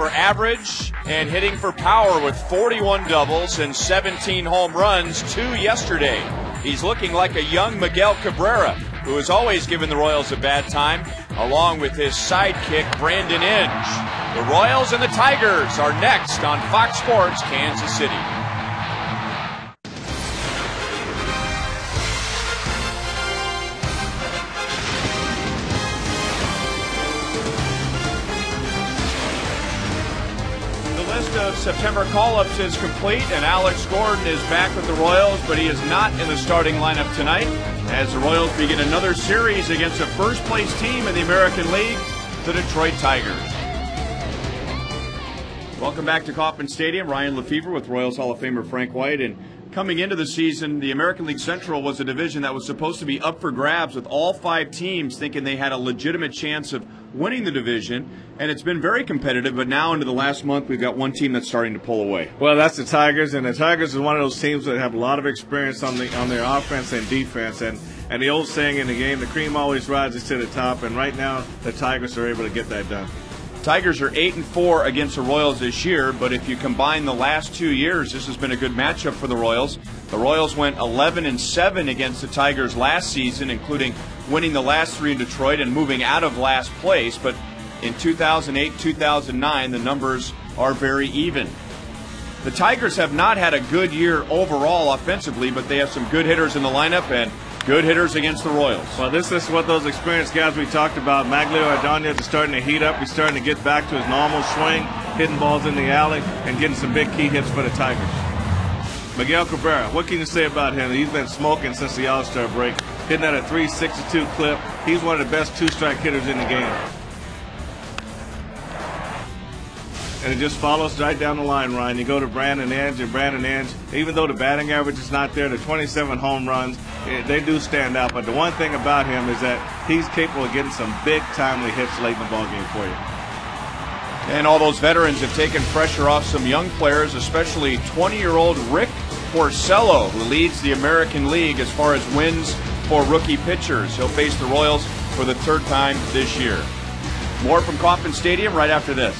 for average and hitting for power with 41 doubles and 17 home runs, 2 yesterday. He's looking like a young Miguel Cabrera, who has always given the Royals a bad time, along with his sidekick, Brandon Inge. The Royals and the Tigers are next on Fox Sports Kansas City. Of September call-ups is complete, and Alex Gordon is back with the Royals, but he is not in the starting lineup tonight as the Royals begin another series against a first-place team in the American League, the Detroit Tigers. Welcome back to Kauffman Stadium. Ryan Lefevre with Royals Hall of Famer Frank White. And coming into the season, the American League Central was a division that was supposed to be up for grabs, with all 5 teams thinking they had a legitimate chance of winning the division, and it's been very competitive, but now into the last month we've got one team that's starting to pull away. Well, that's the Tigers, and the Tigers is one of those teams that have a lot of experience on their offense and defense, and the old saying in the game, the cream always rises to the top, and right now the Tigers are able to get that done. Tigers are 8-4 against the Royals this year, but if you combine the last 2 years, this has been a good matchup for the Royals. The Royals went 11-7 against the Tigers last season, including winning the last 3 in Detroit and moving out of last place. But in 2008-2009, the numbers are very even. The Tigers have not had a good year overall offensively, but they have some good hitters in the lineup and good hitters against the Royals. Well, this is what those experienced guys we talked about. Maglio Ordonez is starting to heat up. He's starting to get back to his normal swing, hitting balls in the alley, and getting some big key hits for the Tigers. Miguel Cabrera, what can you say about him? He's been smoking since the All-Star break, hitting at a .362 clip. He's one of the best 2-strike hitters in the game. And it just follows right down the line, Ryan. You go to Brandon Inge, and Brandon Inge, even though the batting average is not there, the 27 home runs, they do stand out. But the one thing about him is that he's capable of getting some big, timely hits late in the ballgame for you. And all those veterans have taken pressure off some young players, especially 20-year-old Rick Porcello, who leads the American League as far as wins for rookie pitchers. He'll face the Royals for the 3rd time this year. More from Kauffman Stadium right after this.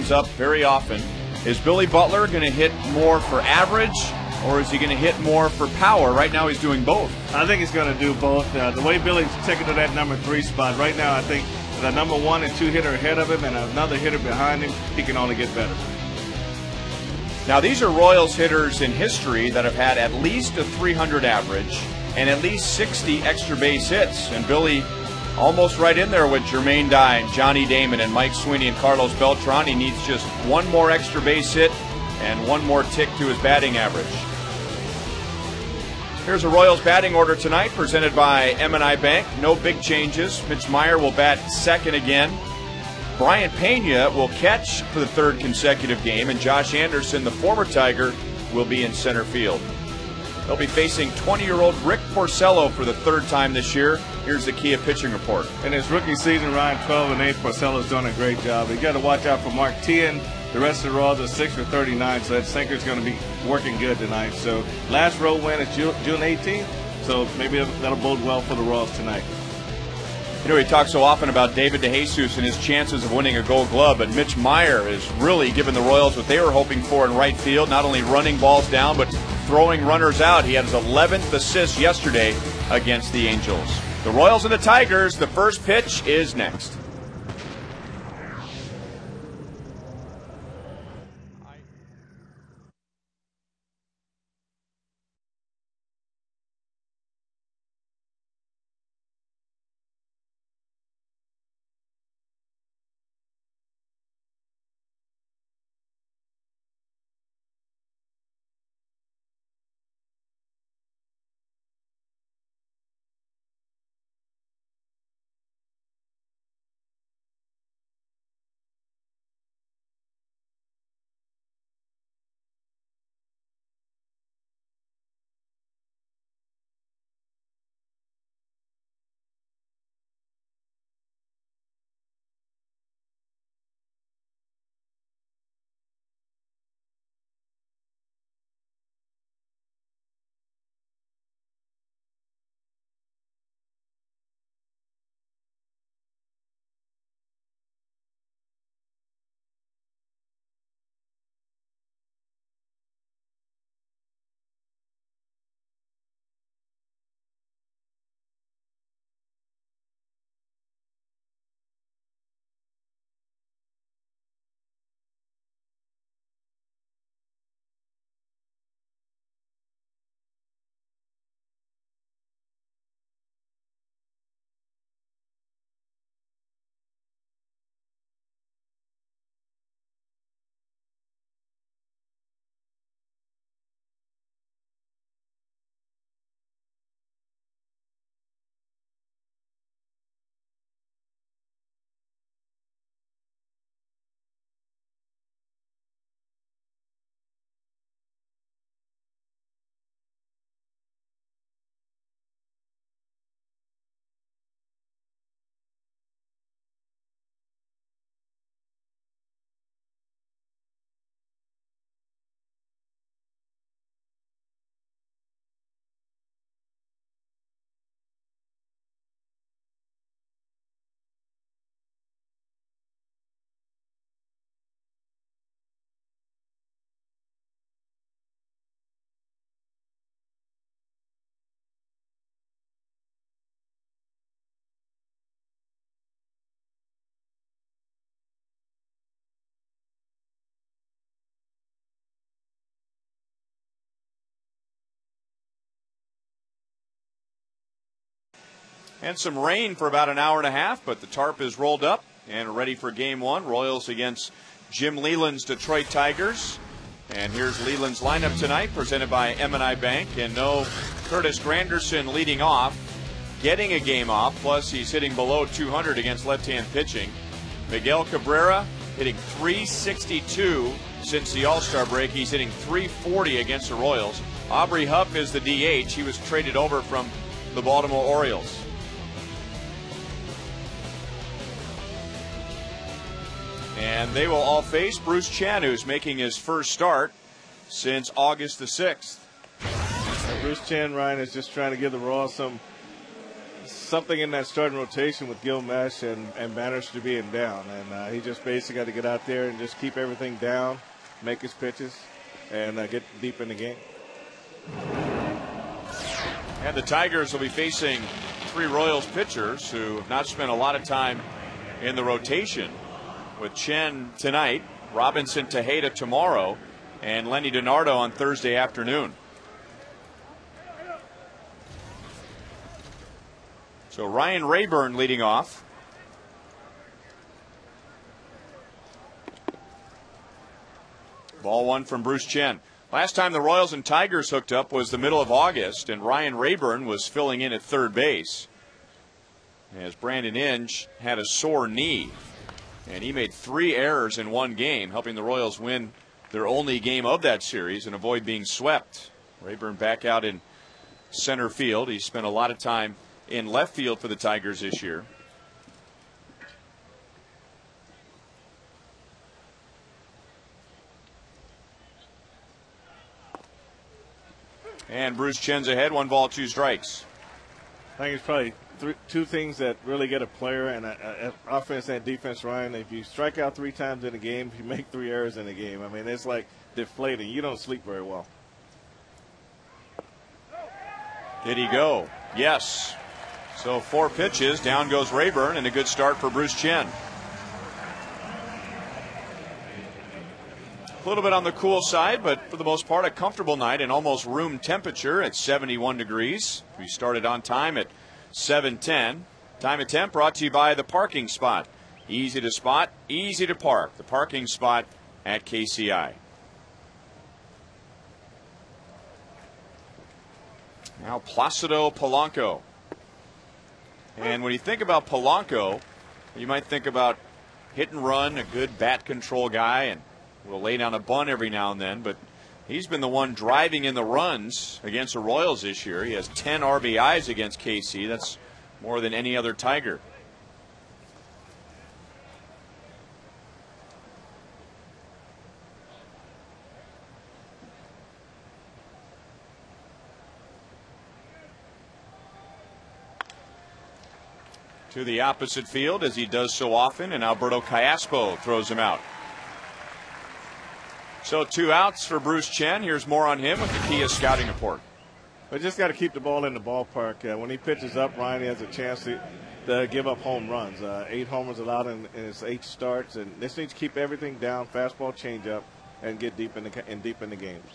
comes up very often. Is Billy Butler going to hit more for average, or is he going to hit more for power? Right now he's doing both. I think he's going to do both. The way Billy's taken to that number 3 spot, right now I think the number 1 and 2 hitter ahead of him and another hitter behind him, he can only get better. Now these are Royals hitters in history that have had at least a 300 average and at least 60 extra base hits. And Billy almost right in there with Jermaine Dye, Johnny Damon, and Mike Sweeney and Carlos Beltran. He needs just one more extra base hit and one more tick to his batting average. Here's a Royals batting order tonight presented by M&I Bank. No big changes. Mitch Meyer will bat second again. Brian Pena will catch for the 3rd consecutive game, and Josh Anderson, the former Tiger, will be in center field. They'll be facing 20-year-old Rick Porcello for the 3rd time this year. Here's the Kia pitching report. In his rookie season, Ryan, 12-8, Porcello's done a great job. You got to watch out for Mark Tien. The rest of the Royals are 6 for 39, so that sinker's going to be working good tonight. So last road win is June 18th, so maybe that'll bode well for the Royals tonight. You know, he talks so often about David DeJesus and his chances of winning a Gold Glove, but Mitch Meyer has really given the Royals what they were hoping for in right field, not only running balls down, but throwing runners out. He had his 11th assist yesterday against the Angels. The Royals and the Tigers, the first pitch is next. And some rain for about an hour and a half, but the tarp is rolled up and ready for game one. Royals against Jim Leyland's Detroit Tigers. And here's Leyland's lineup tonight, presented by M&I Bank. And no Curtis Granderson leading off, getting a game off, plus he's hitting below 200 against left-hand pitching. Miguel Cabrera hitting .362 since the All-Star break. He's hitting .340 against the Royals. Aubrey Huff is the DH. He was traded over from the Baltimore Orioles. And they will all face Bruce Chan, who's making his first start since August the 6th. Bruce Chan, Ryan, is just trying to give the Royals something in that starting rotation with Gilmesh and Bannister being down. And he just basically got to get out there and just keep everything down, make his pitches, and get deep in the game. And the Tigers will be facing 3 Royals pitchers who have not spent a lot of time in the rotation, with Chen tonight, Robinson Tejeda tomorrow, and Lenny DiNardo on Thursday afternoon. So Ryan Rayburn leading off. Ball 1 from Bruce Chen. Last time the Royals and Tigers hooked up was the middle of August, and Ryan Rayburn was filling in at third base, as Brandon Inge had a sore knee, and he made 3 errors in 1 game, helping the Royals win their only game of that series and avoid being swept. Rayburn back out in center field. He spent a lot of time in left field for the Tigers this year. And Bruce Chen's ahead, 1 ball, 2 strikes. I think it's probably 2 things that really get a player and offense and defense, Ryan. If you strike out 3 times in a game, if you make 3 errors in a game, I mean, it's like deflating. You don't sleep very well. Did he go? Yes. So 4 pitches, down goes Rayburn, and a good start for Bruce Chen. A little bit on the cool side, but for the most part a comfortable night and almost room temperature at 71 degrees. We started on time at 7:10. Time and temp brought to you by the parking spot. Easy to spot, easy to park. The parking spot at KCI. Now Placido Polanco. And when you think about Polanco, you might think about hit and run, a good bat control guy, and will lay down a bunt every now and then, but he's been the one driving in the runs against the Royals this year. He has 10 RBIs against KC. That's more than any other Tiger. To the opposite field, as he does so often, and Alberto Callaspo throws him out. So 2 outs for Bruce Chen. Here's more on him with the Kia scouting report. We just got to keep the ball in the ballpark. When he pitches up, Ryan, he has a chance to give up home runs. 8 homers allowed in his 8 starts, and this needs to keep everything down, fastball, changeup, and get deep in the games.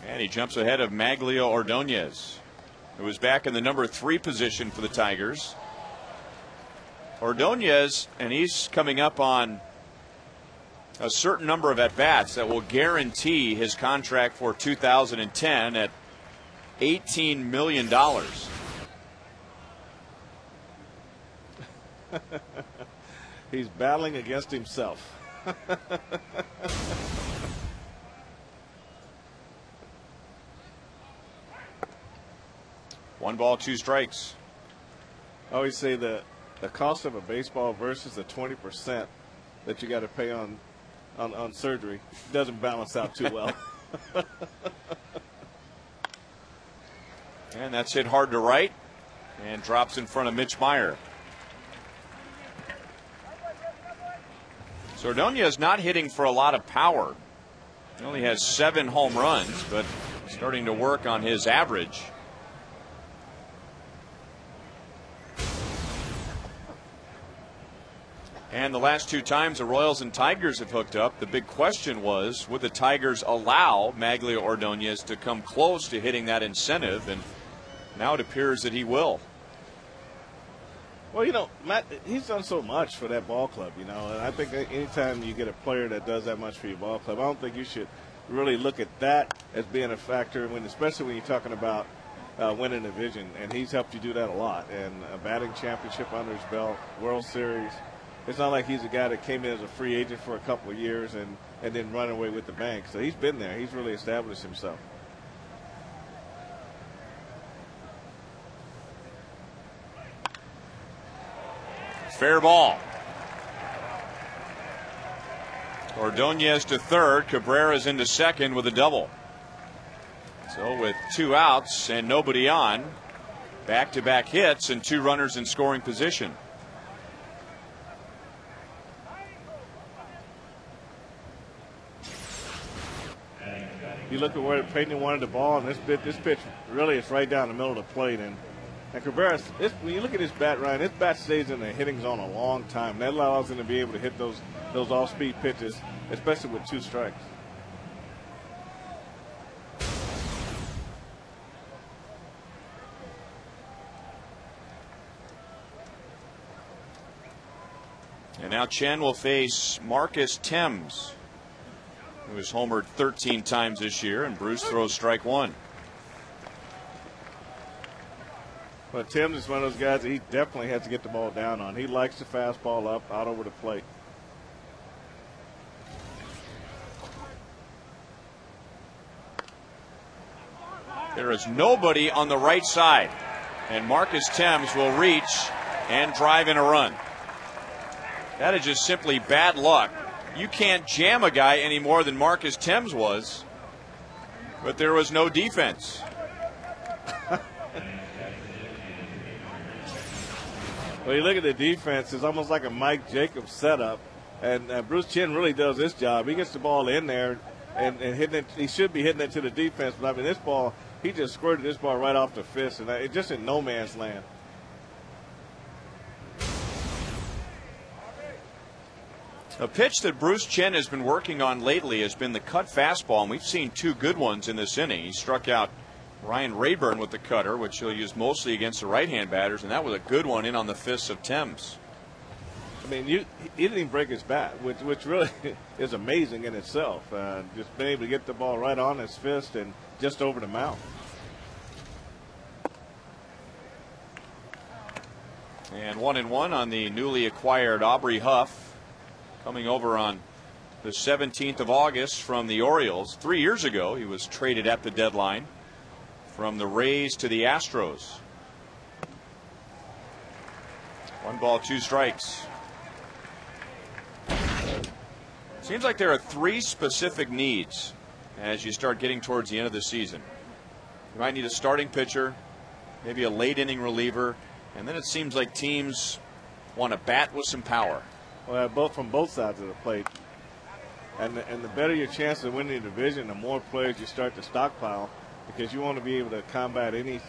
And he jumps ahead of Maglio Ordonez, who was back in the number 3 position for the Tigers. Ordonez, and he's coming up on a certain number of at-bats that will guarantee his contract for 2010 at $18 million. He's battling against himself. 1 ball, 2 strikes. I always say the cost of a baseball versus the 20% that you got to pay on surgery doesn't balance out too well. And that's hit hard to right and drops in front of Mitch Meyer. So Ordonez not hitting for a lot of power. He only has 7 home runs, but starting to work on his average. And the last 2 times the Royals and Tigers have hooked up, the big question was, would the Tigers allow Maglio Ordonez to come close to hitting that incentive? And now it appears that he will. Well, you know, Matt, he's done so much for that ball club, you know, and I think anytime you get a player that does that much for your ball club, I don't think you should really look at that as being a factor, especially when you're talking about winning a division. And he's helped you do that a lot. And a batting championship under his belt, World Series. It's not like he's a guy that came in as a free agent for a couple of years and then run away with the bank. So he's been there. He's really established himself. Fair ball. Ordonez to third. Cabrera's into second with a double. So with 2 outs and nobody on, back-to-back hits and 2 runners in scoring position. You look at where Payton wanted the ball, and this pitch really is right down the middle of the plate. And Cabrera, when you look at his bat, Ryan, his bat stays in the hitting zone a long time. That allows him to be able to hit those off-speed pitches, especially with 2 strikes. And now Chen will face Marcus Thames, who has homered 13 times this year, and Bruce throws strike 1. But Thames is one of those guys that he definitely has to get the ball down on. He likes the fastball up, out over the plate. There is nobody on the right side, and Marcus Thames will reach and drive in a run. That is just simply bad luck. You can't jam a guy any more than Marcus Thames was, but there was no defense. Well, you look at the defense, it's almost like a Mike Jacobs setup, and Bruce Chen really does this job. He gets the ball in there and hitting it. He should be hitting it to the defense, but I mean, this ball, he just squirted this ball right off the fist, and it's just in no man's land. A pitch that Bruce Chen has been working on lately has been the cut fastball, and we've seen 2 good ones in this inning. He struck out Ryan Rayburn with the cutter, which he'll use mostly against the right-hand batters, and that was a good one in on the fists of Thames. I mean, he didn't even break his bat, which really is amazing in itself. Just being able to get the ball right on his fist and just over the mouth. And 1-1 on the newly acquired Aubrey Huff, coming over on the 17th of August from the Orioles. 3 years ago, he was traded at the deadline from the Rays to the Astros. 1 ball, 2 strikes. Seems like there are 3 specific needs as you start getting towards the end of the season. You might need a starting pitcher, maybe a late inning reliever, and then it seems like teams want to bat with some power. Well, from both sides of the plate. And the better your chance of winning the division, the more players you start to stockpile, because you want to be able to combat any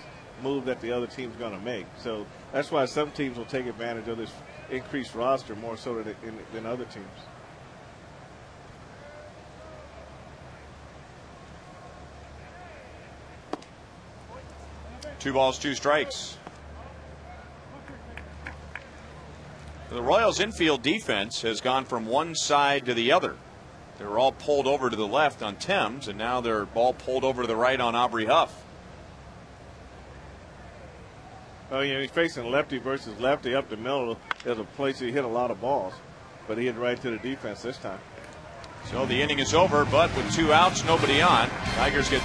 move that the other team's going to make. So that's why some teams will take advantage of this increased roster more so than other teams. Two balls, 2 strikes. The Royals' infield defense has gone from one side to the other. They were all pulled over to the left on Thames, and now they're all pulled over to the right on Aubrey Huff. Oh, he's facing lefty versus lefty up the middle. There's a place he hit a lot of balls, but he hit right to the defense this time. So the inning is over, but with 2 outs, nobody on. Tigers get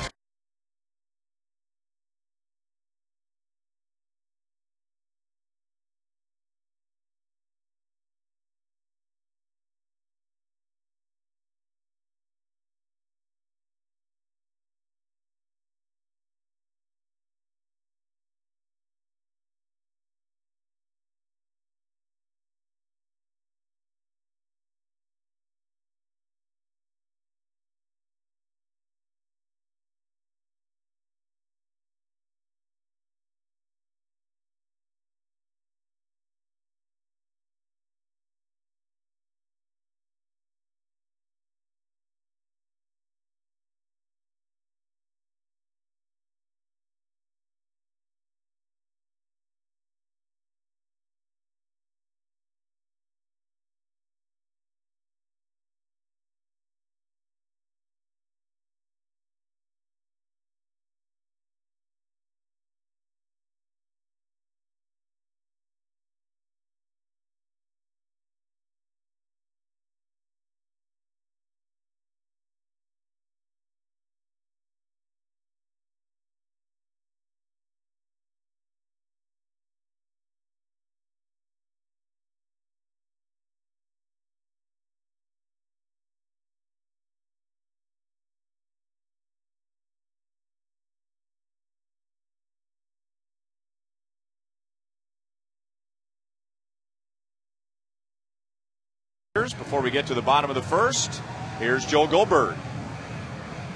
Before we get to the bottom of the first, here's Joel Goldberg.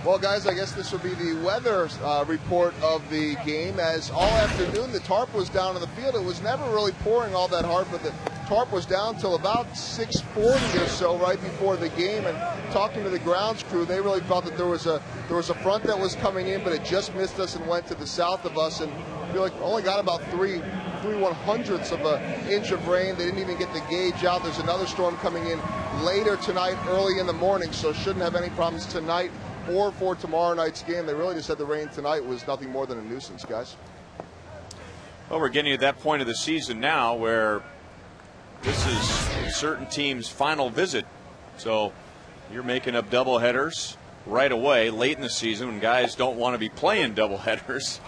Well, guys, I guess this will be the weather report of the game, as all afternoon the tarp was down in the field. It was never really pouring all that hard, but the tarp was down till about 6:40 or so right before the game. And talking to the grounds crew, they really felt that there was a front that was coming in, but it just missed us and went to the south of us, and we only got about 3/100ths of an inch of rain. They didn't even get the gauge out. There's another storm coming in later tonight, early in the morning, so shouldn't have any problems tonight or for tomorrow night's game. They really just said the rain tonight was nothing more than a nuisance, guys. Well, we're getting to that point of the season now where this is a certain team's final visit. So you're making up doubleheaders right away late in the season when guys don't want to be playing doubleheaders.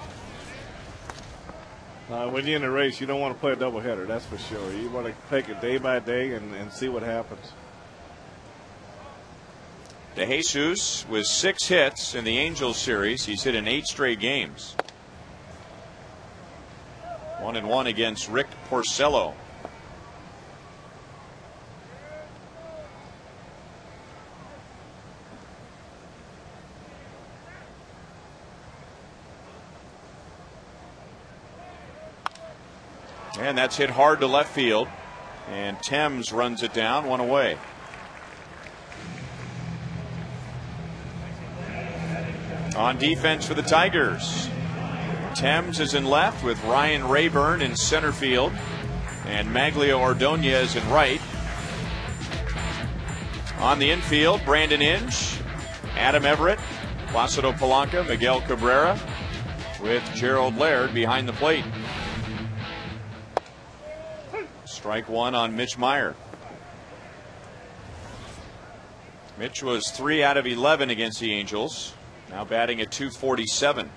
When you're in a race, you don't want to play a doubleheader, that's for sure. You want to take it day by day and see what happens. DeJesus with 6 hits in the Angels series. He's hit in 8 straight games. 1-1 against Rick Porcello. And that's hit hard to left field. And Thames runs it down, 1 away. On defense for the Tigers, Thames is in left with Ryan Rayburn in center field, and Maglio Ordonez in right. On the infield, Brandon Inge, Adam Everett, Placido Polanco, Miguel Cabrera, with Gerald Laird behind the plate. Strike 1 on Mitch Meyer. Mitch was 3 out of 11 against the Angels. Now batting at .247.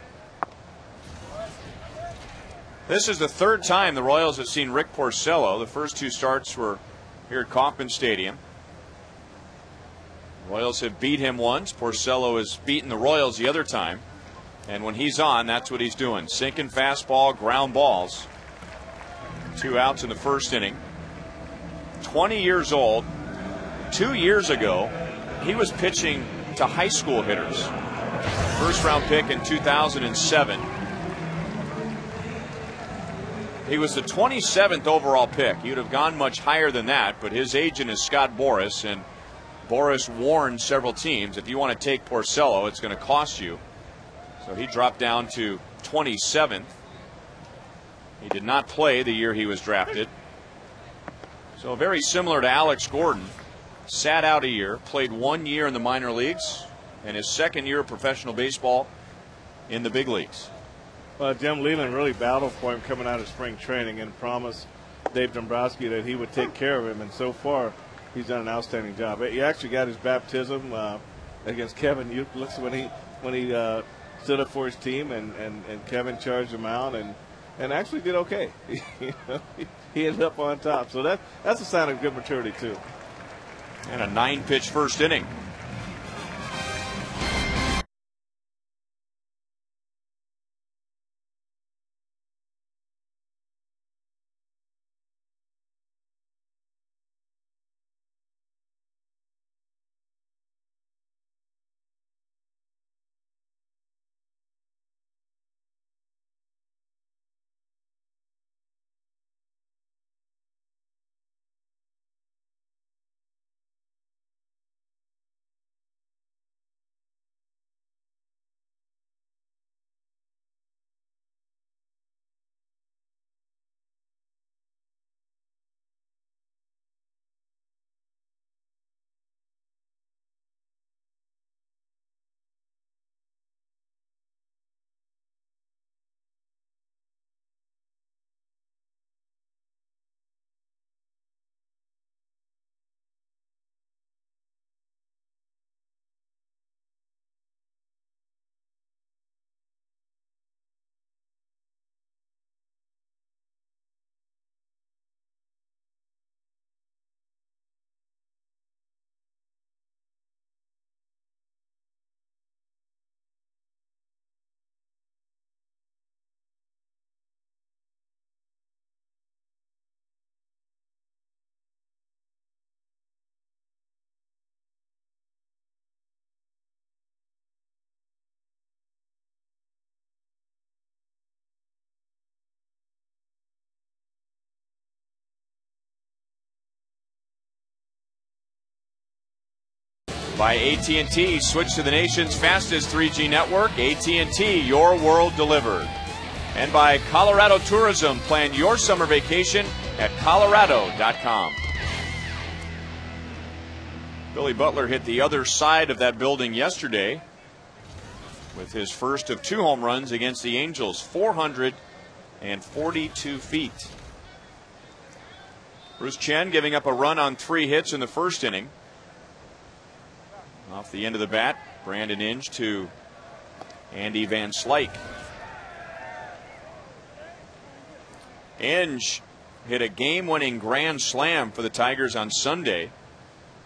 This is the 3rd time the Royals have seen Rick Porcello. The first 2 starts were here at Kauffman Stadium. Royals have beat him once. Porcello has beaten the Royals the other time. And when he's on, that's what he's doing. Sinking fastball, ground balls. 2 outs in the first inning. 20 years old. 2 years ago, he was pitching to high school hitters. First round pick in 2007. He was the 27th overall pick. You'd have gone much higher than that, but his agent is Scott Boras, and Boras warned several teams, if you want to take Porcello, it's going to cost you. So he dropped down to 27th. He did not play the year he was drafted. So very similar to Alex Gordon. Sat out a year, played 1 year in the minor leagues, and his 2nd year of professional baseball in the big leagues. Well, Jim Leland really battled for him coming out of spring training and promised Dave Dombrowski that he would take care of him, and so far he's done an outstanding job. He actually got his baptism against Kevin Youkilis when he stood up for his team, and Kevin charged him out and actually did okay. He ended up on top, so that's a sign of good maturity too. And a 9-pitch first inning. By AT&T, switch to the nation's fastest 3G network. AT&T, your world delivered. And by Colorado Tourism, plan your summer vacation at colorado.com. Billy Butler hit the other side of that building yesterday with his first of 2 home runs against the Angels, 442 feet. Bruce Chen giving up a run on 3 hits in the first inning. Off the end of the bat, Brandon Inge to Andy Van Slyke. Inge hit a game-winning grand slam for the Tigers on Sunday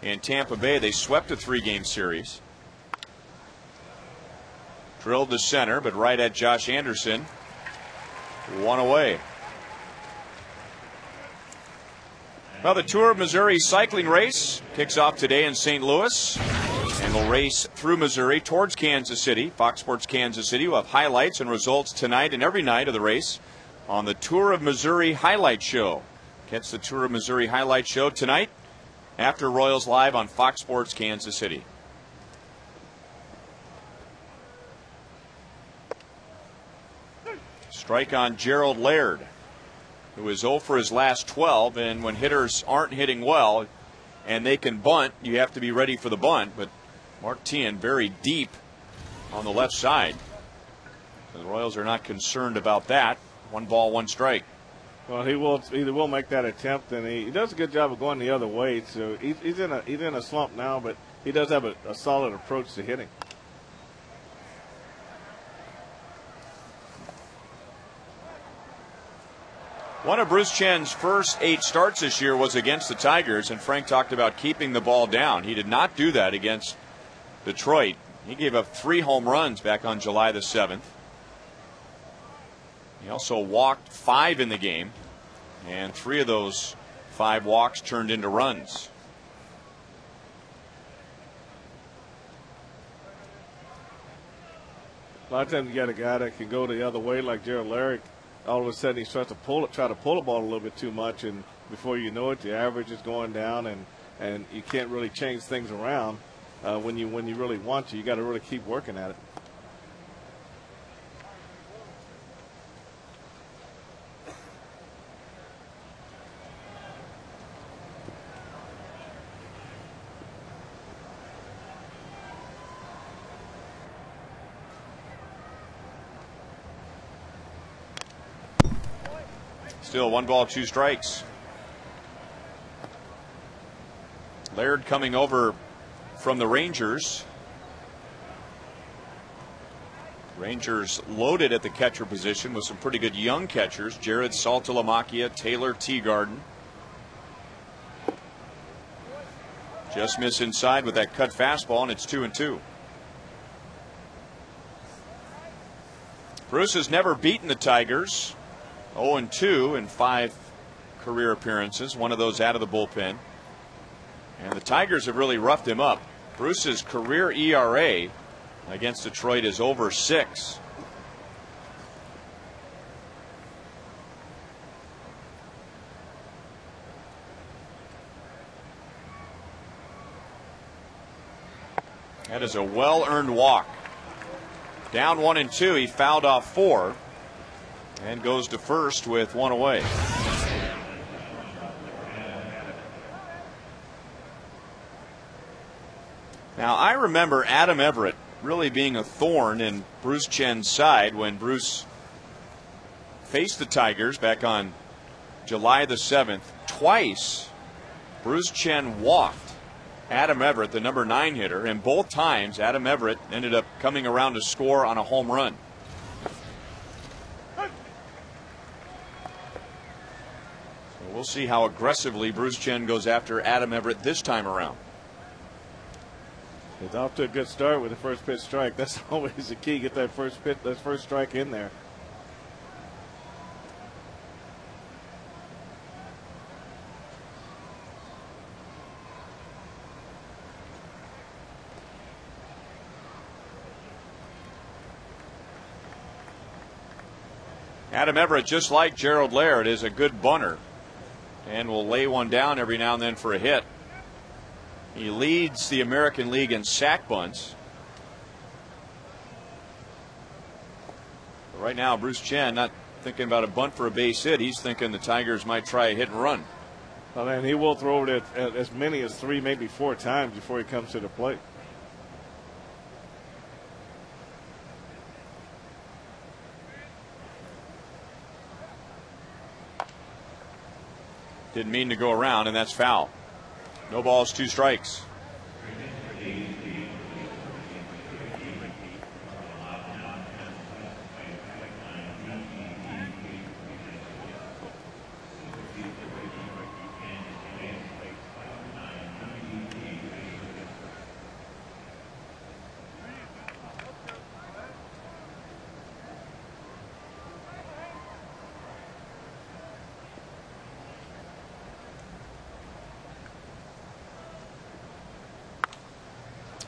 in Tampa Bay. They swept a 3-game series. Drilled to center, but right at Josh Anderson. 1 away. Well, the Tour of Missouri cycling race kicks off today in St. Louis and will race through Missouri towards Kansas City. Fox Sports Kansas City will have highlights and results tonight and every night of the race on the Tour of Missouri Highlight Show. Catch the Tour of Missouri Highlight Show tonight after Royals Live on Fox Sports Kansas City. Strike on Gerald Laird, who is 0 for his last 12, and when hitters aren't hitting well and they can bunt, you have to be ready for the bunt. But Mark Teahan very deep on the left side. The Royals are not concerned about that. 1 ball, 1 strike. Well, he will make that attempt, and he does a good job of going the other way. So he's in a slump now, but he does have a solid approach to hitting. One of Bruce Chen's first 8 starts this year was against the Tigers, and Frank talked about keeping the ball down. He did not do that against Detroit. He gave up 3 home runs back on July the 7th. He also walked 5 in the game, and 3 of those 5 walks turned into runs. A lot of times you got a guy that can go the other way like Gerald Laird. All of a sudden he starts to try to pull the ball a little bit too much, and before you know it, the average is going down, and you can't really change things around when you really want to. You got to really keep working at it. Still 1 ball, 2 strikes. Laird coming over from the Rangers. Rangers loaded at the catcher position with some pretty good young catchers. Jared Saltalamacchia, Taylor Teagarden. Just miss inside with that cut fastball, and it's 2-2. Bruce has never beaten the Tigers. 0-2 in 5 career appearances, one of those out of the bullpen. And the Tigers have really roughed him up. Bruce's career ERA against Detroit is over 6. That is a well-earned walk. Down 1-2, he fouled off 4. And goes to first with 1 away. Now, I remember Adam Everett really being a thorn in Bruce Chen's side when Bruce faced the Tigers back on July the 7th. Twice, Bruce Chen walked Adam Everett, the number 9 hitter, and both times Adam Everett ended up coming around to score on a home run. We'll see how aggressively Bruce Chen goes after Adam Everett this time around. He's off to a good start with the first pitch strike. That's always the key. Get that first pitch, that first strike in there. Adam Everett, just like Gerald Laird, is a good bunter and will lay one down every now and then for a hit. He leads the American League in sack bunts. But right now, Bruce Chen not thinking about a bunt for a base hit. He's thinking the Tigers might try a hit and run. Well, and he will throw it at as many as 3, maybe 4 times before he comes to the plate. Didn't mean to go around, and that's foul. No balls, 2 strikes.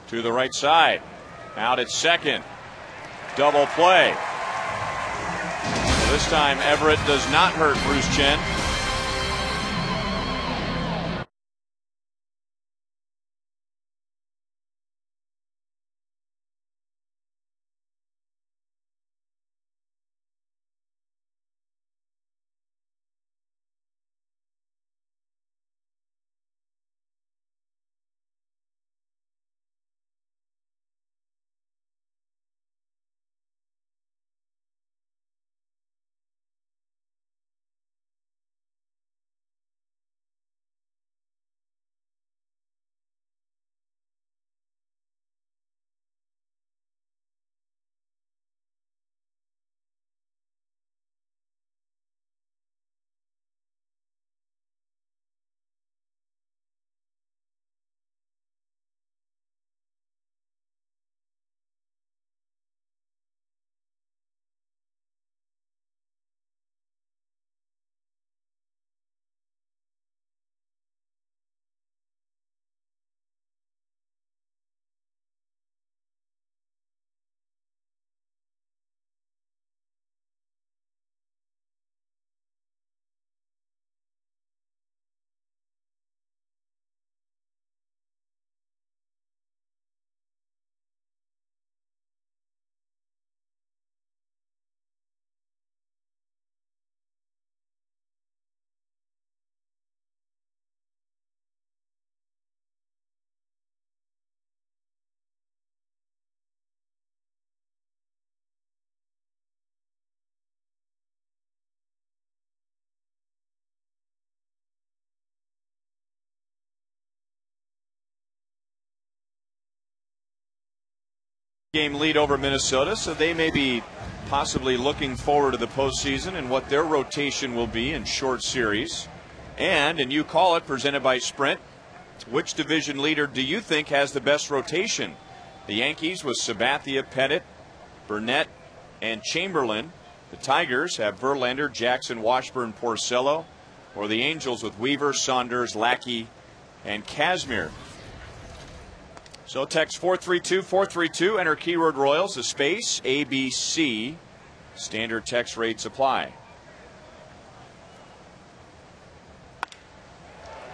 To the right side. Out at second. Double play. This time Everett does not hurt Bruce Chen. Game lead over Minnesota, so they may be possibly looking forward to the postseason and what their rotation will be in short series. And you call it, presented by Sprint, which division leader do you think has the best rotation? The Yankees with Sabathia, Pettit, Burnett, and Chamberlain. The Tigers have Verlander, Jackson, Washburn, Porcello, or the Angels with Weaver, Saunders, Lackey, and Kazmir. So text 432-432, enter keyword Royals, the space, ABC. Standard text rates apply.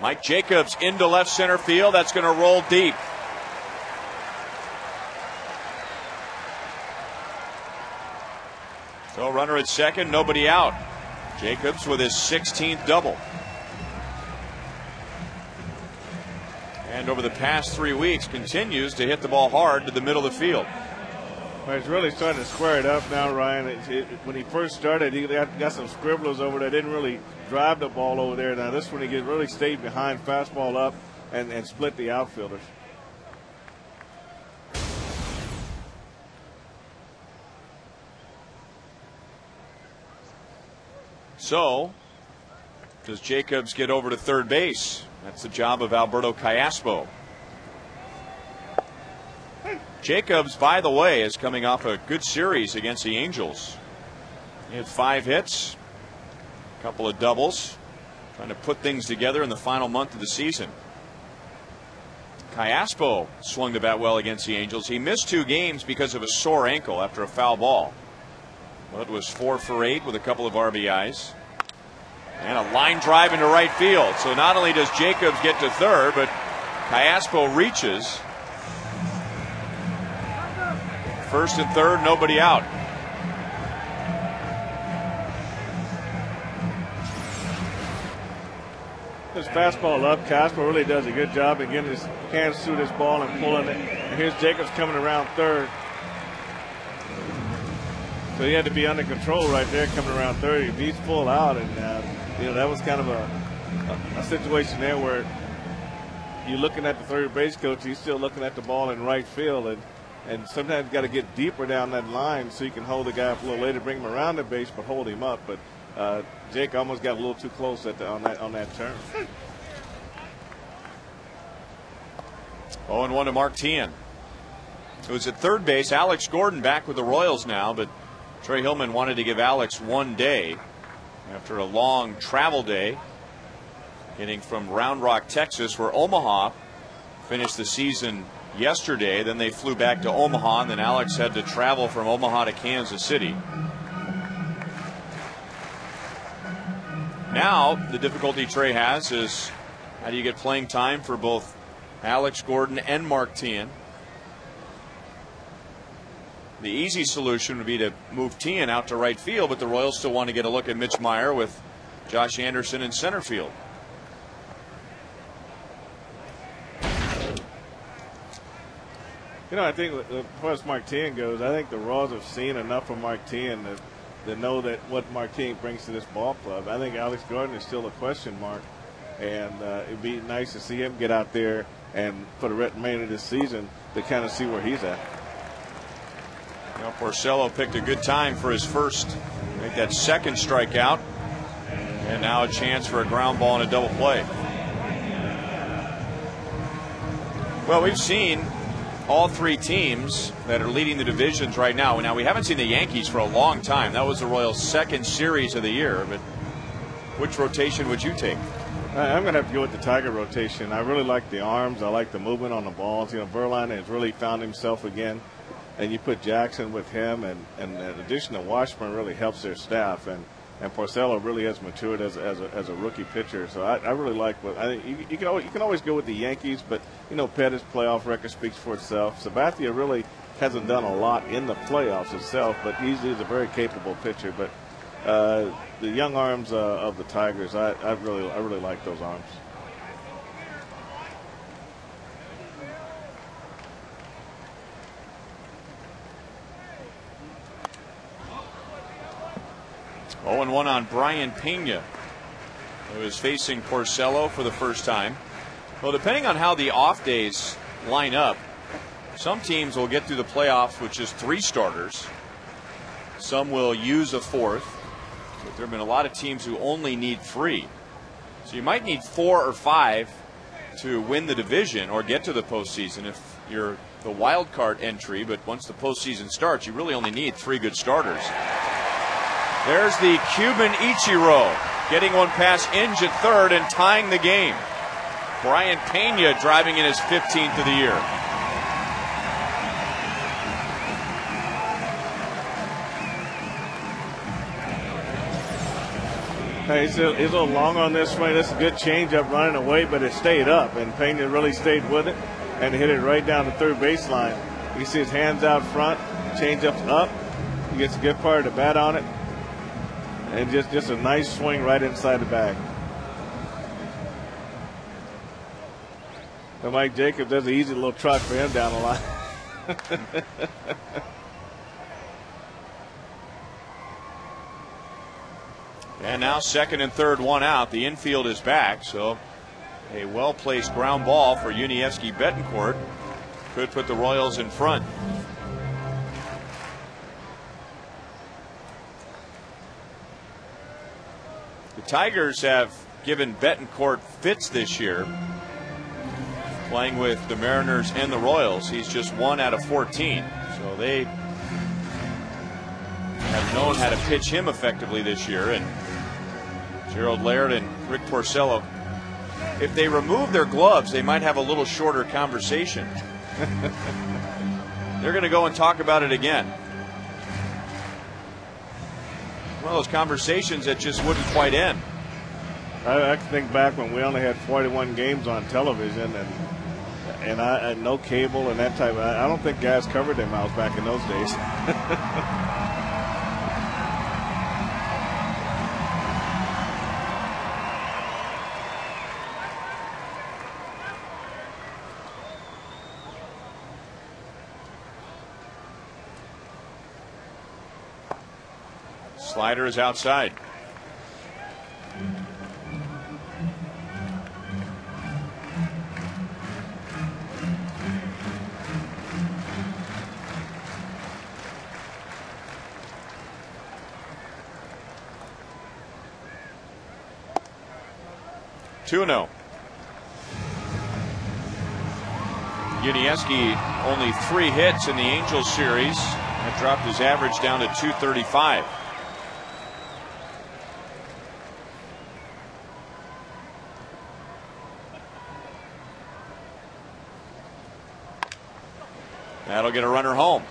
Mike Jacobs into left center field. That's going to roll deep. So runner at second, nobody out. Jacobs with his 16th double. And over the past 3 weeks continues to hit the ball hard to the middle of the field. Well, he's really starting to square it up now, Ryan. When he first started, he got some scribblers over there. Didn't really drive the ball over there. Now this one, he really stayed behind, fastball up, and split the outfielders. So, does Jacobs get over to third base? That's the job of Alberto Callaspo. Jacobs, by the way, is coming off a good series against the Angels. He had 5 hits, a couple of doubles, trying to put things together in the final month of the season. Callaspo swung the bat well against the Angels. He missed 2 games because of a sore ankle after a foul ball. Well, it was 4 for 8 with a couple of RBIs. And a line drive into right field. So not only does Jacobs get to third, but Cayaspo reaches. First and third, nobody out. This fastball up, Casper really does a good job in getting his hands through this ball and pulling it. And here's Jacobs coming around third. So he had to be under control right there coming around third. He's full out, and that was kind of a situation there where you're looking at the third base coach. He's still looking at the ball in right field, and sometimes you got to get deeper down that line so you can hold the guy up a little later, bring him around the base, but hold him up. But Jake almost got a little too close on that turn. 0-1 to Mark Teahan. It was at third base. Alex Gordon back with the Royals now, but Trey Hillman wanted to give Alex 1 day after a long travel day, getting from Round Rock, Texas, where Omaha finished the season yesterday. Then they flew back to Omaha, and then Alex had to travel from Omaha to Kansas City. Now, the difficulty Trey has is how do you get playing time for both Alex Gordon and Mark Teahan? The easy solution would be to move Teahan out to right field, but the Royals still want to get a look at Mitch Meyer with Josh Anderson in center field. I think as far as Mark Teahan goes, I think the Royals have seen enough of Mark Teahan to know that what Mark Teahan brings to this ball club. I think Alex Gordon is still a question mark, and it'd be nice to see him get out there and for the remainder of this season to kind of see where he's at. Porcello picked a good time for his first, I think that second strikeout, and now a chance for a ground ball and a double play. Well, we've seen all three teams that are leading the divisions right now. Now, we haven't seen the Yankees for a long time. That was the Royals' second series of the year. But which rotation would you take? I'm going to have to go with the Tiger rotation. I really like the arms. I like the movement on the balls. Verlander has really found himself again. And you put Jackson with him, and in addition to Washburn really helps their staff. And Porcello really has matured as a rookie pitcher. So I really like what I think. You can always go with the Yankees, but Pettit's playoff record speaks for itself. Sabathia really hasn't done a lot in the playoffs itself, but he's a very capable pitcher. But the young arms of the Tigers, I really like those arms. Oh, and 1 on Brian Pena, who is facing Porcello for the first time. Well, depending on how the off days line up, some teams will get through the playoffs with just 3 starters. Some will use a 4th. But there have been a lot of teams who only need 3. So you might need 4 or 5 to win the division or get to the postseason if you're the wild card entry. But once the postseason starts, you really only need 3 good starters. There's the Cuban Ichiro getting one past Inge at third and tying the game. Brian Pena driving in his 15th of the year. He's a little long on this swing. That's a good changeup running away, but it stayed up, and Pena really stayed with it and hit it right down the third baseline. You see his hands out front, changeup's up. He gets a good part of the bat on it. And just a nice swing right inside the bag. And Mike Jacobs does an easy little truck for him down the line. And now second and third, 1 out. The infield is back, so a well-placed ground ball for Yuniesky Betancourt could put the Royals in front. The Tigers have given Betancourt fits this year, playing with the Mariners and the Royals. He's just 1 out of 14. So they have known how to pitch him effectively this year. And Gerald Laird and Rick Porcello, if they remove their gloves, they might have a little shorter conversation. They're going to go and talk about it again. One of those conversations that just wouldn't quite end. I think back when we only had 41 games on television, and And no cable and that type. I don't think guys covered their mouths back in those days. Slider is outside. Two-0. Yudieski only 3 hits in the Angels series. That dropped his average down to 235. That'll get a runner home.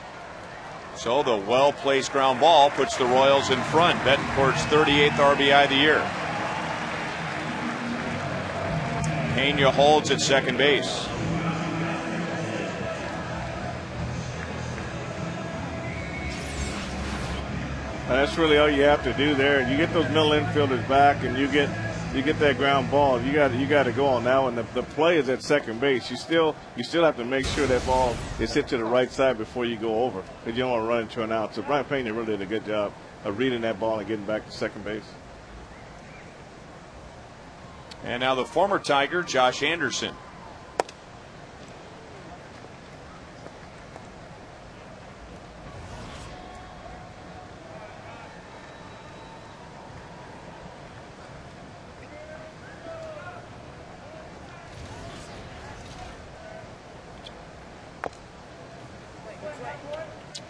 So the well-placed ground ball puts the Royals in front. Betancourt's 38th RBI of the year. Pena holds at second base. That's really all you have to do there. You get those middle infielders back, and you get that ground ball. You got to go on now. And the play is at second base. You still have to make sure that ball is hit to the right side before you go over, because you don't want to run into an out. So Brian Pena really did a good job of reading that ball and getting back to second base. And now the former Tiger, Josh Anderson.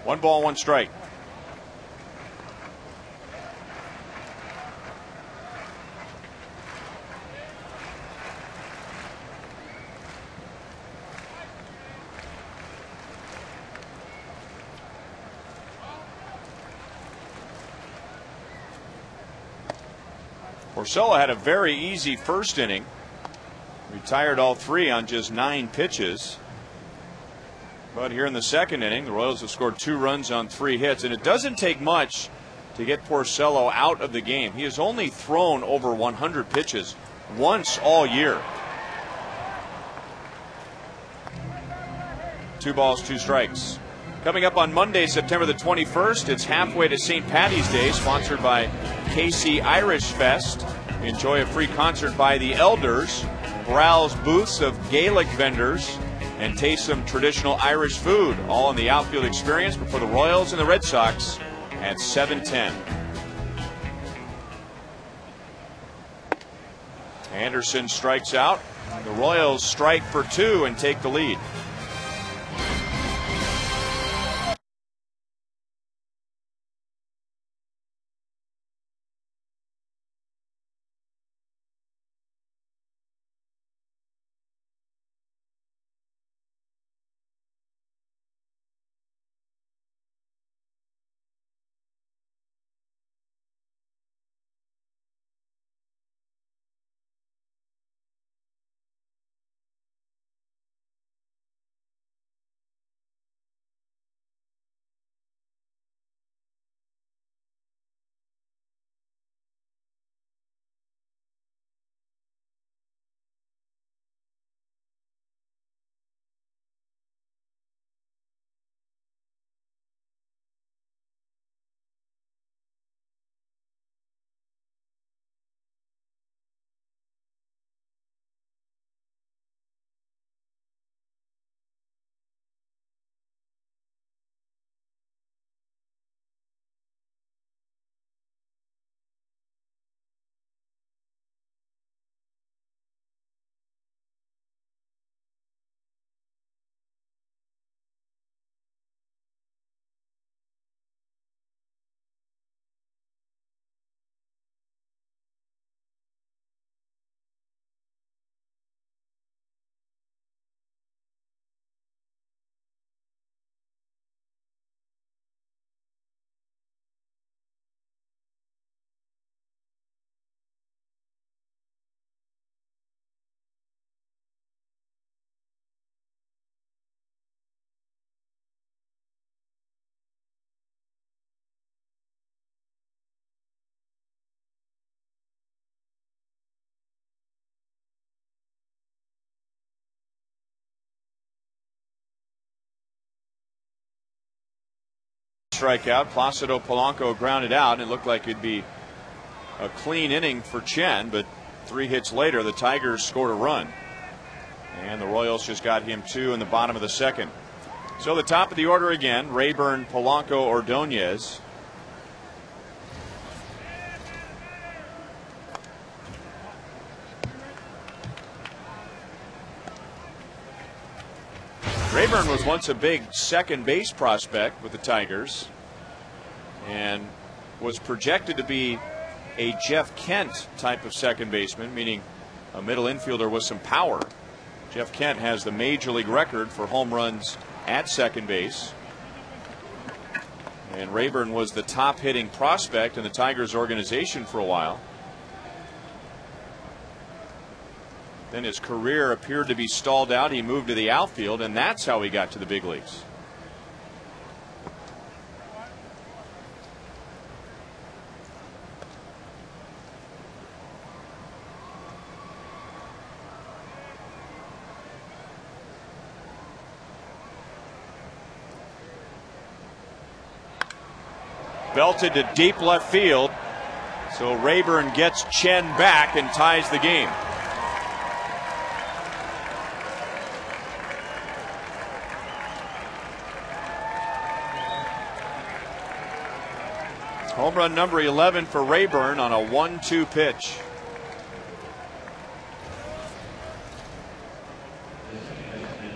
One ball, one strike. Porcello had a very easy first inning. Retired all 3 on just 9 pitches. But here in the second inning, the Royals have scored 2 runs on 3 hits, and it doesn't take much to get Porcello out of the game. He has only thrown over 100 pitches once all year. 2 balls, 2 strikes. Coming up on Monday, September the 21st, it's halfway to St. Paddy's Day, sponsored by KC Irish Fest. Enjoy a free concert by the Elders, browse booths of Gaelic vendors, and taste some traditional Irish food, all in the outfield experience before the Royals and the Red Sox at 7:10. Anderson strikes out. The Royals strike for 2 and take the lead. strikeout. Placido Polanco grounded out, and it looked like it'd be a clean inning for Chen, but 3 hits later, the Tigers scored a run. And the Royals just got him 2 in the bottom of the second. So the top of the order again, Rayburn, Polanco, Ordonez. Rayburn was once a big second base prospect with the Tigers and was projected to be a Jeff Kent type of second baseman, meaning a middle infielder with some power. Jeff Kent has the major league record for home runs at second base. And Rayburn was the top hitting prospect in the Tigers organization for a while. Then his career appeared to be stalled out. He moved to the outfield, and that's how he got to the big leagues. Belted to deep left field. So Rayburn gets Chen back and ties the game. Home run number 11 for Rayburn on a 1-2 pitch.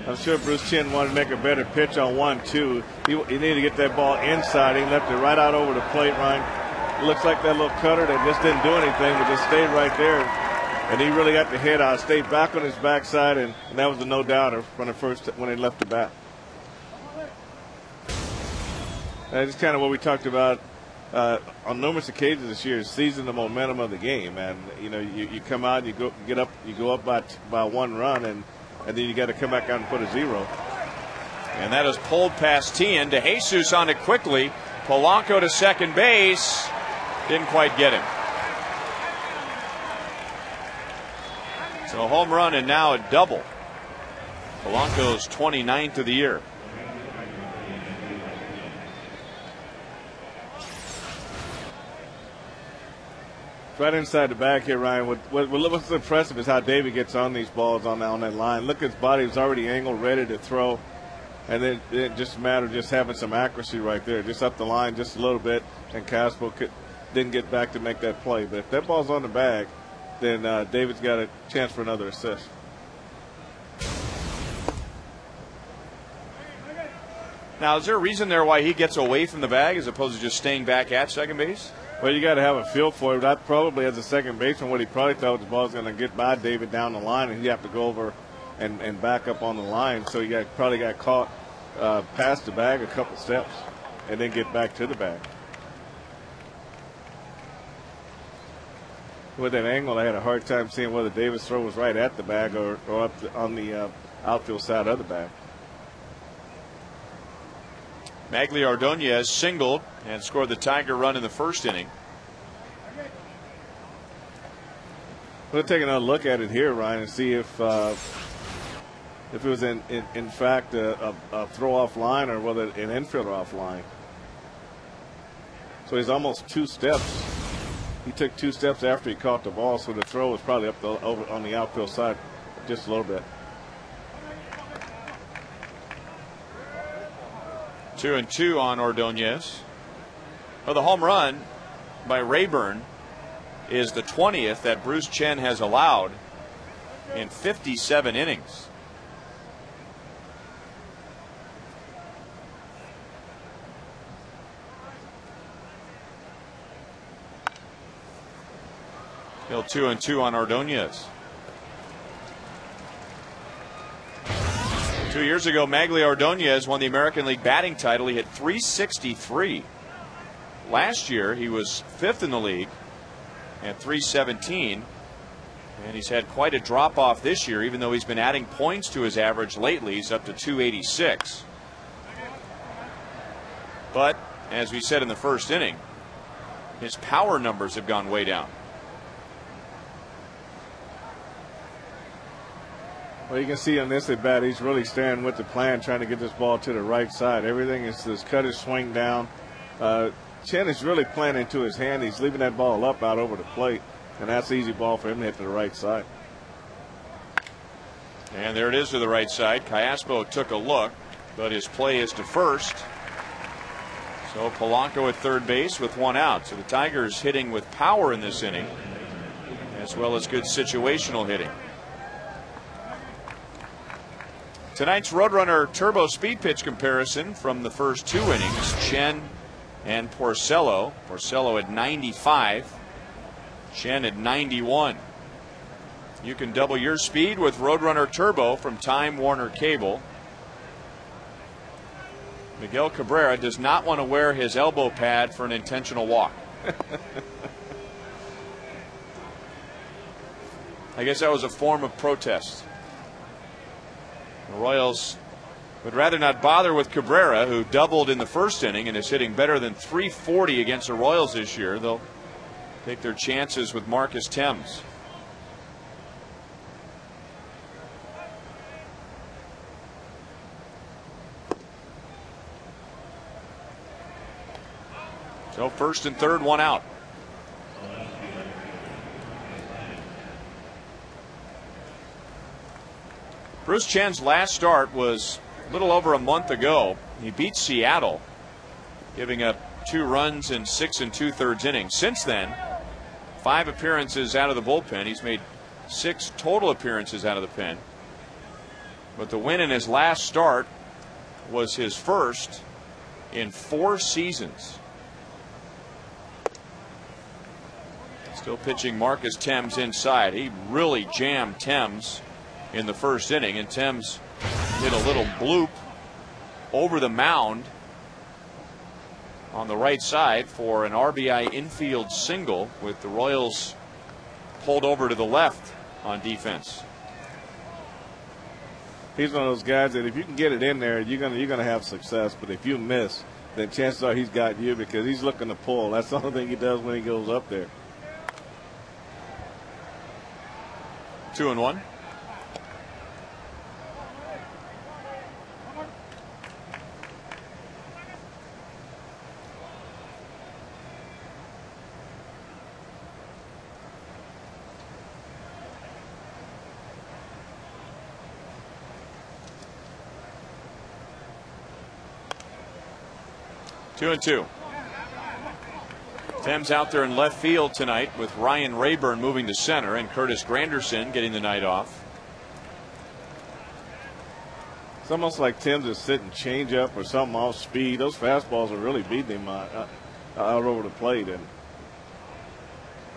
I'm sure Bruce Chen wanted to make a better pitch on 1-2. He needed to get that ball inside. He left it right out over the plate, Ryan. It looks like that little cutter that just didn't do anything, but just stayed right there. And he really got the hit out. Stayed back on his backside, and that was a no-doubter from the first when he left the bat. That's kind of what we talked about on numerous occasions this year, seizing the momentum of the game. And you know, you come out, you go up by 1 run, and then you got to come back out and put a 0. And that is pulled past Tien. De Jesus on it quickly. Polanco to second base. Didn't quite get him. So a home run and now a double. Polanco's 29th of the year. Right inside the bag here, Ryan. What's impressive is how David gets on these balls on that line. Look at his body; he's already angled, ready to throw, and then it just mattered just having some accuracy right there, just up the line just a little bit, and Caspo didn't get back to make that play. But if that ball's on the bag, then David's got a chance for another assist. Now, is there a reason there why he gets away from the bag as opposed to just staying back at second base? Well, you got to have a feel for it. That probably, as a second baseman, what he probably thought the ball was going to get by David down the line, and he'd have to go over and back up on the line. So he probably got caught past the bag a couple steps and then get back to the bag. With that angle, I had a hard time seeing whether David's throw was right at the bag or up on the outfield side of the bag. Magli Ordonez singled and scored the Tiger run in the first inning. We'll take another look at it here, Ryan, and see if it was in fact a throw off line or whether an infielder off line. So he's almost 2 steps. He took 2 steps after he caught the ball, so the throw was probably over on the outfield side just a little bit. 2-2 on Ordonez. Well, the home run by Rayburn is the 20th that Bruce Chen has allowed in 57 innings. Still 2-2 on Ordonez. 2 years ago, Magli Ordonez won the American League batting title. He hit .363. Last year, he was 5th in the league at .317. And he's had quite a drop-off this year, even though he's been adding points to his average lately. He's up to .286. But, as we said in the first inning, his power numbers have gone way down. Well, you can see on this at bat, he's really staying with the plan, trying to get this ball to the right side. Everything is this cut his swing down, Chen is really playing into his hand. He's leaving that ball up out over the plate, and that's an easy ball for him to hit to the right side. And there it is to the right side. Callaspo took a look, but his play is to first. So Polanco at third base with one out. So the Tigers hitting with power in this inning, as well as good situational hitting. Tonight's Roadrunner Turbo Speed Pitch comparison from the first two innings. Chen and Porcello. Porcello at 95. Chen at 91. You can double your speed with Roadrunner Turbo from Time Warner Cable. Miguel Cabrera does not want to wear his elbow pad for an intentional walk. I guess that was a form of protest. The Royals would rather not bother with Cabrera, who doubled in the first inning and is hitting better than .340 against the Royals this year. They'll take their chances with Marcus Thames. So first and third, one out. Bruce Chen's last start was a little over a month ago. He beat Seattle, giving up 2 runs in 6 2/3 innings. Since then, 5 appearances out of the bullpen. He's made 6 total appearances out of the pen. But the win in his last start was his first in 4 seasons. Still pitching Marcus Thames inside. He really jammed Thames in the first inning, and Thames did a little bloop over the mound on the right side for an RBI infield single, with the Royals pulled over to the left on defense. He's one of those guys that if you can get it in there, you're gonna have success. But if you miss, then chances are he's got you, because he's looking to pull. That's the only thing he does when he goes up there. 2-1. Two and two. Thames out there in left field tonight, with Ryan Rayburn moving to center and Curtis Granderson getting the night off. It's almost like Thames is sitting change up or something off speed. Those fastballs are really beating him out over the plate, and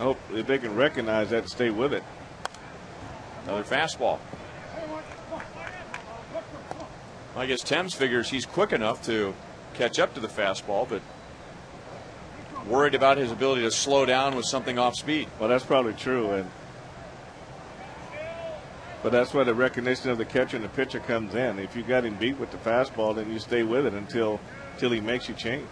I hope if they can recognize that to stay with it. Another fastball. I guess Thames figures he's quick enough to catch up to the fastball, but worried about his ability to slow down with something off speed. Well, that's probably true, but that's where the recognition of the catcher and the pitcher comes in. If you got him beat with the fastball, then you stay with it until he makes you change.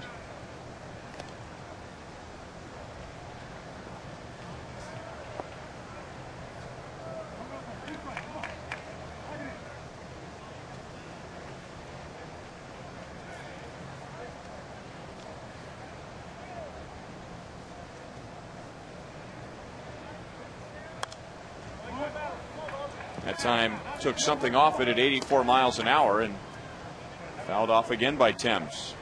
That time took something off it at 84 miles an hour and fouled off again by Thames.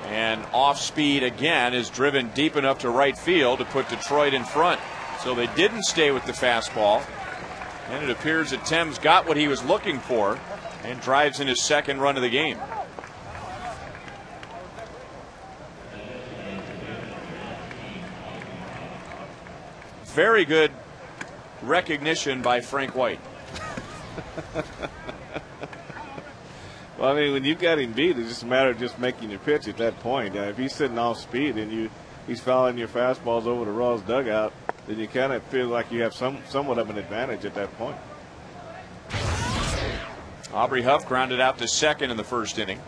And off speed again is driven deep enough to right field to put Detroit in front. So they didn't stay with the fastball, and it appears that Thames got what he was looking for and drives in his second run of the game. Very good recognition by Frank White. Well, I mean, when you got him beat, it's just a matter of just making your pitch at that point. If he's sitting off speed and he's fouling your fastballs over the Royals dugout, then you kind of feel like you have somewhat of an advantage at that point. Aubrey Huff grounded out to second in the first inning.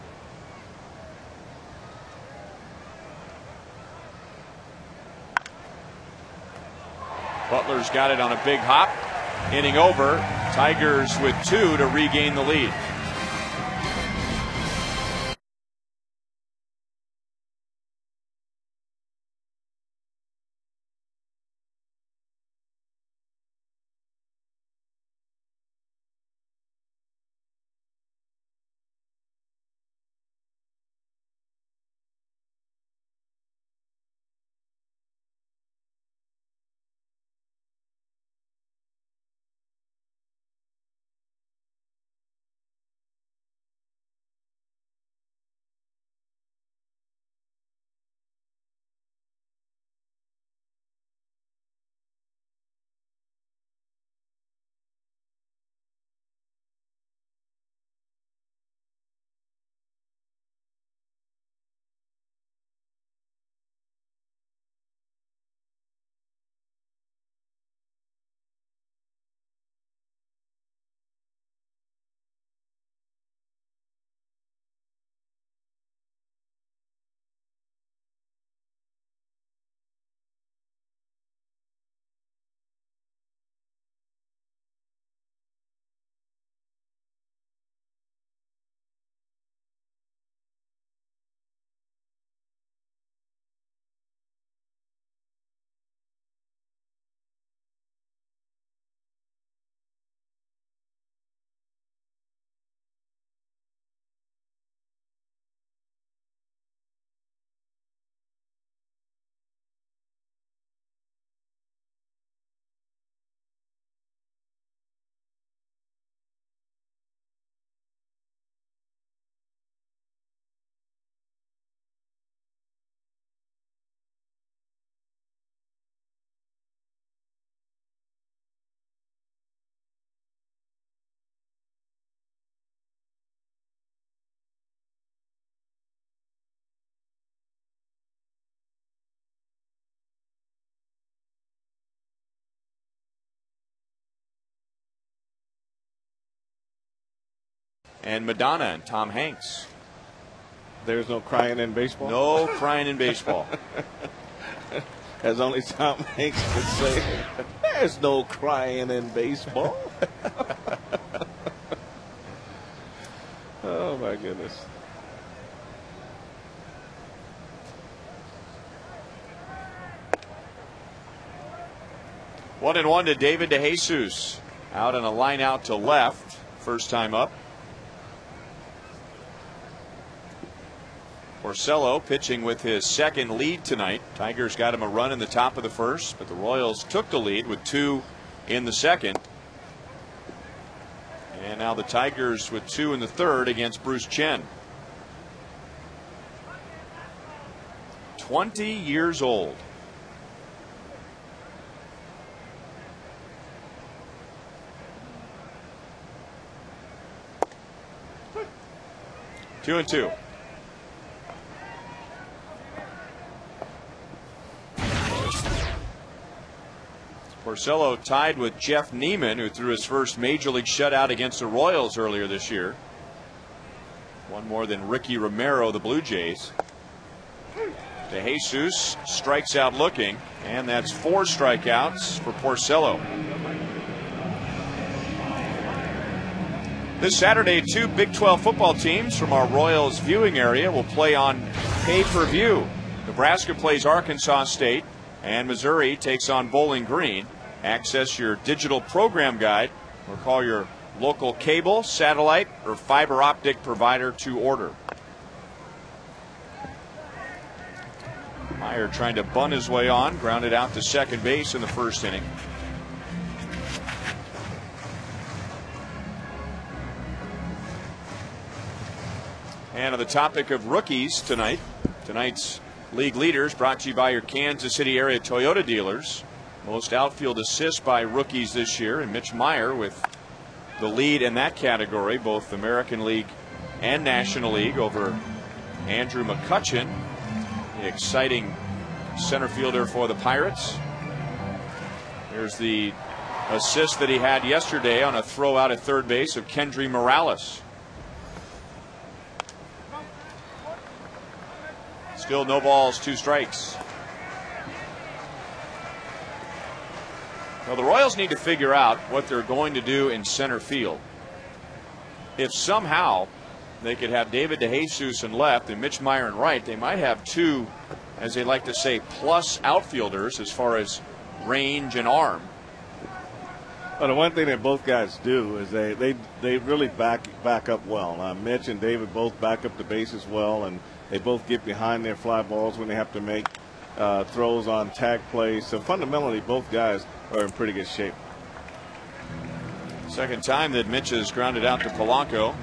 Butler's got it on a big hop. Inning over. Tigers with 2 to regain the lead. And Madonna and Tom Hanks. There's no crying in baseball? No crying in baseball. As only Tom Hanks could say, there's no crying in baseball. Oh, my goodness. One and one to David DeJesus. Out on a line out to left. First time up. Porcello pitching with his second lead tonight. Tigers got him a run in the top of the first, but the Royals took the lead with 2 in the second. And now the Tigers with 2 in the third against Bruce Chen. 20 years old. Two and two. Porcello tied with Jeff Neiman, who threw his first major league shutout against the Royals earlier this year. One more than Ricky Romero, the Blue Jays. DeJesus strikes out looking, and that's 4 strikeouts for Porcello. This Saturday, 2 Big 12 football teams from our Royals viewing area will play on pay-per-view. Nebraska plays Arkansas State, and Missouri takes on Bowling Green. Access your digital program guide or call your local cable, satellite, or fiber optic provider to order. Meyer trying to bunt his way on, grounded out to second base in the first inning. And on the topic of rookies tonight, tonight's league leaders brought to you by your Kansas City area Toyota dealers. Most outfield assists by rookies this year, and Mitch Meyer with the lead in that category, both American League and National League, over Andrew McCutchen, the exciting center fielder for the Pirates. Here's the assist that he had yesterday on a throw out at third base of Kendry Morales. Still no balls, 2 strikes. Well, the Royals need to figure out what they're going to do in center field. If somehow they could have David DeJesus in left and Mitch Meyer in right, they might have two, as they like to say, plus outfielders as far as range and arm. Well, the one thing that both guys do is they really back up well. Mitch and David both back up the bases well, and they both get behind their fly balls when they have to make throws on tag plays. So fundamentally, both guys are in pretty good shape. Second time that Mitch has grounded out to Polanco.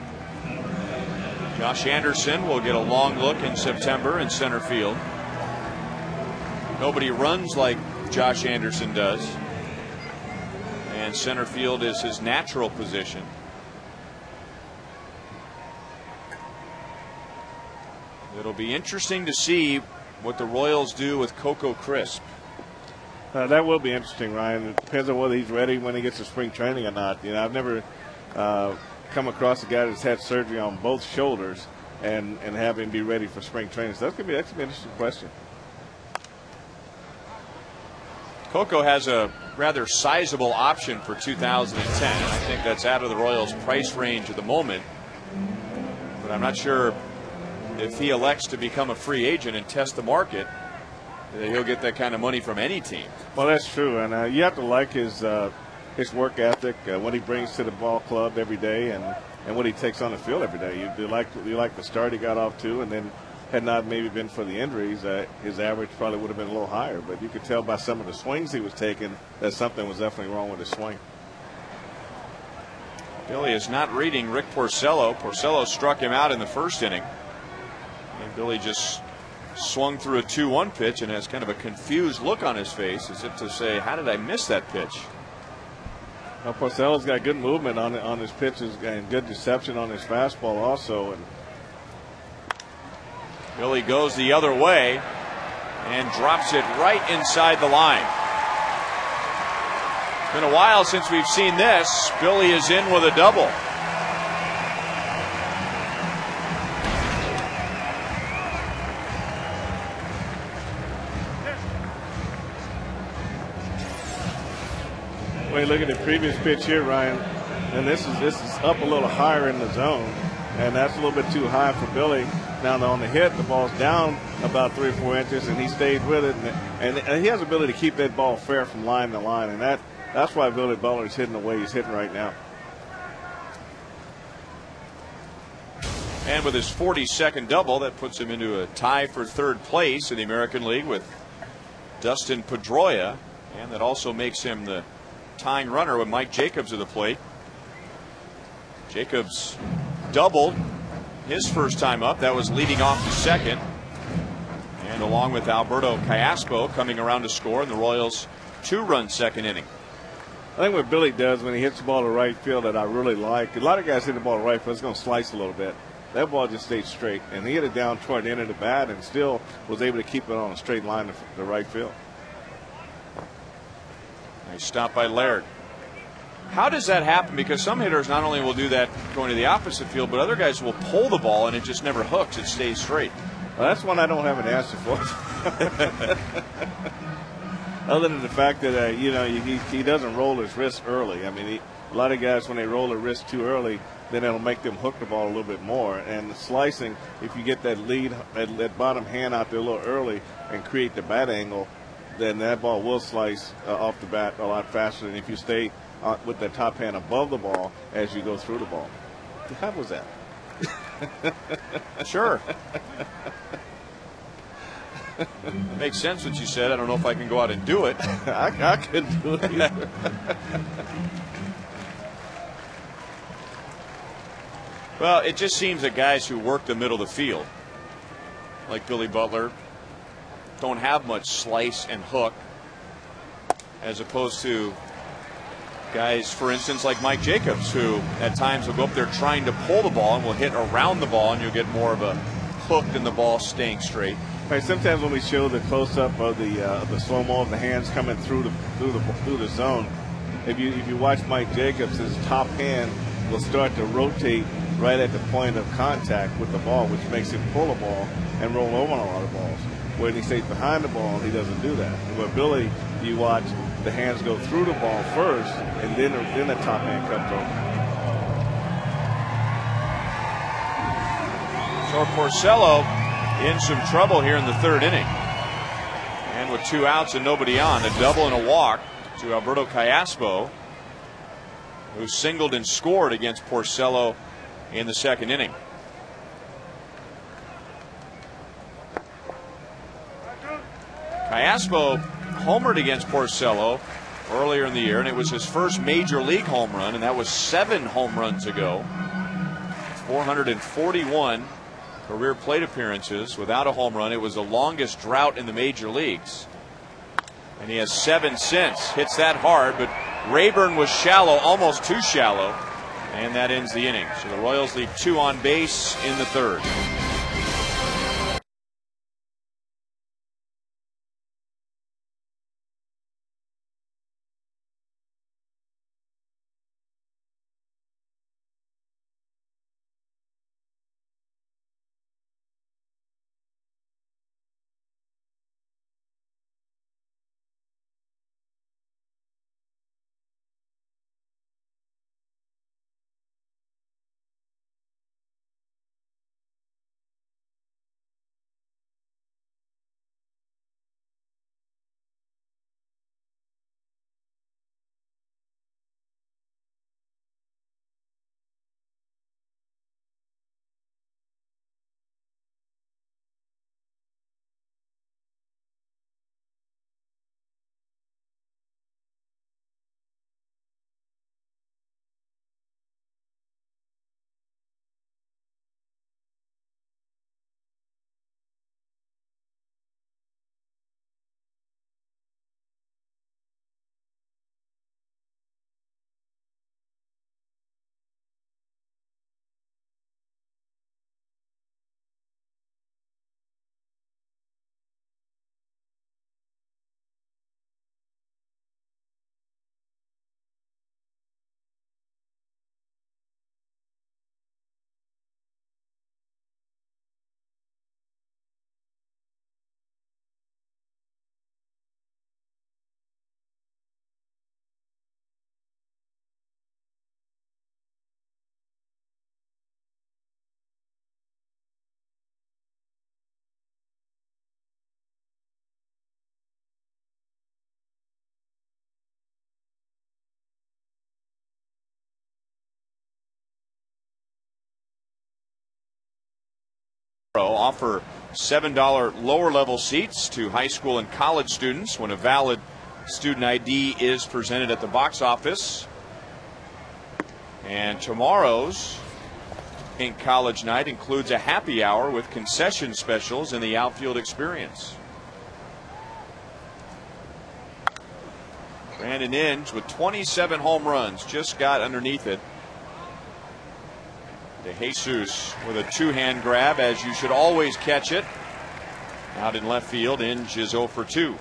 Josh Anderson will get a long look in September in center field. Nobody runs like Josh Anderson does, and center field is his natural position. It'll be interesting to see what the Royals do with Coco Crisp. That will be interesting, Ryan. It depends on whether he's ready when he gets to spring training or not. You know, I've never come across a guy that's had surgery on both shoulders and have him be ready for spring training. So that's gonna be an interesting question. Coco has a rather sizable option for 2010. I think that's out of the Royals' price range at the moment. But I'm not sure if he elects to become a free agent and test the market, that he'll get that kind of money from any team. Well, that's true, and you have to like his work ethic, what he brings to the ball club every day, and what he takes on the field every day. You like the start he got off to, and then had not maybe been for the injuries, his average probably would have been a little higher. But you could tell by some of the swings he was taking that something was definitely wrong with his swing. Billy is not reading Rick Porcello. Porcello struck him out in the first inning, and Billy just swung through a 2-1 pitch and has kind of a confused look on his face, as if to say, how did I miss that pitch? Well, Porcello's got good movement on his pitches and good deception on his fastball also. And Billy goes the other way and drops it right inside the line. It's been a while since we've seen this. Billy is in with a double. Well, you look at the previous pitch here, Ryan, and this is up a little higher in the zone, and that's a little bit too high for Billy. Now on the hit, the ball's down about 3 or 4 inches, and he stayed with it, and he has the ability to keep that ball fair from line to line, and that's why Billy Butler is hitting the way he's hitting right now. And with his 42nd double, that puts him into a tie for third place in the American League with Dustin Pedroia, and that also makes him the tying runner with Mike Jacobs at the plate. Jacobs doubled his first time up. That was leading off the second. And along with Alberto Callaspo coming around to score in the Royals' 2-run second inning. I think what Billy does when he hits the ball to right field that I really like, a lot of guys hit the ball to right field, it's going to slice a little bit. That ball just stayed straight. And he hit it down toward the end of the bat and still was able to keep it on a straight line to right field. Nice stop by Laird. How does that happen? Because some hitters not only will do that going to the opposite field, but other guys will pull the ball and it just never hooks. It stays straight. Well, that's one I don't have an answer for. Other than the fact that, he doesn't roll his wrist early. I mean, a lot of guys, when they roll their wrist too early, then it'll make them hook the ball a little bit more. And the slicing, if you get that lead, that bottom hand out there a little early and create the bat angle, then that ball will slice off the bat a lot faster than if you stay with the top hand above the ball as you go through the ball. How was that? Sure. It makes sense what you said. I don't know if I can go out and do it. I couldn't do it either. Well, it just seems that guys who work the middle of the field, like Billy Butler, don't have much slice and hook, as opposed to guys, for instance, like Mike Jacobs, who at times will go up there trying to pull the ball and will hit around the ball, and you'll get more of a hook than the ball staying straight. Right, sometimes when we show the close-up of the slow-mo of the hands coming through the zone, if you watch Mike Jacobs, his top hand will start to rotate right at the point of contact with the ball, which makes him pull the ball and roll over on a lot of balls. When he stays behind the ball, he doesn't do that. And with Billy, you watch the hands go through the ball first, and then the top hand comes over. So Porcello in some trouble here in the third inning. And with 2 outs and nobody on, a double and a walk to Alberto Callaspo, who singled and scored against Porcello in the second inning. Callaspo homered against Porcello earlier in the year, and it was his first major league home run, and that was 7 home runs ago. 441 career plate appearances without a home run. It was the longest drought in the major leagues. And he has 7 since. Hits that hard, but Rayburn was shallow, almost too shallow, and that ends the inning. So the Royals leave 2 on base in the third. Offer $7 lower level seats to high school and college students when a valid student ID is presented at the box office. And tomorrow's Pink College Night includes a happy hour with concession specials in the outfield experience. Brandon Inge with 27 home runs just got underneath it. De Jesus with a 2-hand grab, as you should always catch it. Out in left field, Inge is 0 for 2.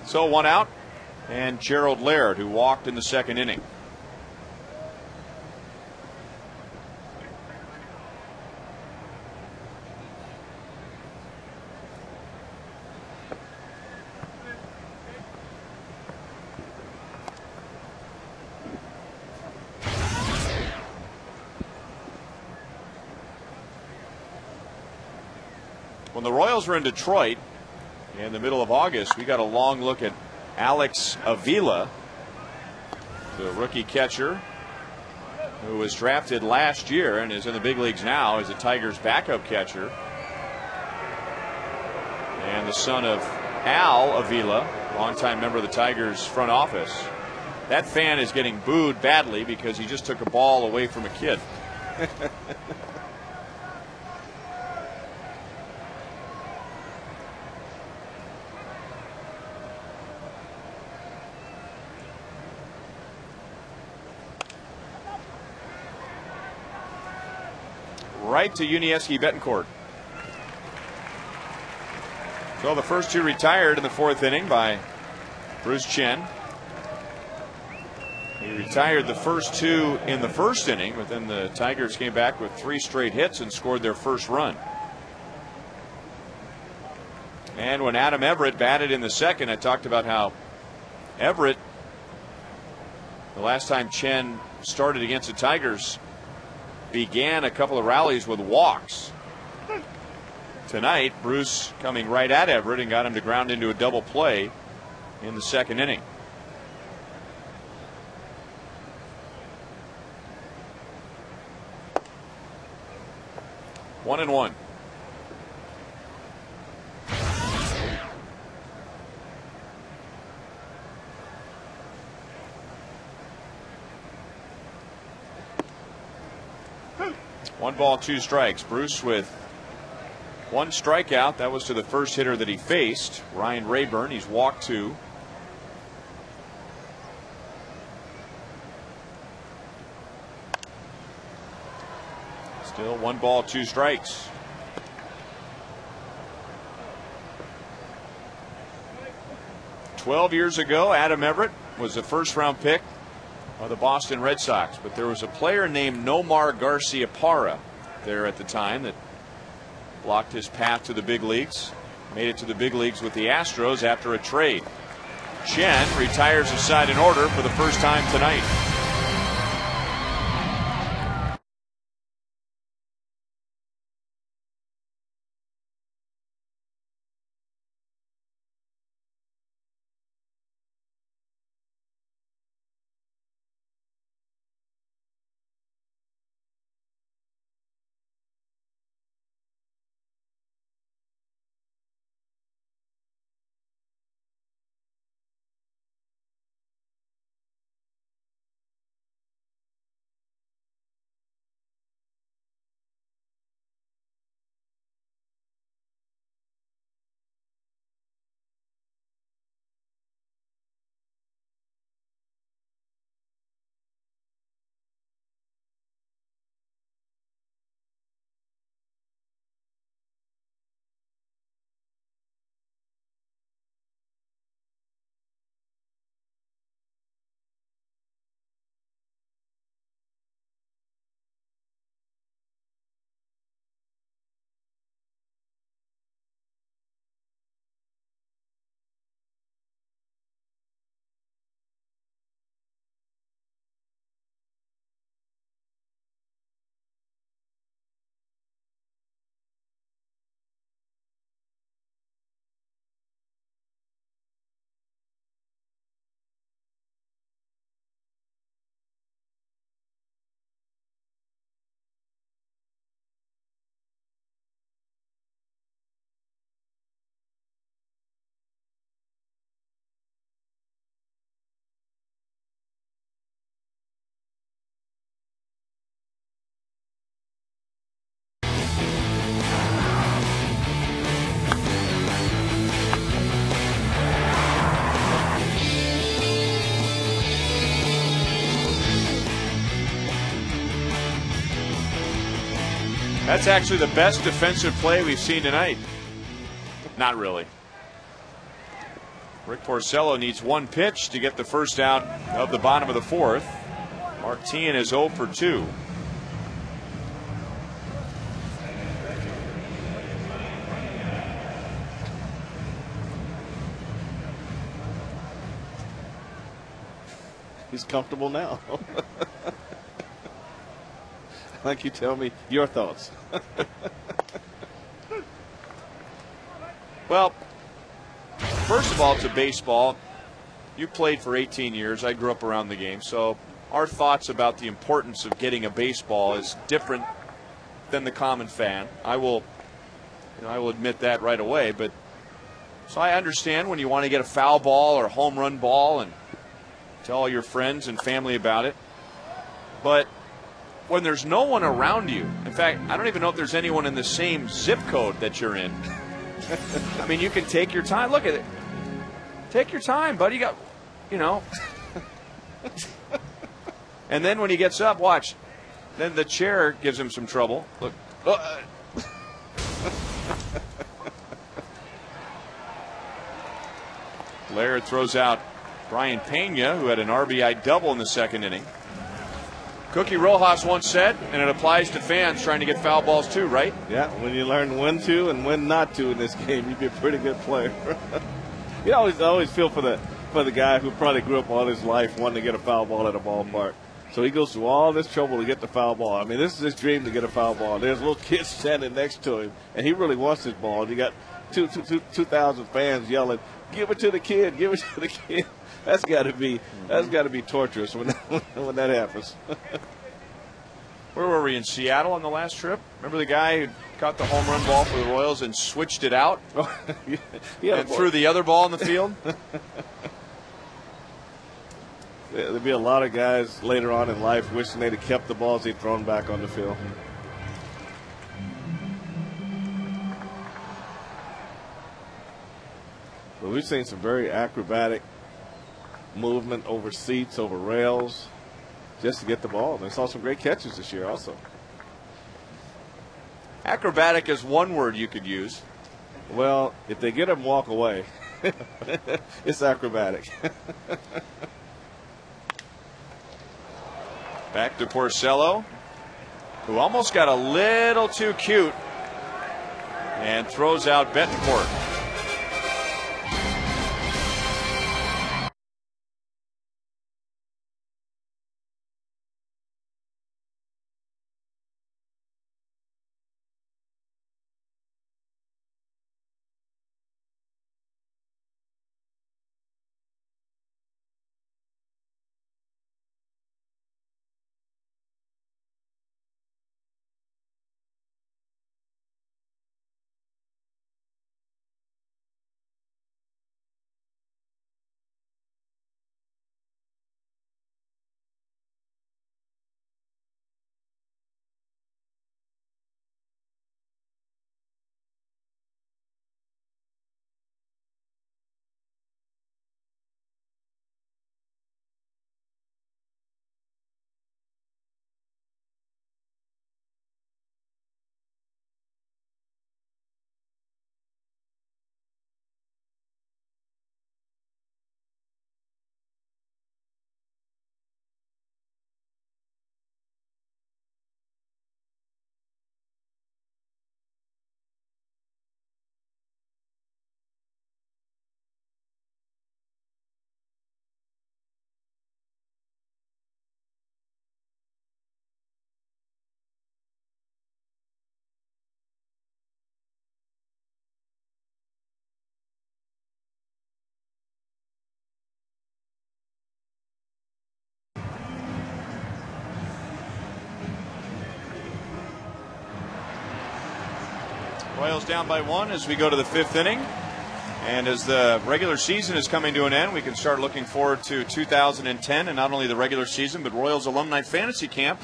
So 1 out, and Gerald Laird, who walked in the second inning. When the Royals were in Detroit in the middle of August, we got a long look at Alex Avila, the rookie catcher who was drafted last year and is in the big leagues now as the Tigers' backup catcher, and the son of Al Avila, longtime member of the Tigers front office. That fan is getting booed badly because he just took a ball away from a kid. Right to Unieski Betancourt. So the first 2 retired in the 4th inning by Bruce Chen. He retired the first 2 in the first inning, but then the Tigers came back with 3 straight hits and scored their first run. And when Adam Everett batted in the second, I talked about how Everett, the last time Chen started against the Tigers, began a couple of rallies with walks. Tonight, Bruce coming right at Everett and got him to ground into a double play in the second inning. One and one. One ball, 2 strikes. Bruce with 1 strikeout. That was to the first hitter that he faced, Ryan Rayburn. He's walked 2. Still 1 ball, 2 strikes. "12 years ago, Adam Everett was a first-round pick of the Boston Red Sox, but there was a player named Nomar Garciaparra there at the time that blocked his path to the big leagues. Made it to the big leagues with the Astros after a trade. Chen retires his side in order for the first time tonight." That's actually the best defensive play we've seen tonight. Not really. Rick Porcello needs 1 pitch to get the first out of the bottom of the 4th. Martin is 0 for 2. He's comfortable now. I'd like you to tell me your thoughts. Well, first of all, to baseball, you played for 18 years. I grew up around the game. So our thoughts about the importance of getting a baseball is different than the common fan. I will admit that right away. But so I understand when you want to get a foul ball or a home run ball and tell all your friends and family about it. But when there's no one around you, in fact, I don't even know if there's anyone in the same zip code that you're in. I mean, you can take your time. Look at it. Take your time, buddy. You got, And then when he gets up, watch. Then the chair gives him some trouble. Look. Laird throws out Brian Pena, who had an RBI double in the second inning. Cookie Rojas once said, and it applies to fans trying to get foul balls too, right? Yeah, when you learn when to and when not to in this game, you'd be a pretty good player. You always feel for the guy who probably grew up all his life wanting to get a foul ball at a ballpark. So he goes through all this trouble to get the foul ball. I mean, this is his dream to get a foul ball. There's little kids standing next to him, and he really wants this ball. And you got 2,000 fans yelling, "Give it to the kid! Give it to the kid!" That's got to be torturous when that happens. Where were we, in Seattle on the last trip? Remember the guy who caught the home run ball for the Royals and switched it out and threw the other ball in the field? There'll be a lot of guys later on in life wishing they'd have kept the balls they'd thrown back on the field. But we've seen some very acrobatic movement over seats, over rails, just to get the ball. And I saw some great catches this year also. Acrobatic is one word you could use. Well, if they get him walk away, it's acrobatic. Back to Porcello, who almost got a little too cute and throws out Betancourt. Royals down by 1 as we go to the 5th inning. And as the regular season is coming to an end, we can start looking forward to 2010, and not only the regular season, but Royals Alumni Fantasy Camp.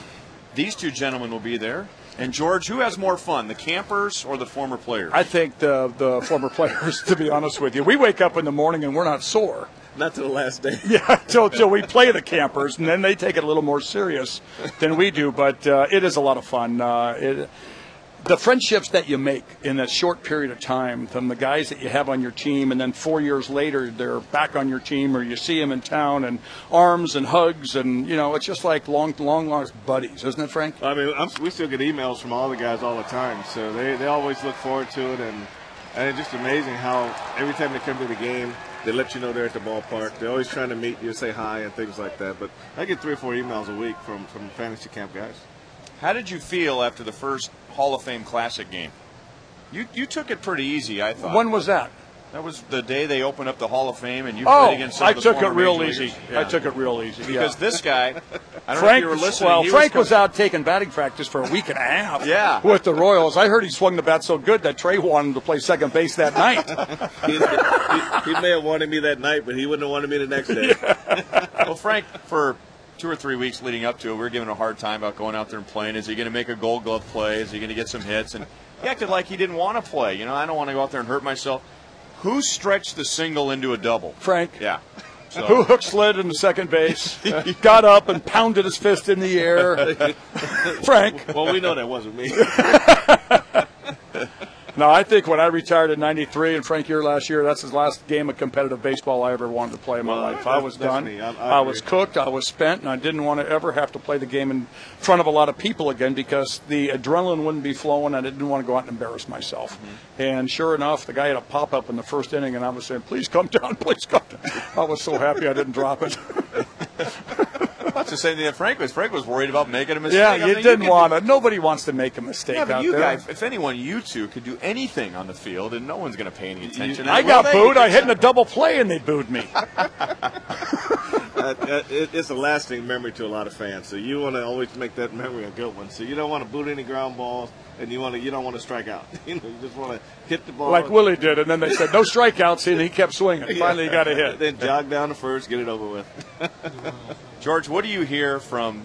These two gentlemen will be there. And, George, who has more fun, the campers or the former players? I think the former players, to be honest with you. We wake up in the morning and we're not sore. Not to the last day. Yeah, till we play the campers, and then they take it a little more serious than we do. But it is a lot of fun. The friendships that you make in that short period of time from the guys that you have on your team, and then 4 years later they're back on your team, or you see them in town, and arms and hugs, and it's just like long lost buddies, isn't it, Frank? I mean, we still get emails from all the guys all the time, so they always look forward to it, and it's just amazing how every time they come to the game, they let you know they're at the ballpark. They're always trying to meet you, say hi, and things like that. But I get 3 or 4 emails a week from fantasy camp guys. How did you feel after the first Hall of Fame Classic game? You took it pretty easy, I thought. When was that? That was the day they opened up the Hall of Fame, and you played against some of the I took it real easy. Yeah. I took it real easy. Because this guy, I don't know if Frank, you were listening. well, Frank was out taking batting practice for a week and a half Yeah. with the Royals. I heard he swung the bat so good that Trey wanted him to play second base that night. he may have wanted me that night, but he wouldn't have wanted me the next day. Yeah. Well, Frank, for 2 or 3 weeks leading up to it, we were giving him a hard time about going out there and playing. Is he going to make a Gold Glove play? Is he going to get some hits? And he acted like he didn't want to play. I don't want to go out there and hurt myself. Who stretched the single into a double? Frank. Yeah. So. Who hook slid into second base, got up and pounded his fist in the air? Frank. Well, we know that wasn't me. No, I think when I retired in '93 and Frank here last year, that's his last game of competitive baseball I ever wanted to play in my life. I was done. I was cooked. I was spent, and I didn't want to ever have to play the game in front of a lot of people again because the adrenaline wouldn't be flowing. I didn't want to go out and embarrass myself. And sure enough, the guy had a pop-up in the first inning, and I was saying, please come down, please come down. I was so happy I didn't drop it. That's the same thing that Frank was. Frank was worried about making a mistake. Yeah, you didn't want to. Nobody wants to make a mistake yeah, but out you there. guys, if anyone, you two could do anything on the field, and no one's going to pay any attention. I got booed. I hit in a double play, and they booed me. It's a lasting memory to a lot of fans. So you want to always make that memory a good one. So you don't want to boot any ground balls, and you don't want to strike out. You just want to hit the ball like Willie did, and then they said no strikeouts, and he kept swinging. Finally, he got a hit. Then jog down to first, get it over with. George, what do you hear from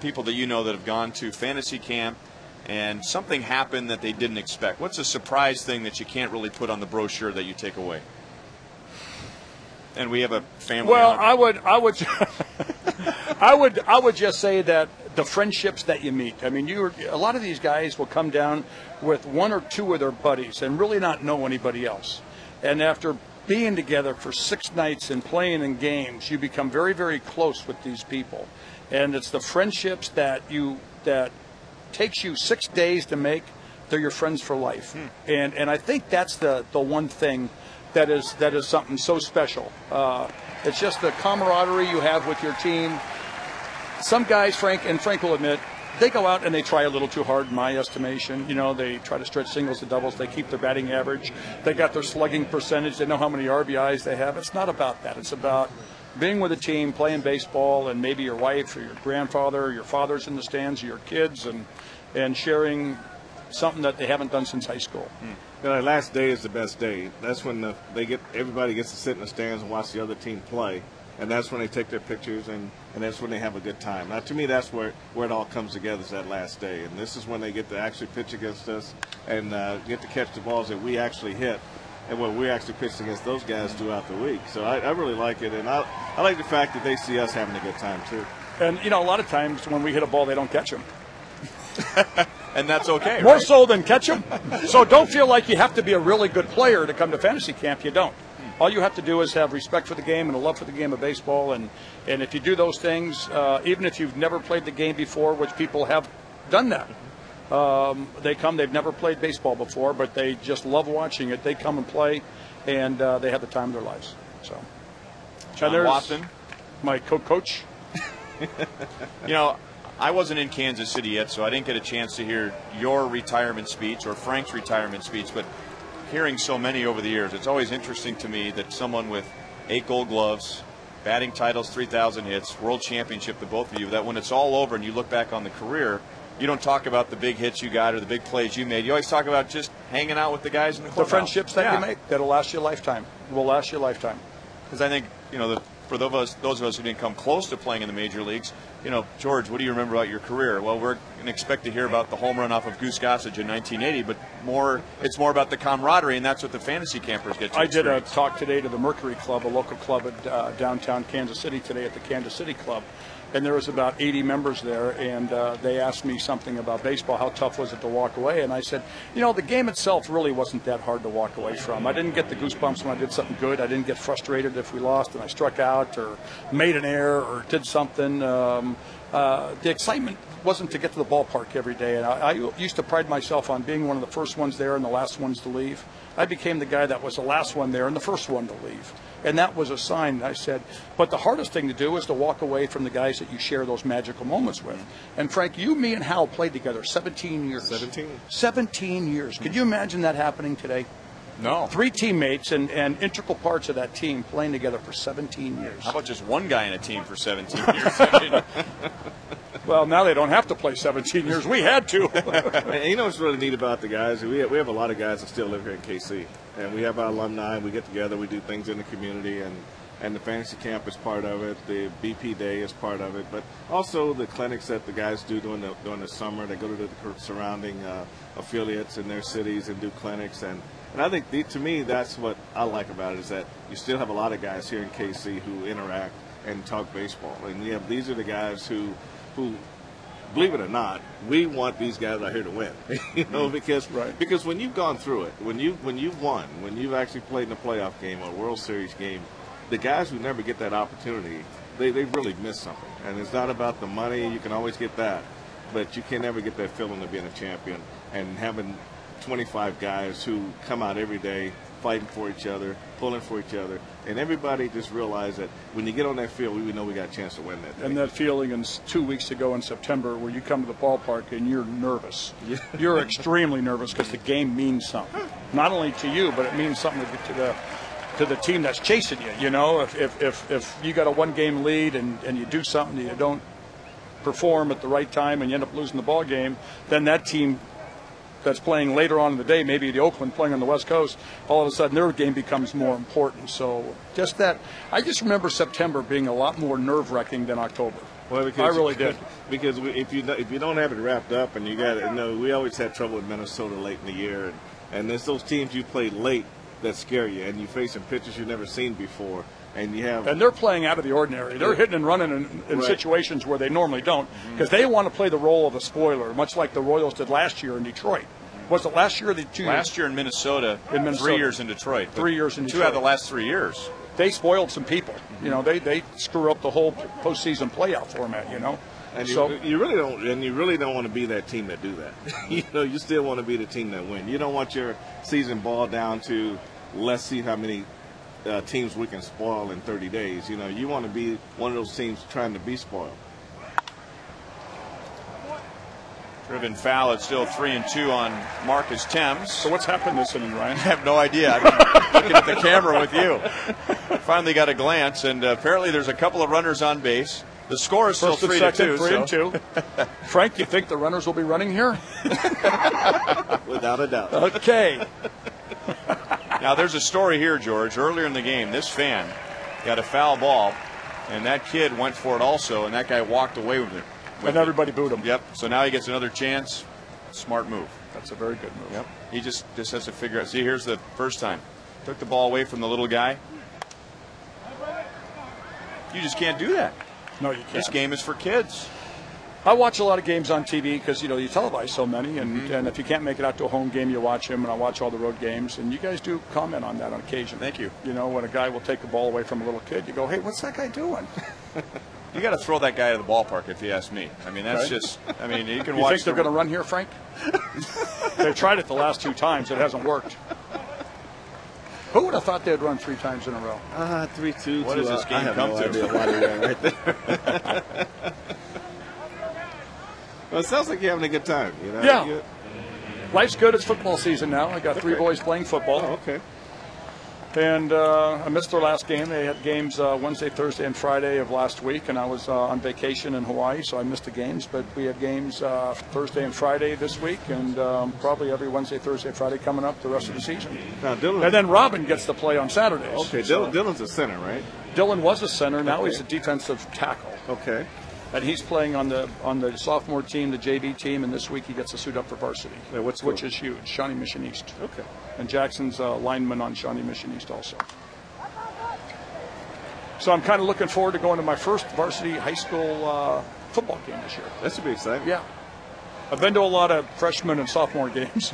people that you know that have gone to fantasy camp and something happened that they didn't expect? What's a surprise thing that you can't really put on the brochure that you take away? And we have a family. Well, I would just say that the friendships that you meet. I mean, a lot of these guys will come down with one or two of their buddies and really not know anybody else. And after being together for 6 nights and playing in games, you become very, very close with these people. And it's the friendships that takes you 6 days to make. They're your friends for life. And I think that's the one thing that is something so special. It's just the camaraderie you have with your team. Some guys, Frank will admit, they go out and they try a little too hard in my estimation. You know, they try to stretch singles to doubles. They keep their batting average. They got their slugging percentage. They know how many RBIs they have. It's not about that. It's about being with a team, playing baseball, and maybe your wife or your grandfather or your father's in the stands or your kids and sharing something that they haven't done since high school. You know, the last day is the best day. That's when everybody gets to sit in the stands and watch the other team play. And that's when they take their pictures, and that's when they have a good time. Now, to me, that's where it all comes together is that last day. And this is when they get to actually pitch against us and get to catch the balls that we actually hit and what we actually pitched against those guys throughout the week. So I really like it, and I like the fact that they see us having a good time, too. And, you know, a lot of times when we hit a ball, they don't catch them. And that's okay, More right? so than catch them. So don't feel like you have to be a really good player to come to fantasy camp. You don't. All you have to do is have respect for the game and a love for the game of baseball. And if you do those things, even if you've never played the game before, which people have done that, they've never played baseball before, but they just love watching it. They come and play, and they have the time of their lives. So, John Watson, my co-coach. You know, I wasn't in Kansas City yet, so I didn't get a chance to hear your retirement speech or Frank's retirement speech, but hearing so many over the years, it's always interesting to me that someone with 8 gold gloves, batting titles, 3,000 hits, world championship, the both of you, that when it's all over and you look back on the career, you don't talk about the big hits you got or the big plays you made. You always talk about just hanging out with the guys in the clubhouse. The friendships that you make, that'll last you a lifetime. Will last you a lifetime. Because I think, you know, for those of us who didn't come close to playing in the major leagues, you know, George, what do you remember about your career? Well, we're going to expect to hear about the home run off of Goose Gossage in 1980, but it's more about the camaraderie, and that's what the fantasy campers get to experience. I did a talk today to the Mercury Club, a local club at downtown Kansas City today at the Kansas City Club, and there was about 80 members there, and they asked me something about baseball, how tough was it to walk away, and I said, you know, the game itself really wasn't that hard to walk away from. I didn't get the goosebumps when I did something good. I didn't get frustrated if we lost and I struck out or made an error or did something. The excitement wasn't to get to the ballpark every day, and I used to pride myself on being one of the first ones there and the last ones to leave. I became the guy that was the last one there and the first one to leave. And that was a sign. I said, but the hardest thing to do is to walk away from the guys that you share those magical moments with. And Frank, you, me, and Hal played together 17 years. 17 years. Could you imagine that happening today? No. 3 teammates and integral parts of that team playing together for 17 years. How about just one guy in a team for 17 years? Well, now they don't have to play 17 years. We had to. And you know what's really neat about the guys? We have a lot of guys that still live here in KC. And we have our alumni. We get together. We do things in the community. And the fantasy camp is part of it. The BP Day is part of it. But also the clinics that the guys do during the summer. They go to the surrounding affiliates in their cities and do clinics. And I think, to me, that's what I like about it, is that you still have a lot of guys here in KC who interact and talk baseball. And these are the guys who believe it or not, we want these guys out here to win. You know, because when you've gone through it, when you've won, when you've actually played in a playoff game or a World Series game, the guys who never get that opportunity, they really miss something. And it's not about the money. You can always get that, but you can never get that feeling of being a champion and having 25 guys who come out every day fighting for each other, pulling for each other, and everybody just realize that when you get on that field, we know we got a chance to win that day. And that feeling in 2 weeks ago in September where you come to the ballpark and you're nervous. Yeah. You're extremely nervous because the game means something. Not only to you, but it means something to the team that's chasing you. You know, if you got a one-game lead and you do something and you don't perform at the right time and you end up losing the ball game, then that team that's playing later on in the day, maybe the Oakland playing on the West Coast, all of a sudden their game becomes more important. So just that, I just remember September being a lot more nerve-wracking than October. Well, because, I really did. Because if you don't have it wrapped up, and you got it, we always had trouble with Minnesota late in the year, and there's those teams you play late that scare you, and you face some pitchers you've never seen before. And they're playing out of the ordinary. They're hitting and running in situations where they normally don't, because they want to play the role of a spoiler, much like the Royals did last year in Detroit. Was it last year or the 2 years? Last year in Minnesota. 3 years in Detroit. 3 years in Detroit. 2 out of the last 3 years. They spoiled some people. You know, they screw up the whole postseason playoff format. You know. And so you really don't want to be that team that do that. You still want to be the team that win. You don't want your season boiled down to let's see how many teams we can spoil in 30 days. You want to be one of those teams trying to be spoiled. Driven foul. It's still 3-2 on Marcus Thames. So what's happened this inning, Ryan? I have no idea. I've been looking at the camera with you. Finally got a glance, and apparently there's a couple of runners on base. The score is still 3-2. 3-2. Frank, you think the runners will be running here? Without a doubt. Okay. Now, there's a story here, George. Earlier in the game, this fan got a foul ball, and that kid went for it also, and that guy walked away with it. And everybody booed him. Yep. So now he gets another chance. Smart move. That's a very good move. Yep. He just has to figure out. See, here's the first time. Took the ball away from the little guy. You just can't do that. No, you can't. This game is for kids. I watch a lot of games on TV because, you televise so many, and if you can't make it out to a home game, you watch them, and I watch all the road games, and you guys do comment on that on occasion. Thank you. When a guy will take the ball away from a little kid, you go, hey, what's that guy doing? You got to throw that guy to the ballpark, if you ask me. I mean, that's just. I mean, you can you watch. You think they're going to run here, Frank? They've tried it the last 2 times. It hasn't worked. Who would have thought they'd run 3 times in a row? 3-2. What does this game come to? Right there. Well, it sounds like you're having a good time. Yeah. Life's good. It's football season now. I got 3 boys playing football. Oh, okay. And I missed their last game. They had games Wednesday, Thursday, and Friday of last week, and I was on vacation in Hawaii, so I missed the games. But we had games Thursday and Friday this week, and probably every Wednesday, Thursday, Friday coming up the rest of the season. Now, Dylan, and then Robin gets to play on Saturdays. Okay, Dylan's a center, right? Dylan was a center. Now he's a defensive tackle. Okay. And he's playing on the sophomore team, the JV team, and this week he gets to suit up for varsity, which is huge. Shawnee Mission East. Okay. And Jackson's lineman on Shawnee Mission East also. So I'm kind of looking forward to going to my first varsity high school football game this year. That should be exciting. Yeah. I've been to a lot of freshman and sophomore games.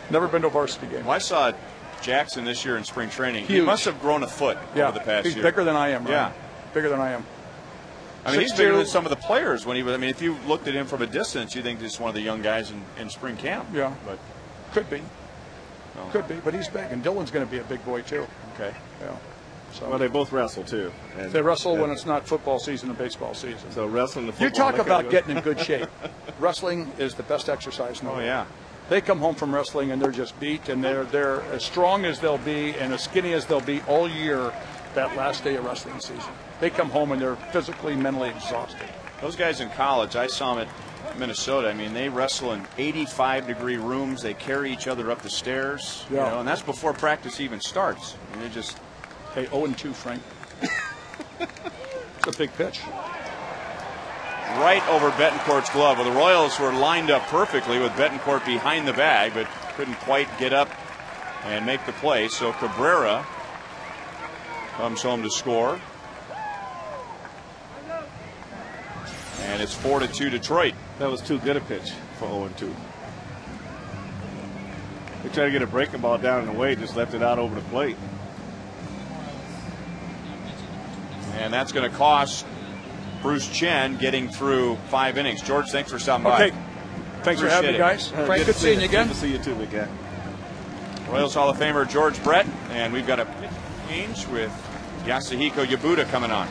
Never been to a varsity game. Well, I saw Jackson this year in spring training. Huge. He must have grown a foot over the past year. He's bigger than I am, right? Yeah. Bigger than I am. I mean, he's bigger than some of the players when he was. I mean, if you looked at him from a distance, you think he's one of the young guys in spring camp. Yeah, but could be, could be. But he's big, and Dylan's going to be a big boy too. Okay. Yeah. So well, they both wrestle too. They wrestle when it's not football season and baseball season. So wrestling, the football. You talk about getting in good shape. Wrestling is the best exercise in the world. Oh yeah. They come home from wrestling and they're just beat, and they're as strong as they'll be and as skinny as they'll be all year. That last day of wrestling season, they come home and they're physically, mentally exhausted. Those guys in college, I saw them at Minnesota. I mean, they wrestle in 85-degree rooms. They carry each other up the stairs. Yeah. And that's before practice even starts. I mean, they just. Hey, 0-2, Frank. It's a big pitch. Right over Betancourt's glove. Well, the Royals were lined up perfectly with Betancourt behind the bag, but couldn't quite get up and make the play. So Cabrera comes home to score. And and it's 4-2 Detroit. That was too good a pitch for 0-2. They tried to get a breaking ball down in the way, just left it out over the plate. And that's going to cost Bruce Chen getting through 5 innings. George, thanks for stopping by. Okay. Thanks for having me, guys. Frank, good seeing you again. Good to see you too, big guy. Royals Hall of Famer George Brett, and we've got a pitch change with Yasuhiko Yabuda coming on.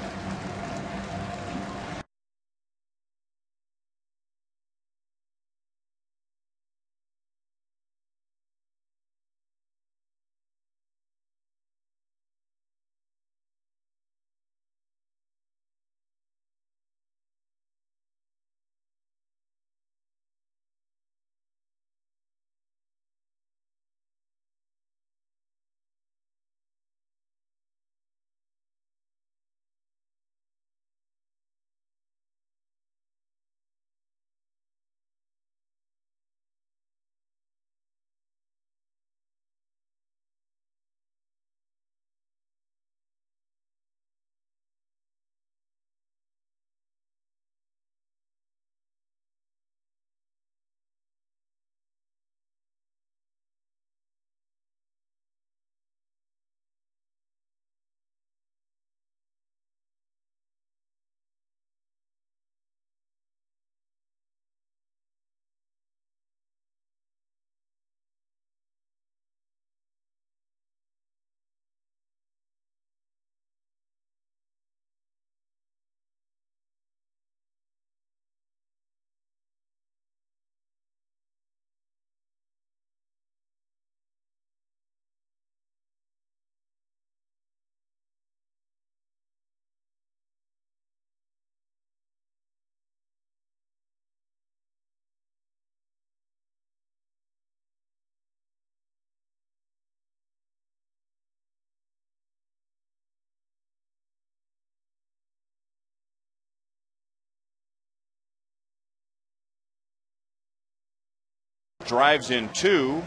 Drives in 2,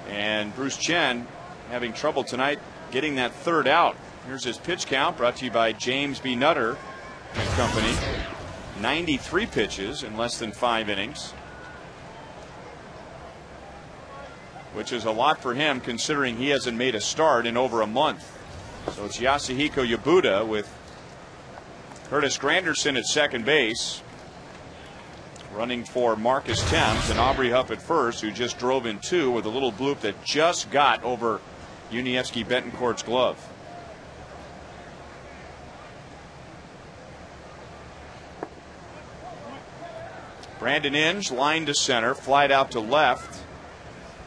and Bruce Chen having trouble tonight getting that third out. Here's his pitch count, brought to you by James B. Nutter and Company. 93 pitches in less than 5 innings, which is a lot for him considering he hasn't made a start in over a month. So it's Yasuhiko Yabuda with Curtis Granderson at second base, running for Marcus Thames, and Aubrey Huff at first, who just drove in 2 with a little bloop that just got over Unievsky Betancourt's glove. Brandon Inge, line to center, flied out to left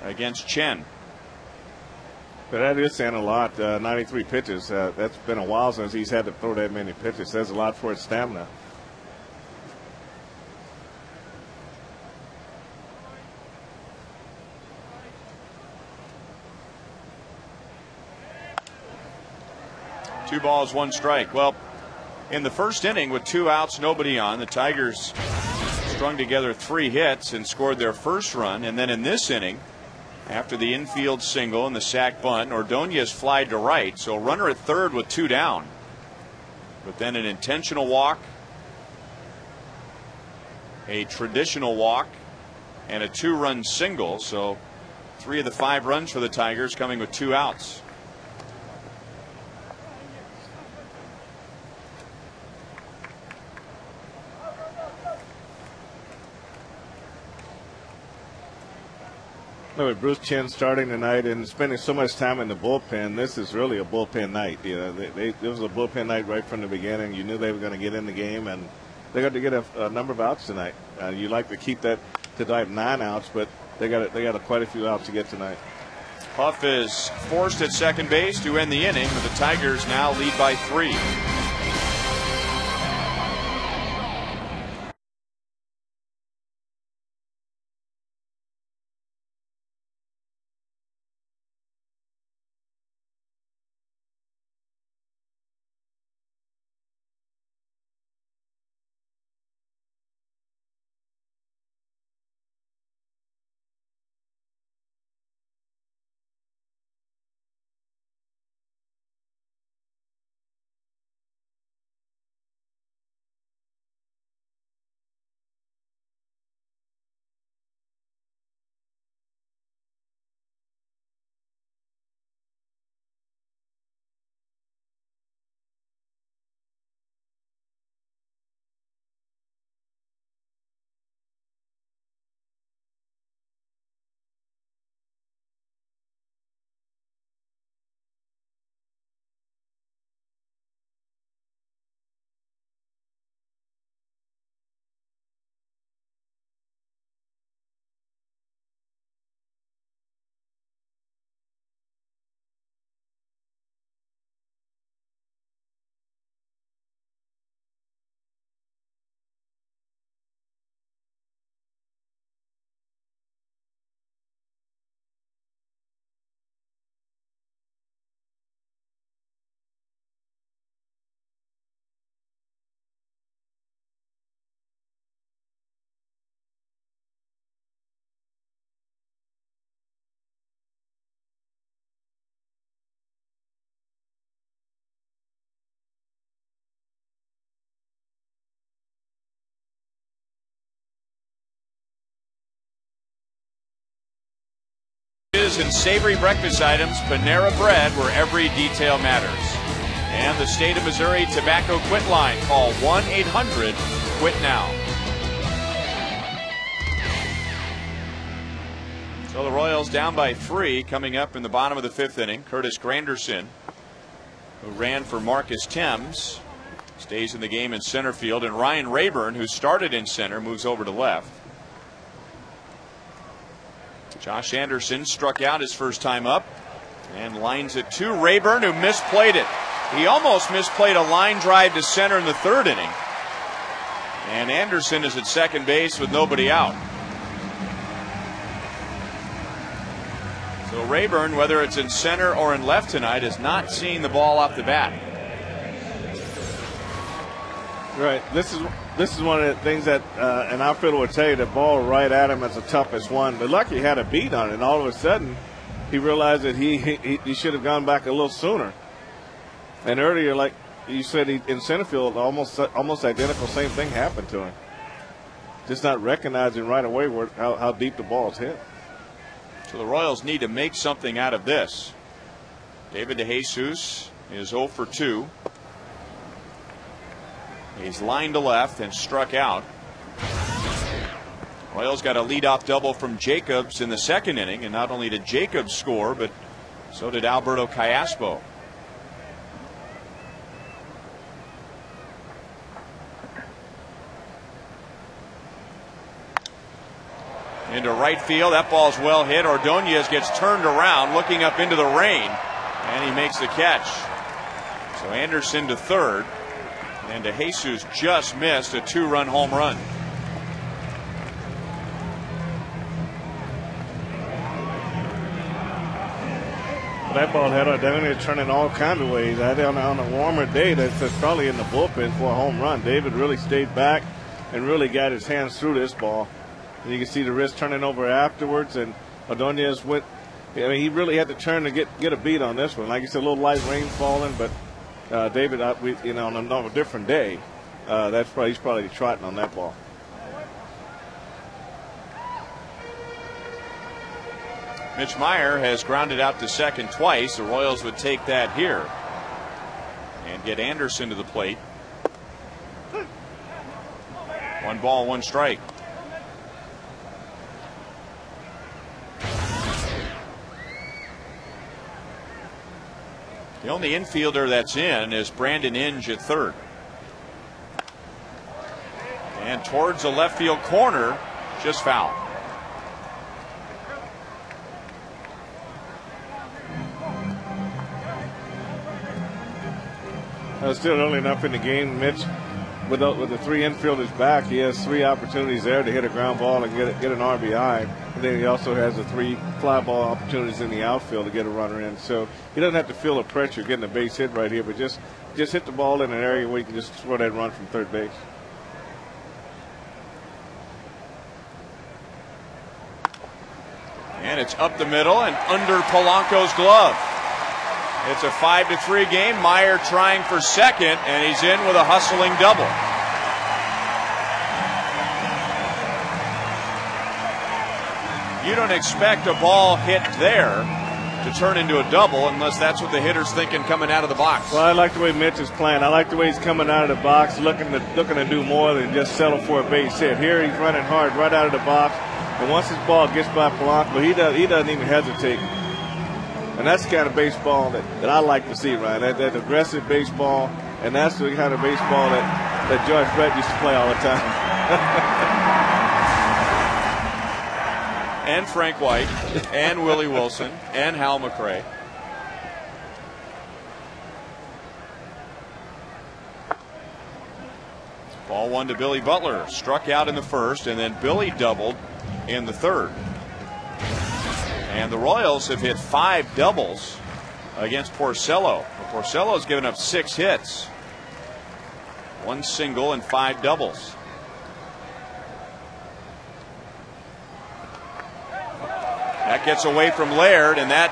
against Chen. But that is saying a lot. 93 pitches. That's been a while since he's had to throw that many pitches. Says a lot for his stamina. Two balls, 1 strike. Well, in the first inning with 2 outs, nobody on, the Tigers strung together 3 hits and scored their first run. And then in this inning, after the infield single and the sac bunt, Ordonez flied to right. So runner at third with 2 down. But then an intentional walk, a traditional walk, and a 2-run single. So 3 of the 5 runs for the Tigers coming with 2 outs. With Bruce Chen starting tonight and spending so much time in the bullpen, this is really a bullpen night. You know, it was a bullpen night right from the beginning. You knew they were going to get in the game, and they got to get a number of outs tonight. You like to keep that to 9 outs, but they got quite a few outs to get tonight. Huff is forced at second base to end the inning, but the Tigers now lead by 3. delicious and savory breakfast items, Panera Bread, where every detail matters. And the State of Missouri Tobacco Quit Line. Call 1-800-QUIT-NOW. So the Royals down by 3 coming up in the bottom of the 5th inning. Curtis Granderson, who ran for Marcus Thames, stays in the game in center field, and Ryan Rayburn, who started in center, moves over to left. Josh Anderson struck out his first time up and lines it to Rayburn, who misplayed it. He almost misplayed a line drive to center in the 3rd inning. And Anderson is at second base with nobody out. So Rayburn, whether it's in center or in left tonight, is not seeing the ball off the bat. Right. This is one of the things that an outfielder would tell you, the ball right at him is the toughest one. But lucky he had a beat on it, and all of a sudden he realized that he should have gone back a little sooner. And earlier, like you said, in center field, almost identical same thing happened to him. Just not recognizing right away how deep the ball is hit. So the Royals need to make something out of this. David DeJesus is 0 for 2. He's lined to left and struck out. Royals got a leadoff double from Jacobs in the 2nd inning, and not only did Jacobs score, but so did Alberto Callaspo. Into right field. That ball's well hit. Ordonez gets turned around, looking up into the rain, and he makes the catch. So Anderson to 3rd, and DeJesus just missed a 2-run home run. That ball had Ordonez turning all kinds of ways. On a warmer day, that's probably in the bullpen for a home run. David really stayed back and really got his hands through this ball. And you can see the wrist turning over afterwards, and Ordonez went. I mean, he really had to turn to get a beat on this one. Like you said, a little light rain falling, but David, on a different day, he's probably trotting on that ball. Mitch Meyer has grounded out to second twice. The Royals would take that here and get Anderson to the plate. 1 ball, 1 strike. The only infielder that's in is Brandon Inge at 3rd. And towards the left field corner, just foul. Still early enough in the game, Mitch, with the 3 infielders back, he has 3 opportunities there to hit a ground ball and get an RBI. And then he also has the 3 fly ball opportunities in the outfield to get a runner in. So he doesn't have to feel the pressure getting a base hit right here, but just hit the ball in an area where you can just throw that run from 3rd base. And it's up the middle and under Polanco's glove. It's a 5-3 game. Meyer trying for second, and he's in with a hustling double. You don't expect a ball hit there to turn into a double unless that's what the hitter's thinking coming out of the box. Well, I like the way Mitch is playing. I like the way he's coming out of the box, looking to do more than just settle for a base hit. Here he's running hard right out of the box, and once his ball gets by Polanco, he doesn't even hesitate. And that's the kind of baseball that I like to see, Ryan. That aggressive baseball, and that's the kind of baseball that George Brett used to play all the time. And Frank White, and Willie Wilson, and Hal McRae. Ball 1 to Billy Butler. Struck out in the 1st, and then Billy doubled in the 3rd. And the Royals have hit 5 doubles against Porcello. Porcello's given up 6 hits, 1 single and 5 doubles. That gets away from Laird, and that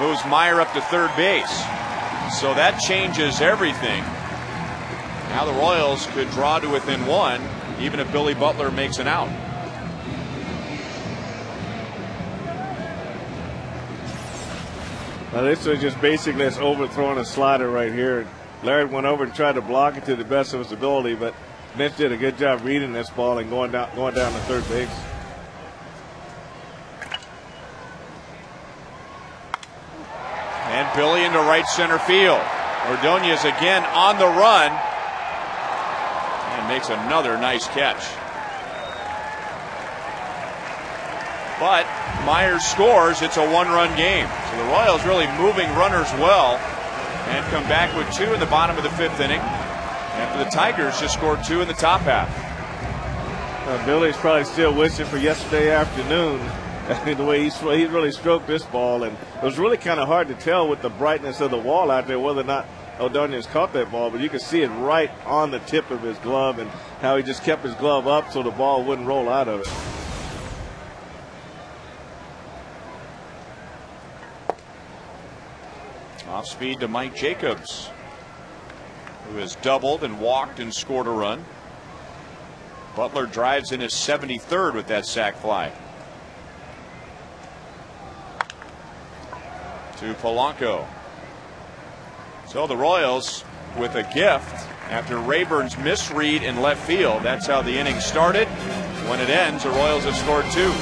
moves Meyer up to 3rd base. So that changes everything. Now the Royals could draw to within 1, even if Billy Butler makes an out. Now this was just basically it's overthrowing a slider right here. Laird went over and tried to block it to the best of his ability, but Mitch did a good job reading this ball and going down to third base. And Billy into right center field. Ordonez again on the run and makes another nice catch. But Myers scores. It's a one-run game. So the Royals really moving runners well and come back with 2 in the bottom of the 5th inning after the Tigers just scored 2 in the top half. Billy's probably still wishing for yesterday afternoon. The way he really stroked this ball, and it was really kind of hard to tell with the brightness of the wall out there whether or not Ordonez caught that ball, but you could see it right on the tip of his glove and how he just kept his glove up so the ball wouldn't roll out of it. Off speed to Mike Jacobs, who has doubled and walked and scored a run. Butler drives in his 73rd with that sac fly. To Polanco. So the Royals with a gift after Rayburn's misread in left field. That's how the inning started. When it ends, the Royals have scored 2.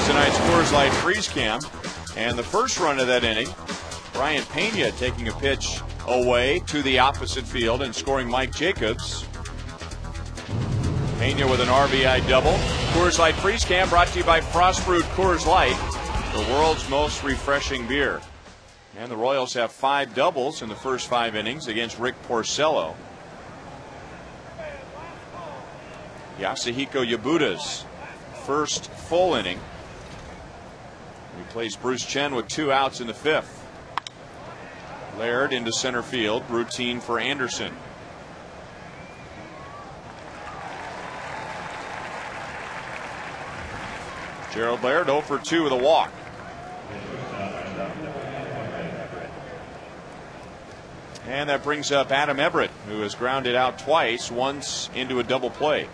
Tonight's Coors Light Freeze Cam, and the first run of that inning, Brian Pena taking a pitch away to the opposite field and scoring Mike Jacobs. Pena with an RBI double. Coors Light Freeze Cam brought to you by Frost Brewed Coors Light, the world's most refreshing beer. And the Royals have 5 doubles in the first 5 innings against Rick Porcello. Yasuhiko Yabuta's first full inning. Replaced Bruce Chen with 2 outs in the 5th. Laird into center field, routine for Anderson. Gerald Laird 0 for 2 with a walk. And that brings up Adam Everett, who has grounded out twice, once into a double play.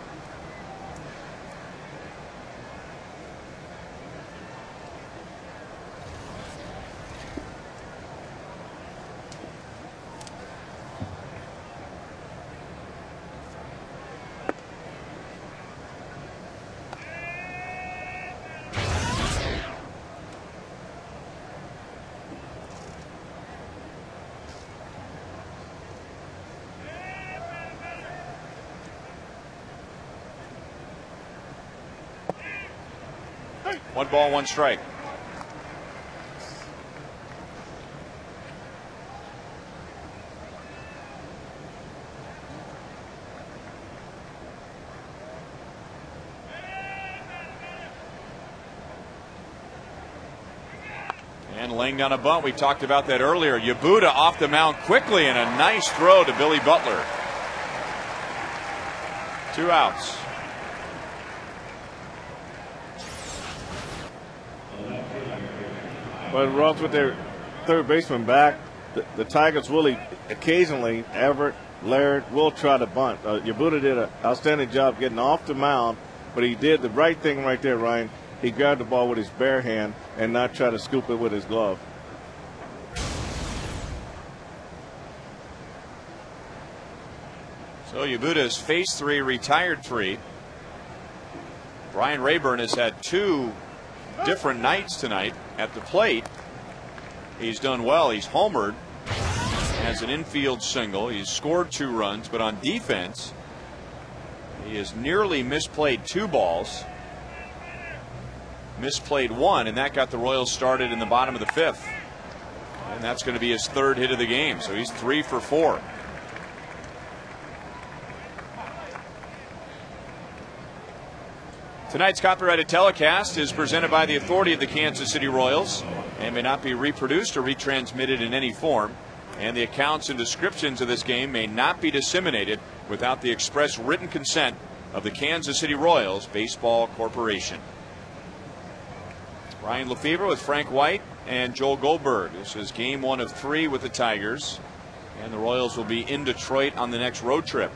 One ball, one strike. And laying down a bunt, we talked about that earlier. Yabuta off the mound quickly, and a nice throw to Billy Butler. 2 outs. But Ross with their third baseman back, the Tigers will occasionally, Everett, Laird, will try to bunt. Yabuta did an outstanding job getting off the mound, but he did the right thing right there, Ryan. He grabbed the ball with his bare hand and not try to scoop it with his glove. So Yabuta has faced 3, retired 3. Brian Rayburn has had 2 different nights tonight at the plate. He's done well. He's homered, has an infield single. He's scored 2 runs, but on defense, he has nearly misplayed 2 balls. Misplayed 1, and that got the Royals started in the bottom of the 5th. And that's going to be his 3rd hit of the game, so he's 3 for 4. Tonight's copyrighted telecast is presented by the authority of the Kansas City Royals and may not be reproduced or retransmitted in any form. And the accounts and descriptions of this game may not be disseminated without the express written consent of the Kansas City Royals Baseball Corporation. Ryan Lefebvre with Frank White and Joel Goldberg. This is game 1 of 3 with the Tigers, and the Royals will be in Detroit on the next road trip.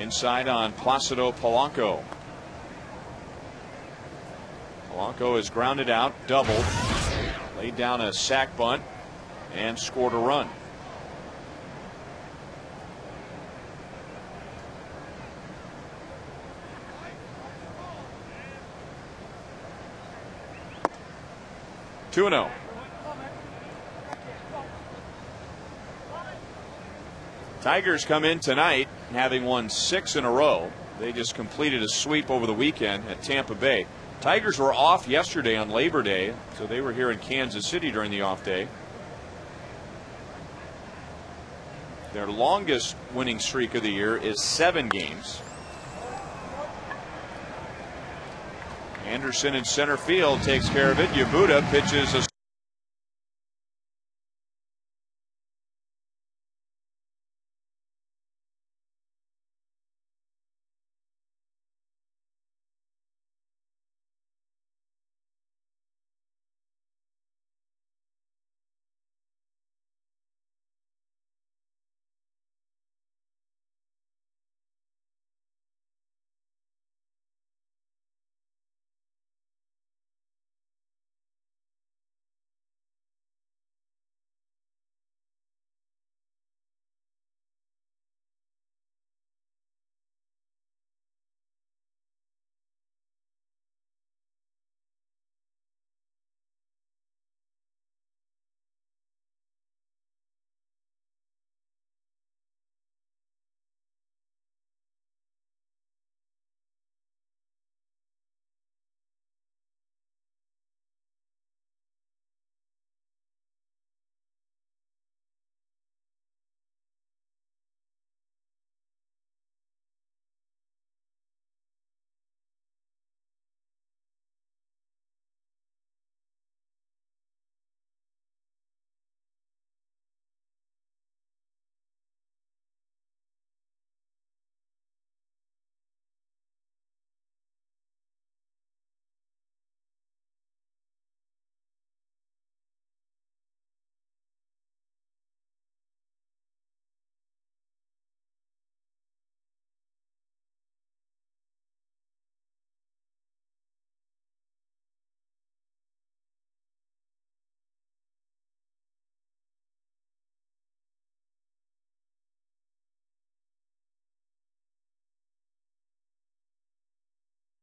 Inside on Placido Polanco. Polanco is grounded out, doubled, laid down a sac bunt, and scored a run. 2-0. Tigers come in tonight having won 6 in a row. They just completed a sweep over the weekend at Tampa Bay. Tigers were off yesterday on Labor Day, so they were here in Kansas City during the off day. Their longest winning streak of the year is 7 games. Anderson in center field takes care of it. Yabuta pitches a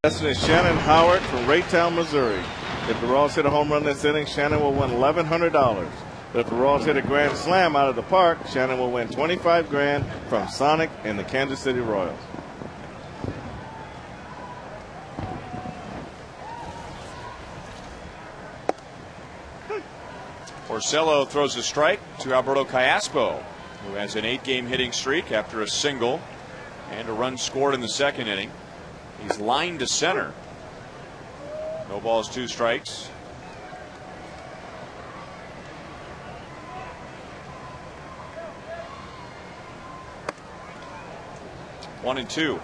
This is Shannon Howard from Raytown, Missouri. If the Royals hit a home run this inning, Shannon will win $1,100. But if the Royals hit a grand slam out of the park, Shannon will win $25,000 from Sonic and the Kansas City Royals. Porcello throws a strike to Alberto Callaspo, who has an 8-game hitting streak after a single and a run scored in the 2nd inning. He's lined to center. No balls, 2 strikes. One and 2.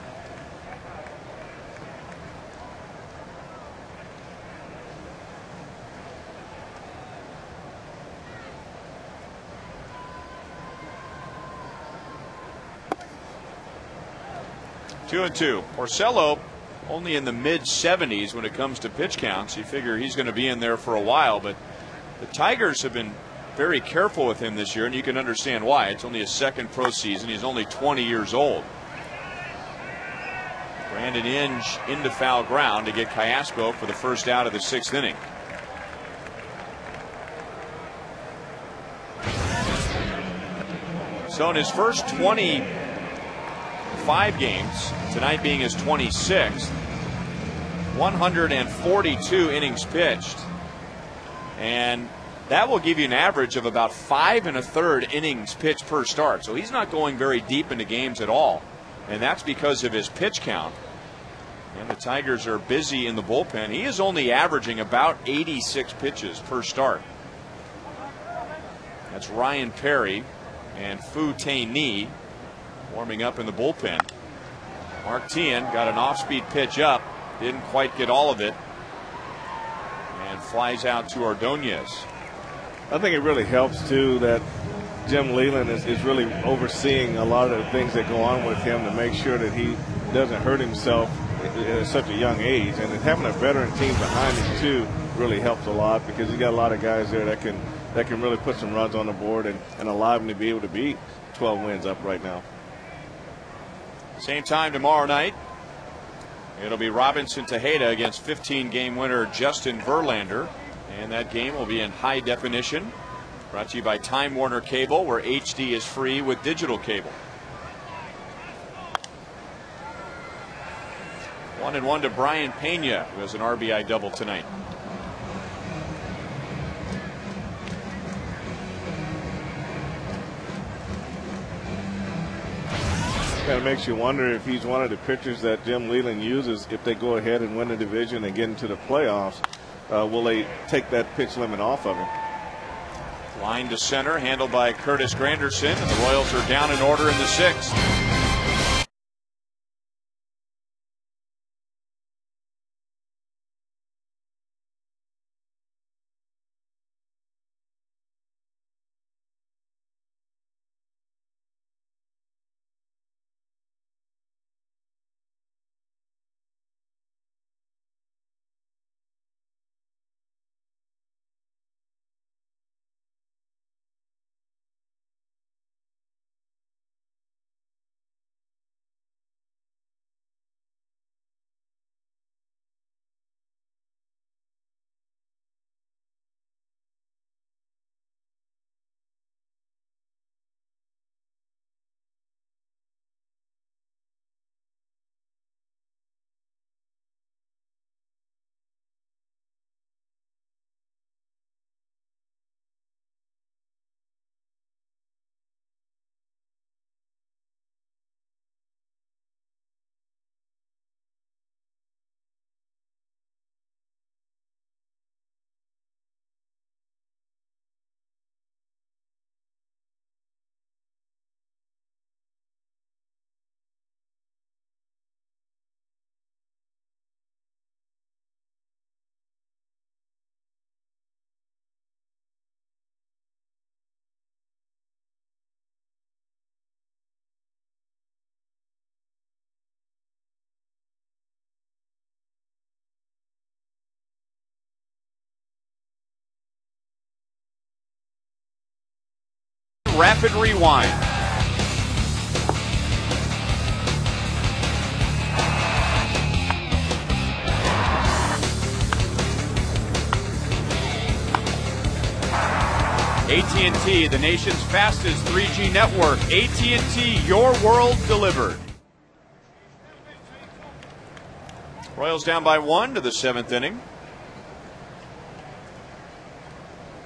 Two and 2. Porcello only in the mid-70s when it comes to pitch counts. You figure he's going to be in there for a while, but the Tigers have been very careful with him this year, and you can understand why. It's only his second pro season. He's only 20 years old. Brandon Inge into foul ground to get Callasco for the first out of the 6th inning. So in his first 25 games, tonight being his 26th, 142 innings pitched, and that will give you an average of about 5 1/3 innings pitched per start. So he's not going very deep into games at all, and that's because of his pitch count. And the Tigers are busy in the bullpen. He is only averaging about 86 pitches per start. That's Ryan Perry and Fu Tae Ni warming up in the bullpen. Mark Teahan got an off-speed pitch up, didn't quite get all of it, and flies out to Ordonez. I think it really helps too that Jim Leyland is really overseeing a lot of the things that go on with him to make sure that he doesn't hurt himself at such a young age. And having a veteran team behind him too really helps a lot, because he's got a lot of guys there that can really put some runs on the board and allow him to be able to beat 12 wins up right now. Same time tomorrow night. It'll be Robinson Tejeda against 15-game winner Justin Verlander. And that game will be in high definition. Brought to you by Time Warner Cable, where HD is free with digital cable. 1-1 to Brian Pena, who has an RBI double tonight. Kind of makes you wonder if he's one of the pitchers that Jim Leyland uses if they go ahead and win the division and get into the playoffs. Will they take that pitch limit off of him? Line to center, handled by Curtis Granderson, and the Royals are down in order in the 6th. Rapid rewind. AT&T, the nation's fastest 3G network. AT&T, your world delivered. Royals down by 1 to the 7th inning.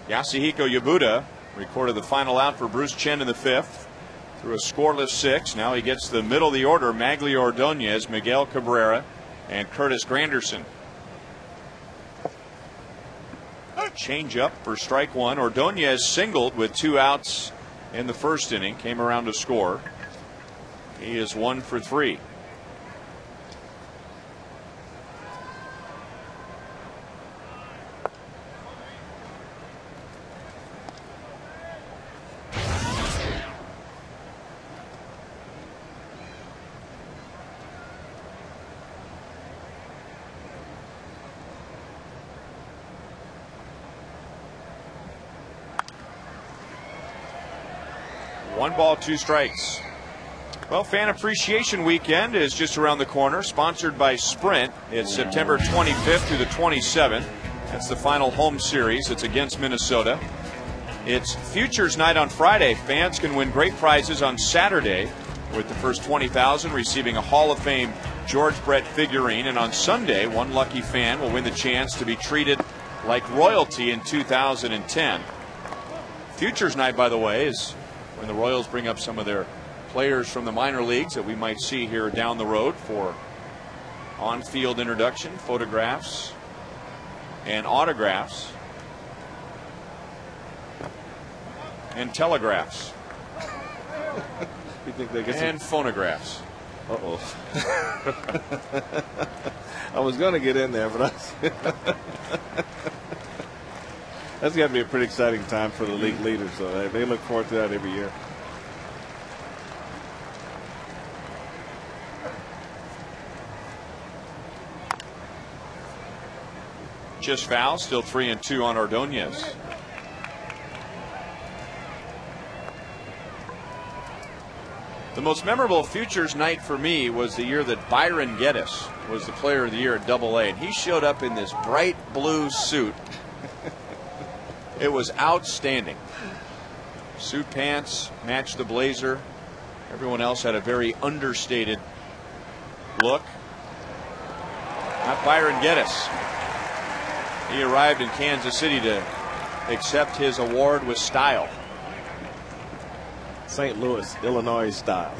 Yasuhiko Yabuda recorded the final out for Bruce Chen in the 5th through a scoreless 6. Now he gets the middle of the order: Maglio Ordonez, Miguel Cabrera, and Curtis Granderson. Change up for strike one. Ordonez singled with 2 outs in the first inning, came around to score. He is 1 for 3. One ball, 2 strikes. Well, Fan Appreciation Weekend is just around the corner, sponsored by Sprint. It's September 25th through the 27th. That's the final home series. It's against Minnesota. It's Futures Night on Friday. Fans can win great prizes on Saturday, with the first 20,000 receiving a Hall of Fame George Brett figurine. And on Sunday, one lucky fan will win the chance to be treated like royalty in 2010. Futures Night, by the way, is when the Royals bring up some of their players from the minor leagues that we might see here down the road for on-field introduction, photographs, and autographs, and telegraphs, You think they get and phonographs. Uh-oh. I was going to get in there, but that's got to be a pretty exciting time for the league leaders. So they look forward to that every year. Just foul, still 3-2 on Ordonez. The most memorable Futures Night for me was the year that Byron Geddes was the player of the year at AA, and he showed up in this bright blue suit. It was outstanding. Suit pants matched the blazer. Everyone else had a very understated look. Not Byron Geddes. He arrived in Kansas City to accept his award with style. St. Louis, Illinois style.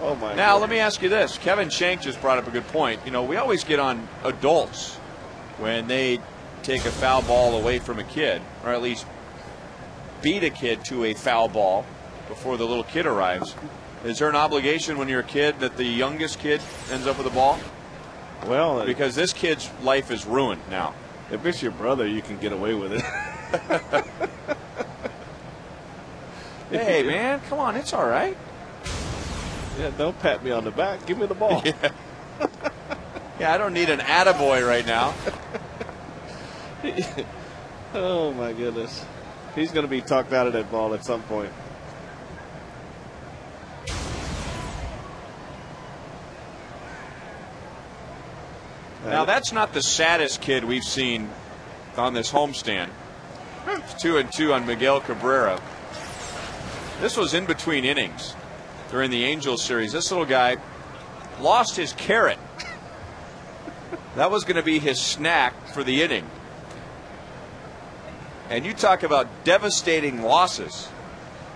Oh my Now, God. let me ask you this. Kevin Shank just brought up a good point. You know, we always get on adults when they take a foul ball away from a kid, or at least beat a kid to a foul ball before the little kid arrives. Is there an obligation when you're a kid that the youngest kid ends up with the ball? Well, Because this kid's life is ruined now. if it's your brother, you can get away with it. Hey, man, come on, it's all right. Yeah, don't pat me on the back. Give me the ball. Yeah, I don't need an attaboy right now. Oh my goodness. He's going to be talked out of that ball at some point. Now, that's not the saddest kid we've seen on this homestand. It's 2-2 on Miguel Cabrera. This was in between innings during the Angels series. This little guy lost his carrot. That was going to be his snack for the inning. And you talk about devastating losses.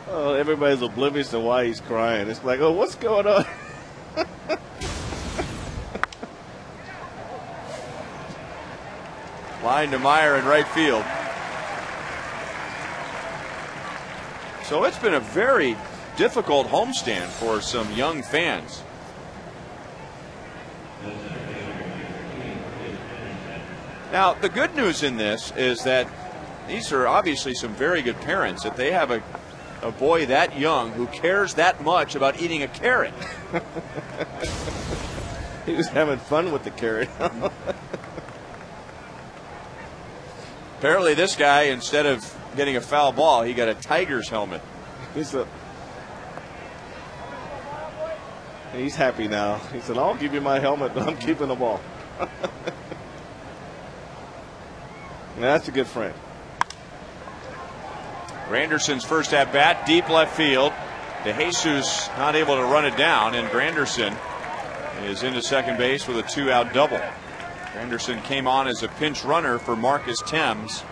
Oh, everybody's oblivious to why he's crying. It's like, oh, what's going on? Line to Meyer in right field. So it's been a very difficult homestand for some young fans. Now, the good news in this is that these are obviously some very good parents. That they have a boy that young who cares that much about eating a carrot. He was having fun with the carrot. Apparently this guy, instead of getting a foul ball, he got a Tigers helmet. He's happy now. He said, I'll give you my helmet, but I'm keeping the ball. That's a good friend. Granderson's first at bat, deep left field. DeJesus not able to run it down, and Granderson is into second base with a 2-out double. Granderson came on as a pinch runner for Marcus Thames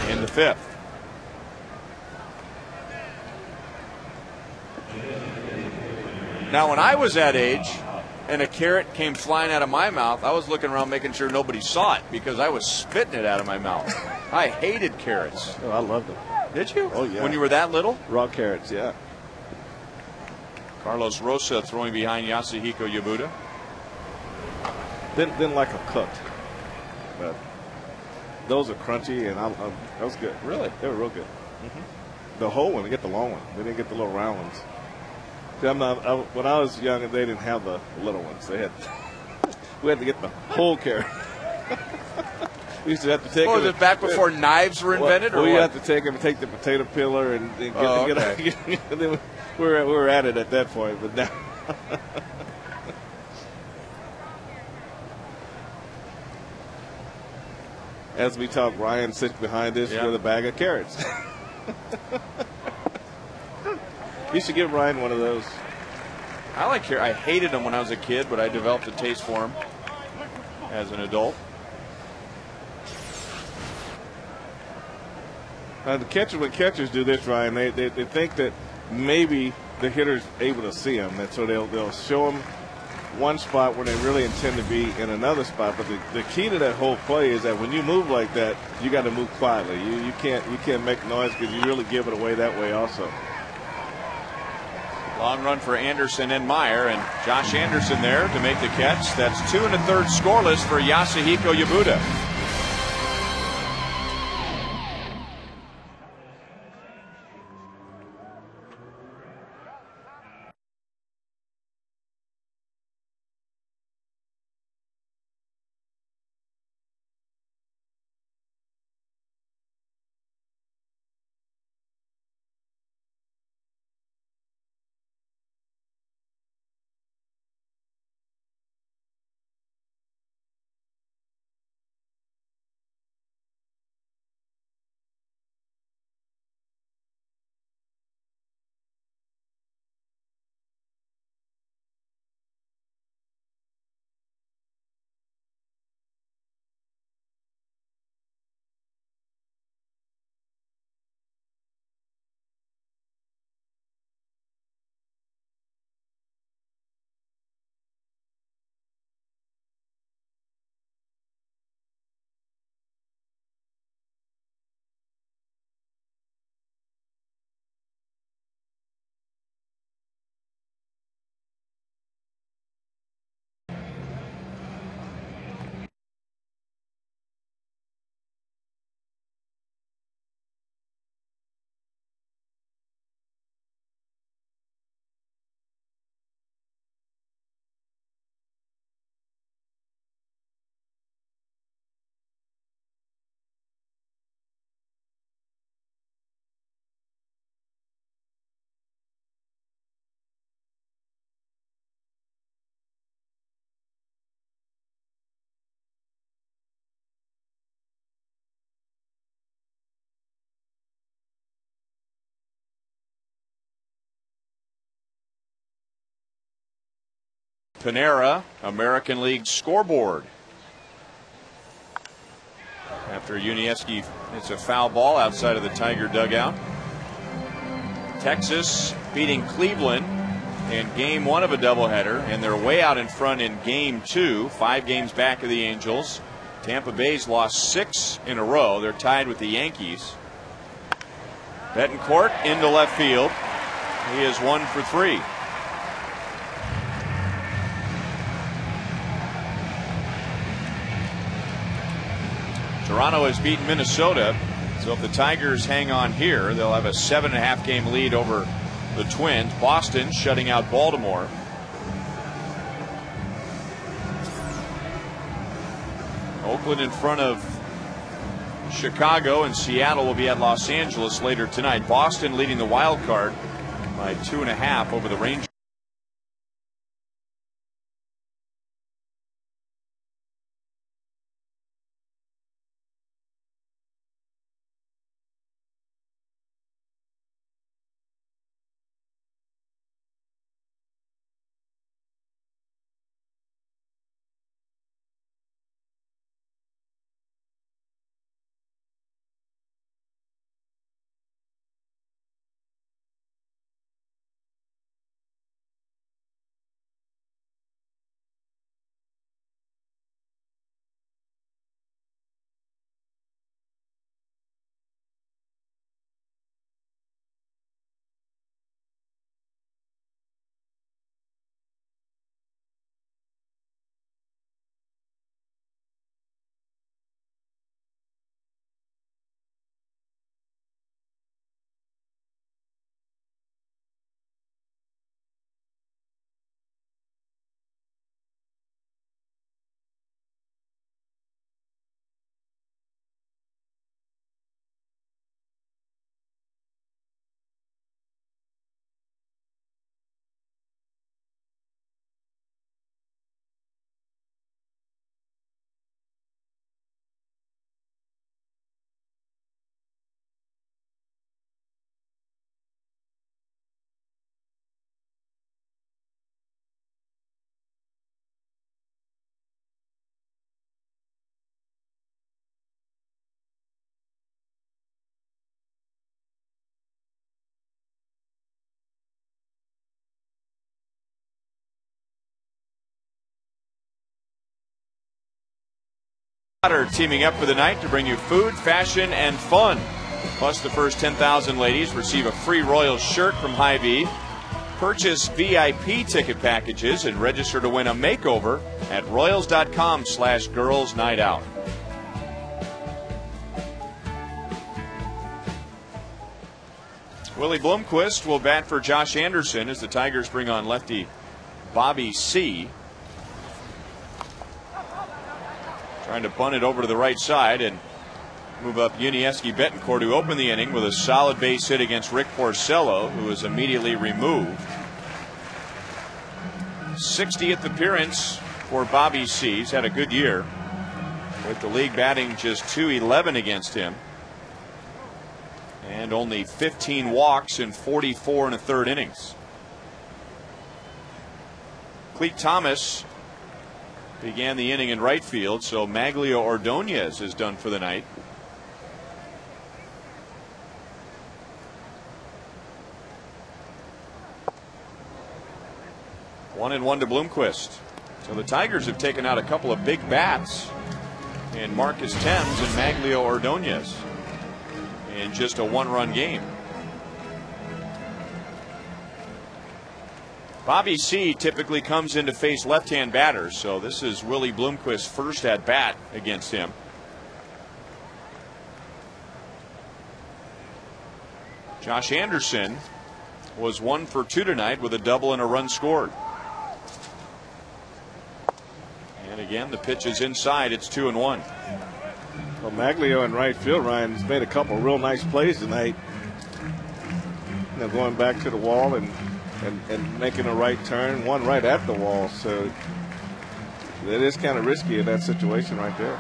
in the 5th. Now, when I was that age and a carrot came flying out of my mouth, I was looking around making sure nobody saw it because I was spitting it out of my mouth. I hated carrots. Oh, I loved them. Did you? Oh, yeah. When you were that little? Raw carrots, yeah. Carlos Rosa throwing behind Yasuhiko Yabuda. Didn't like them cooked, but those are crunchy, and that was good. Really? They were real good. The whole one, they get the long one. They didn't get the little round ones. See, when I was young, they didn't have the little ones. They had we had to get the whole carrot. We used to have to take. Was it back before knives were invented? Well, you have to take them and take the potato peeler and get, and then we were at it at that point, but now. As we talk, Ryan sits behind us with a bag of carrots. You should give Ryan one of those. I like carrots. I hated them when I was a kid, but I developed a taste for them as an adult. The catcher, when catchers do this, Ryan, they think that maybe the hitter's able to see them, and so they'll show them one spot where they really intend to be in another spot. But the key to that whole play is that when you move like that, you got to move quietly. You can't make noise because you really give it away that way also. Long run for Anderson and Meyer, and Josh Anderson there to make the catch. That's 2 1/3 scoreless for Yasuhiko Yabuda. Panera, American League scoreboard. After Unieski hits a foul ball outside of the Tiger dugout. Texas beating Cleveland in game 1 of a doubleheader, and they're way out in front in game 2, 5 games back of the Angels. Tampa Bay's lost 6 in a row. They're tied with the Yankees. Betancourt into left field. He is 1 for 3. Toronto has beaten Minnesota, so if the Tigers hang on here, they'll have a 7.5 game lead over the Twins. Boston shutting out Baltimore. Oakland in front of Chicago, and Seattle will be at Los Angeles later tonight. Boston leading the wild card by 2.5 over the Rangers. Are teaming up for the night to bring you food, fashion, and fun. Plus, the first 10,000 ladies receive a free Royals shirt from Hy-Vee. Purchase VIP ticket packages and register to win a makeover at royals.com/girlsnightout. Willie Bloomquist will bat for Josh Anderson as the Tigers bring on lefty Bobby C. Trying to bunt it over to the right side and move up Yuniesky Betancourt, who opened the inning with a solid base hit against Rick Porcello, who was immediately removed. 60th appearance for Bobby C. He's had a good year, with the league batting just .211 against him. And only 15 walks in 44 1/3 innings. Cleet Thomas began the inning in right field, so Maglio Ordonez is done for the night. One and one to Bloomquist. So the Tigers have taken out a couple of big bats in Marcus Thames and Maglio Ordonez in just a one-run game. Bobby C. typically comes in to face left-hand batters, so this is Willie Bloomquist's first at-bat against him. Josh Anderson was 1 for 2 tonight with a double and a run scored. And again, the pitch is inside. It's 2-1. Well, Maglio in right field, Ryan, has made a couple real nice plays tonight. You know, going back to the wall and making a right turn, one right at the wall. So it is kind of risky in that situation right there.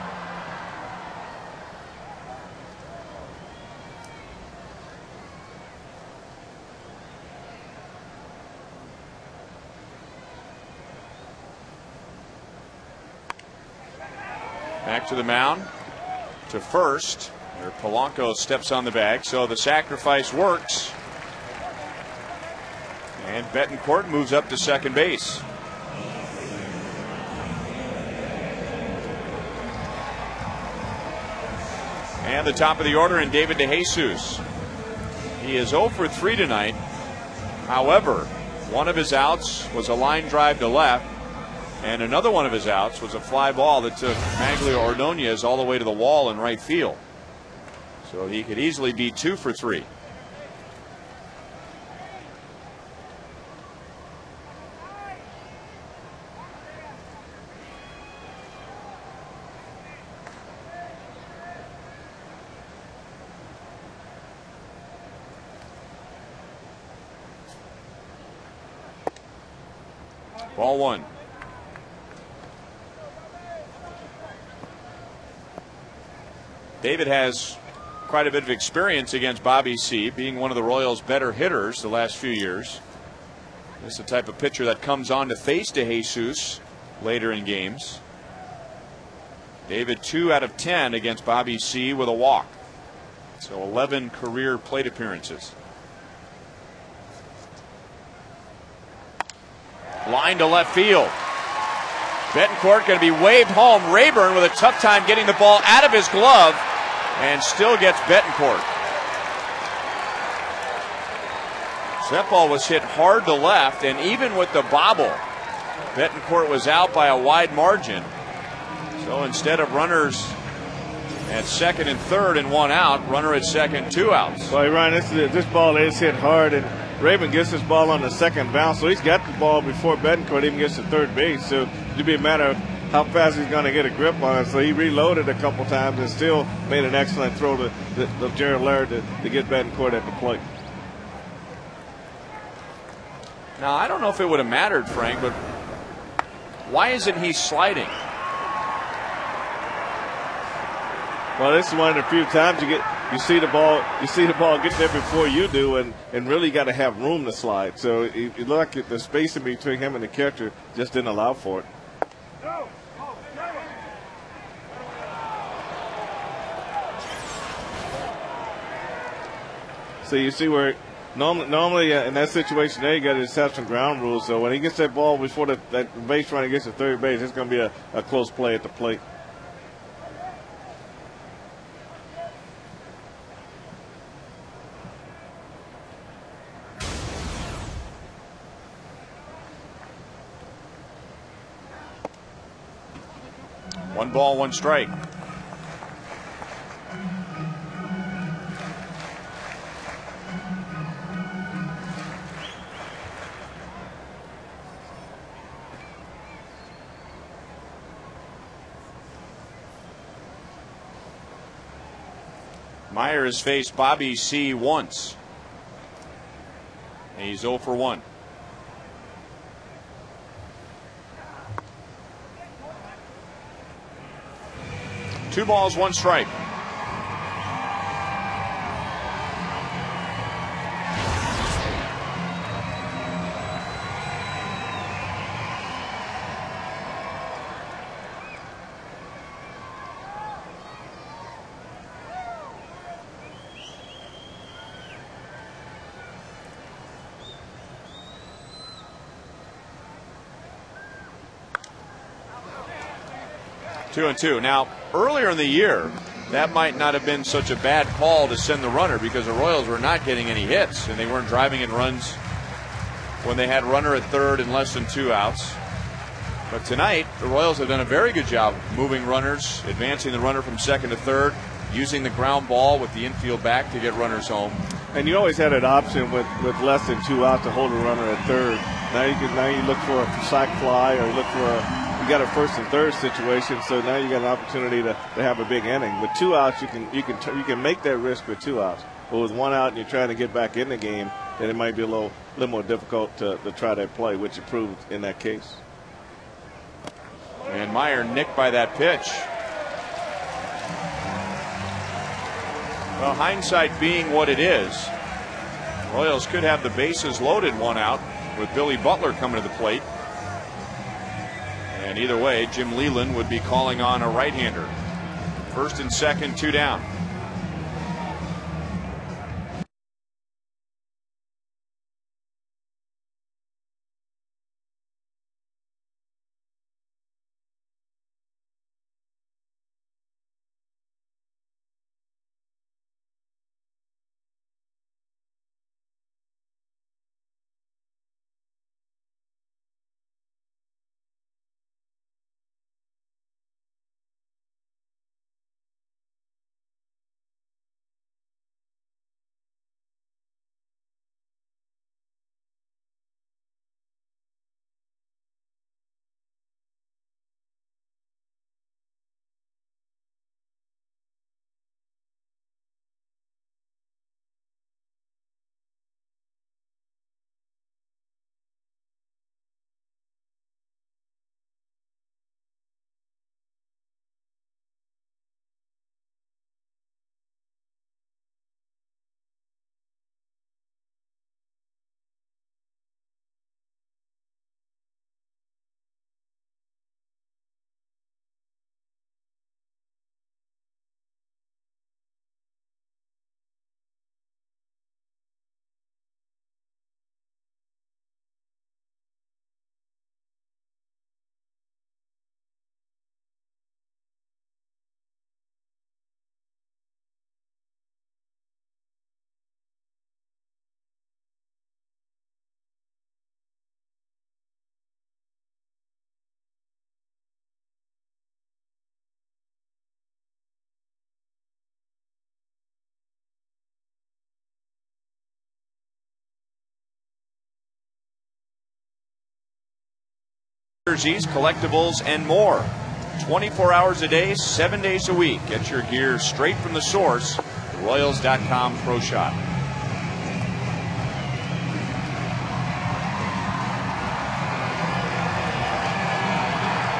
Back to the mound, to first, where Polanco steps on the bag, so the sacrifice works. And Betancourt moves up to second base. And the top of the order in David DeJesus. He is 0 for 3 tonight. However, one of his outs was a line drive to left, and another one of his outs was a fly ball that took Maglio Ordonez all the way to the wall in right field. So he could easily be 2 for 3. Ball one. David has quite a bit of experience against Bobby C., being one of the Royals' better hitters the last few years. This is the type of pitcher that comes on to face DeJesus later in games. David 2 out of 10 against Bobby C. with a walk. So 11 career plate appearances. Line to left field. Betancourt going to be waved home. Rayburn with a tough time getting the ball out of his glove and still gets Betancourt. So that ball was hit hard to left, and even with the bobble, Betancourt was out by a wide margin. So instead of runners at second and third and one out, runner at second, 2 outs. Well, Ryan, this ball is hit hard, and Rayburn gets this ball on the second bounce, so he's got the ball before Betancourt even gets to third base. So it'll be a matter of how fast he's going to get a grip on it. So he reloaded a couple times and still made an excellent throw to Jared Laird to get Betancourt at the plate. Now, I don't know if it would have mattered, Frank, but why isn't he sliding? Well, this is one of the few times you see the ball get there before you do, and really got to have room to slide. So you look at the spacing between him and the catcher just didn't allow for it. So you see where normally in that situation there, you got to just have some ground rules. So when he gets that ball before that base runner gets to third base, it's going to be a close play at the plate. 1 ball, 1 strike. Meyer has faced Bobby C. once. He's 0 for 1. 2 balls, 1 strike. Two and two. Now, earlier in the year, that might not have been such a bad call to send the runner because the Royals were not getting any hits and they weren't driving in runs when they had runner at third and less than 2 outs. But tonight, the Royals have done a very good job moving runners, advancing the runner from second to third, using the ground ball with the infield back to get runners home. And you always had an option with less than 2 outs to hold a runner at third. Now you look for a sac fly or you look for you got a first and third situation, so now you got an opportunity to have a big inning. With 2 outs, you can make that risk with 2 outs. But with 1 out and you're trying to get back in the game, then it might be a little more difficult to try that play, which it proved in that case. And Meyer nicked by that pitch. Well, hindsight being what it is, Royals could have the bases loaded 1 out with Billy Butler coming to the plate. And either way, Jim Leland would be calling on a right-hander. First and second, 2 down. Jerseys, collectibles, and more. 24 hours a day, 7 days a week. Get your gear straight from the source, Royals.com Pro Shop.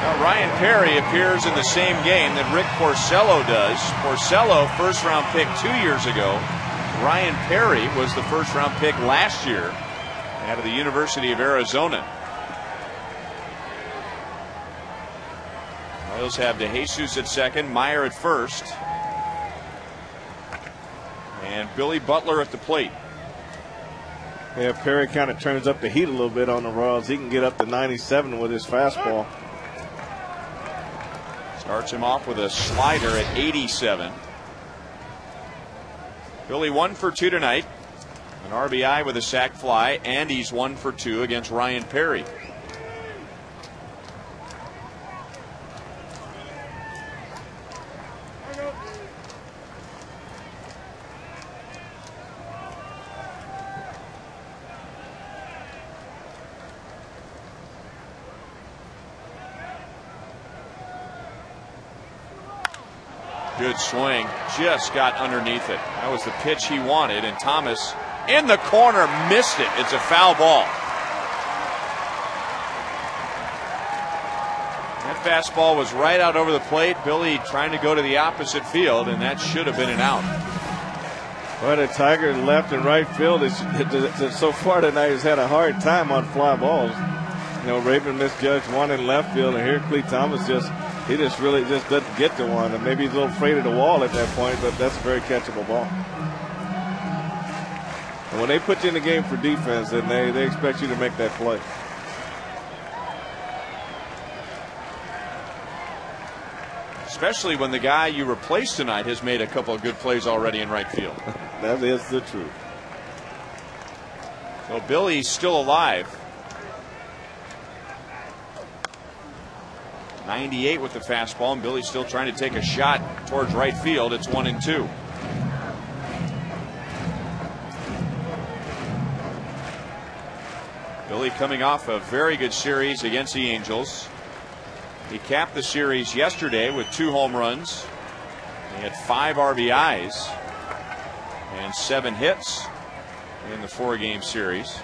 Now, Ryan Perry appears in the same game that Rick Porcello does. Porcello, first-round pick 2 years ago. Ryan Perry was the first-round pick last year out of the University of Arizona. Royals have DeJesus at second, Meyer at first, and Billy Butler at the plate. Yeah, Perry kind of turns up the heat a little bit on the Royals. He can get up to 97 with his fastball. Starts him off with a slider at 87. Billy 1 for 2 tonight. An RBI with a sac fly, and he's 1 for 2 against Ryan Perry. Good swing, just got underneath it. That was the pitch he wanted, and Thomas in the corner missed it. It's a foul ball. That fastball was right out over the plate. Billy trying to go to the opposite field, and that should have been an out. Well, the Tigers left and right field is so far tonight has had a hard time on fly balls. You know, Raven misjudged one in left field, and here Clee Thomas really doesn't get to one, and maybe he's a little afraid of the wall at that point, but that's a very catchable ball. And when they put you in the game for defense, then they expect you to make that play. Especially when the guy you replaced tonight has made a couple of good plays already in right field. That is the truth. So Billy's still alive. 98 with the fastball, and Billy's still trying to take a shot towards right field. It's 1-2. Billy coming off a very good series against the Angels. He capped the series yesterday with 2 home runs. He had 5 RBIs and 7 hits in the 4-game series.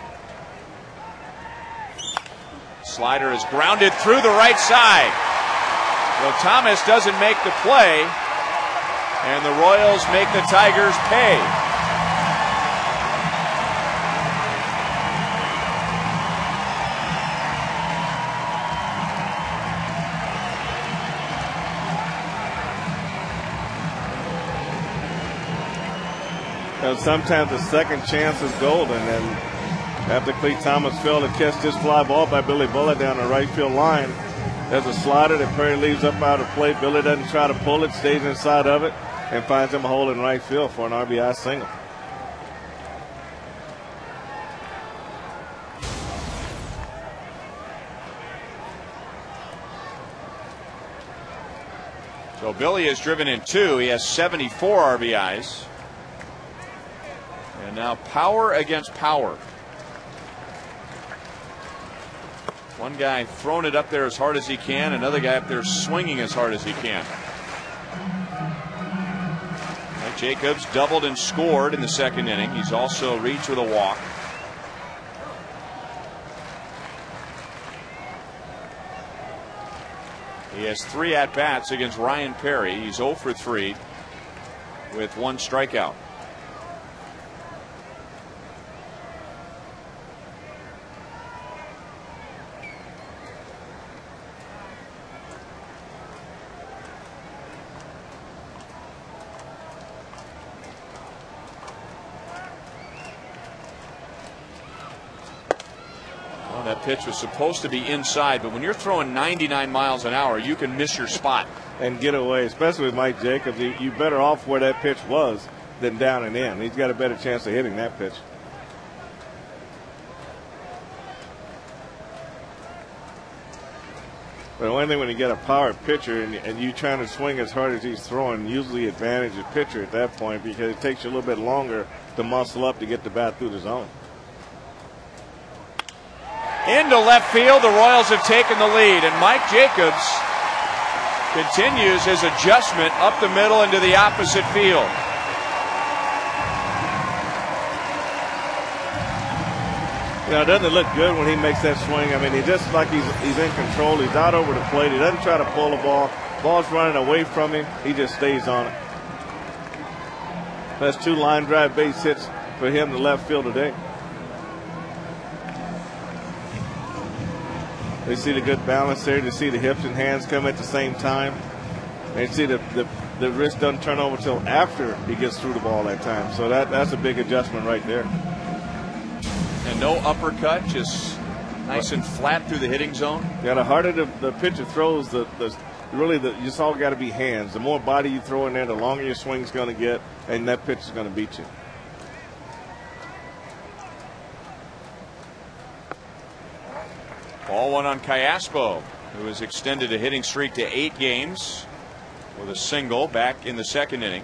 Slider is grounded through the right side. So Thomas doesn't make the play, and the Royals make the Tigers pay. Sometimes the second chance is golden, and after Clee Thomas failed to catch this fly ball by Billy Bullitt down the right field line, there's a slider that Perry leaves up out of play. Billy doesn't try to pull it, stays inside of it, and finds him a hole in right field for an RBI single. So Billy has driven in 2. He has 74 RBIs. And now power against power. One guy throwing it up there as hard as he can, another guy up there swinging as hard as he can. Mike Jacobs doubled and scored in the 2nd inning. He's also reached with a walk. He has 3 at-bats against Ryan Perry. He's 0 for 3 with 1 strikeout. That pitch was supposed to be inside, but when you're throwing 99 miles an hour, you can miss your spot and get away, especially with Mike Jacobs. You're better off where that pitch was than down and in. He's got a better chance of hitting that pitch. But one thing when you get a power pitcher and you trying to swing as hard as he's throwing, usually advantage the pitcher at that point, because it takes you a little bit longer to muscle up to get the bat through the zone. Into left field, the Royals have taken the lead, and Mike Jacobs continues his adjustment up the middle into the opposite field. You know, doesn't it look good when he makes that swing? I mean, he's just like he's in control. He's out over the plate. He doesn't try to pull the ball. Ball's running away from him. He just stays on it. That's 2 line drive base hits for him to left field today. They see the good balance there. They see the hips and hands come at the same time. They see the wrist doesn't turn over until after he gets through the ball that time. So that's a big adjustment right there. And no uppercut, just nice and flat through the hitting zone. Yeah, the harder the pitcher throws, it's all got to be hands. The more body you throw in there, the longer your swing's going to get, and that pitch is going to beat you. Ball 1 on Callaspo, who has extended a hitting streak to 8 games with a single back in the 2nd inning.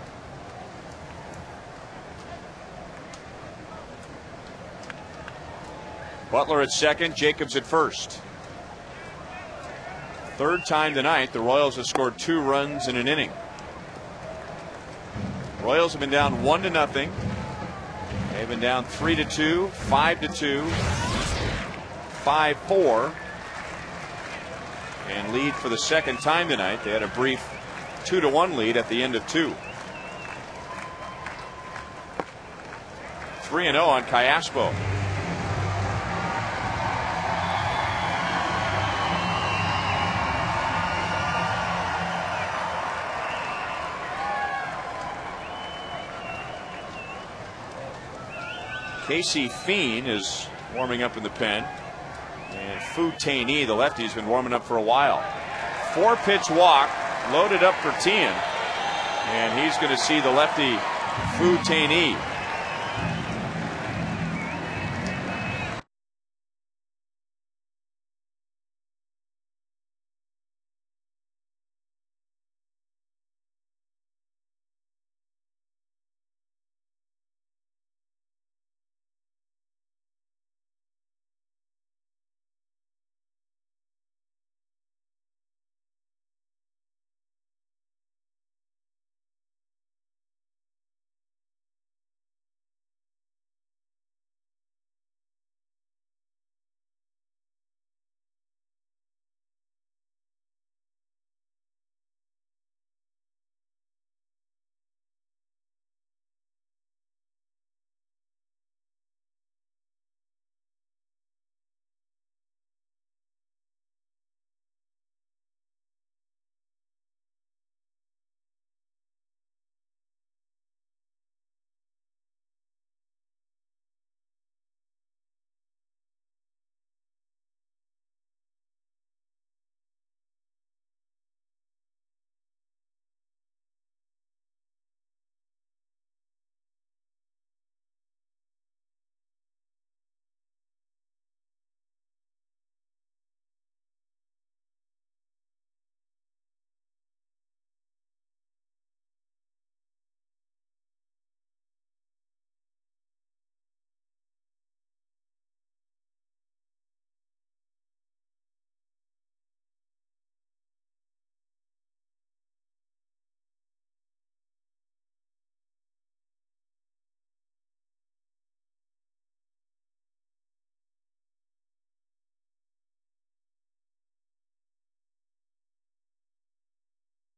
Butler at second, Jacobs at first. 3rd time tonight the Royals have scored 2 runs in an inning. Royals have been down 1-0. They've been down 3-2, 5-2, 5-4, and lead for the second time tonight. They had a brief 2-1 lead at the end of 2. 3-0 on Callaspo. Casey Fiend is warming up in the pen. And Fu Taini, the lefty, has been warming up for a while. 4-pitch walk, loaded up for Tien. And he's going to see the lefty Fu Taini.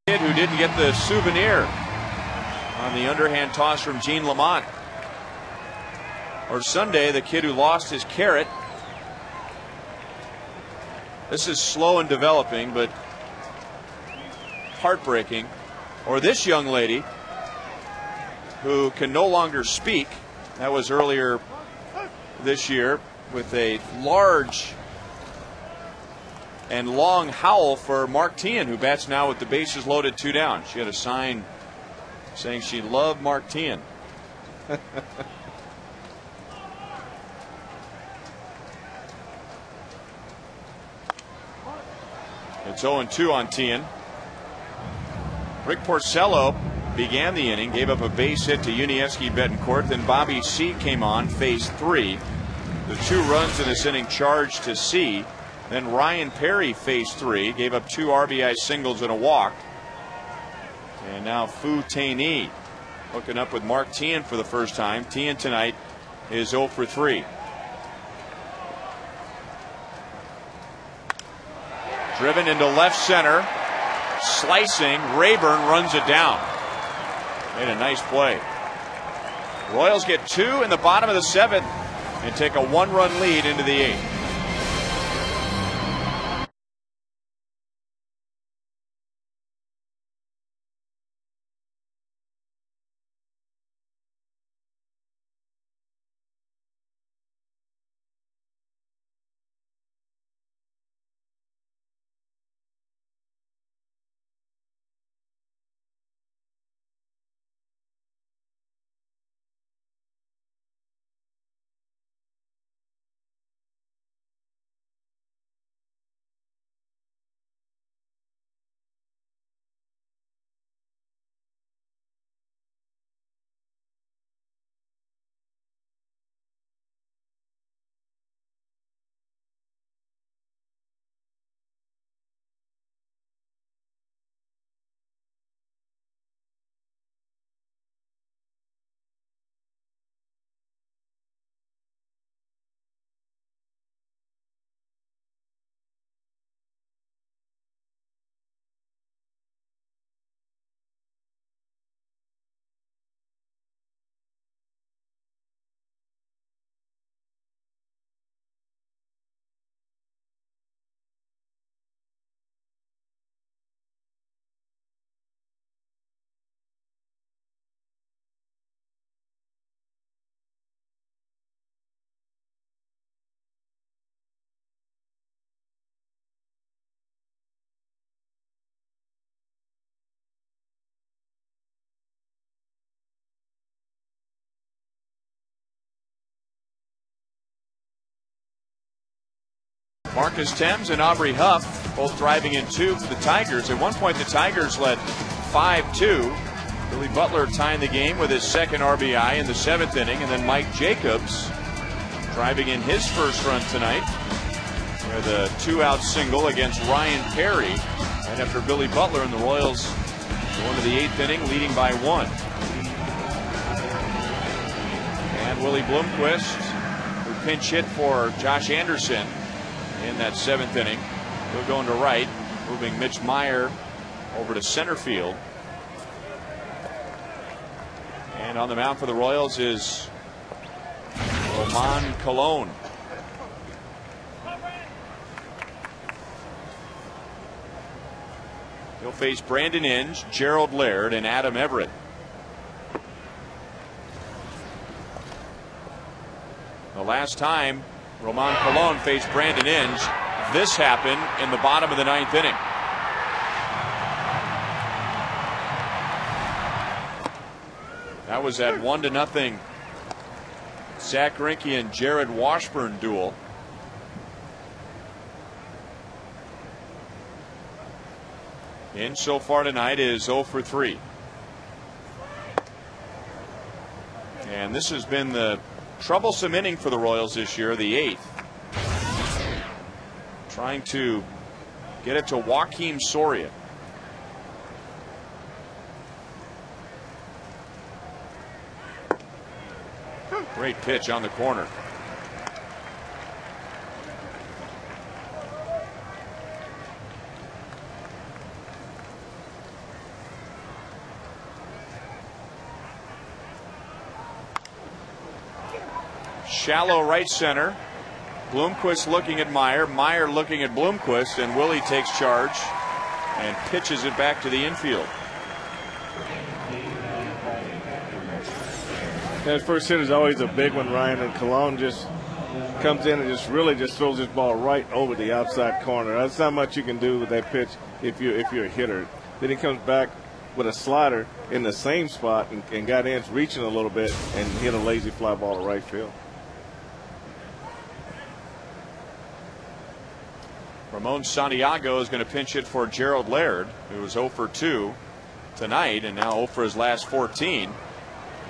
Kid who didn't get the souvenir on the underhand toss from Gene Lamont. Or Sunday, the kid who lost his carrot. This is slow and developing, but heartbreaking. Or this young lady who can no longer speak. That was earlier this year with a large and long howl for Mark Tien, who bats now with the bases loaded, 2 down. She had a sign saying she loved Mark Tien. It's 0-2 on Tien. Rick Porcello began the inning, gave up a base hit to Yuniesky Betancourt. Then Bobby C came on, phase 3. The 2 runs in this inning charged to C. Then Ryan Perry phase 3, gave up 2 RBI singles and a walk. And now Fu Taini hooking up with Mark Tien for the first time. Tien tonight is 0 for 3. Driven into left center. Slicing. Rayburn runs it down. Made a nice play. Royals get 2 in the bottom of the 7th and take a 1-run lead into the 8th. Marcus Thames and Aubrey Huff both driving in 2 for the Tigers. At one point, the Tigers led 5-2. Billy Butler tying the game with his second RBI in the 7th inning, and then Mike Jacobs driving in his first run tonight with a 2-out single against Ryan Perry. And after Billy Butler, and the Royals go into the 8th inning leading by 1. And Willie Bloomquist, who pinch hit for Josh Anderson in that 7th inning, he'll go into right, moving Mitch Meyer over to center field. And on the mound for the Royals is Roman Colon. He'll face Brandon Inge, Gerald Laird, and Adam Everett. The last time Roman Colon faced Brandon Inge, this happened in the bottom of the 9th inning. That was that 1-0 Zach Greinke and Jared Washburn duel. Inge so far tonight is 0 for 3. And this has been the troublesome inning for the Royals this year, the 8th. Trying to get it to Joakim Soria. Great pitch on the corner. Shallow right center. Bloomquist looking at Meyer. Meyer looking at Bloomquist, and Willie takes charge and pitches it back to the infield. That first hit is always a big one, Ryan, and Colon just comes in and just really just throws this ball right over the outside corner. That's not much you can do with that pitch if you're a hitter. Then he comes back with a slider in the same spot and got Inge reaching a little bit and hit a lazy fly ball to right field. Ramon Santiago is going to pinch it for Gerald Laird, who was 0 for 2 tonight and now 0 for his last 14.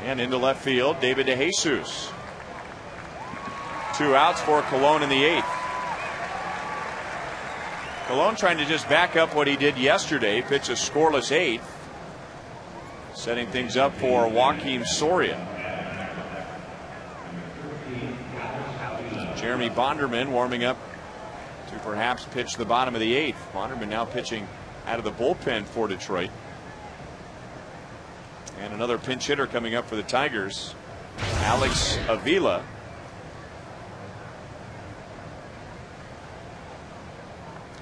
And into left field, David DeJesus. 2 outs for Colon in the 8th. Colon trying to just back up what he did yesterday, pitch a scoreless 8th, setting things up for Joakim Soria. Jeremy Bonderman warming up to perhaps pitch the bottom of the 8th. Bonderman now pitching out of the bullpen for Detroit. And another pinch hitter coming up for the Tigers, Alex Avila.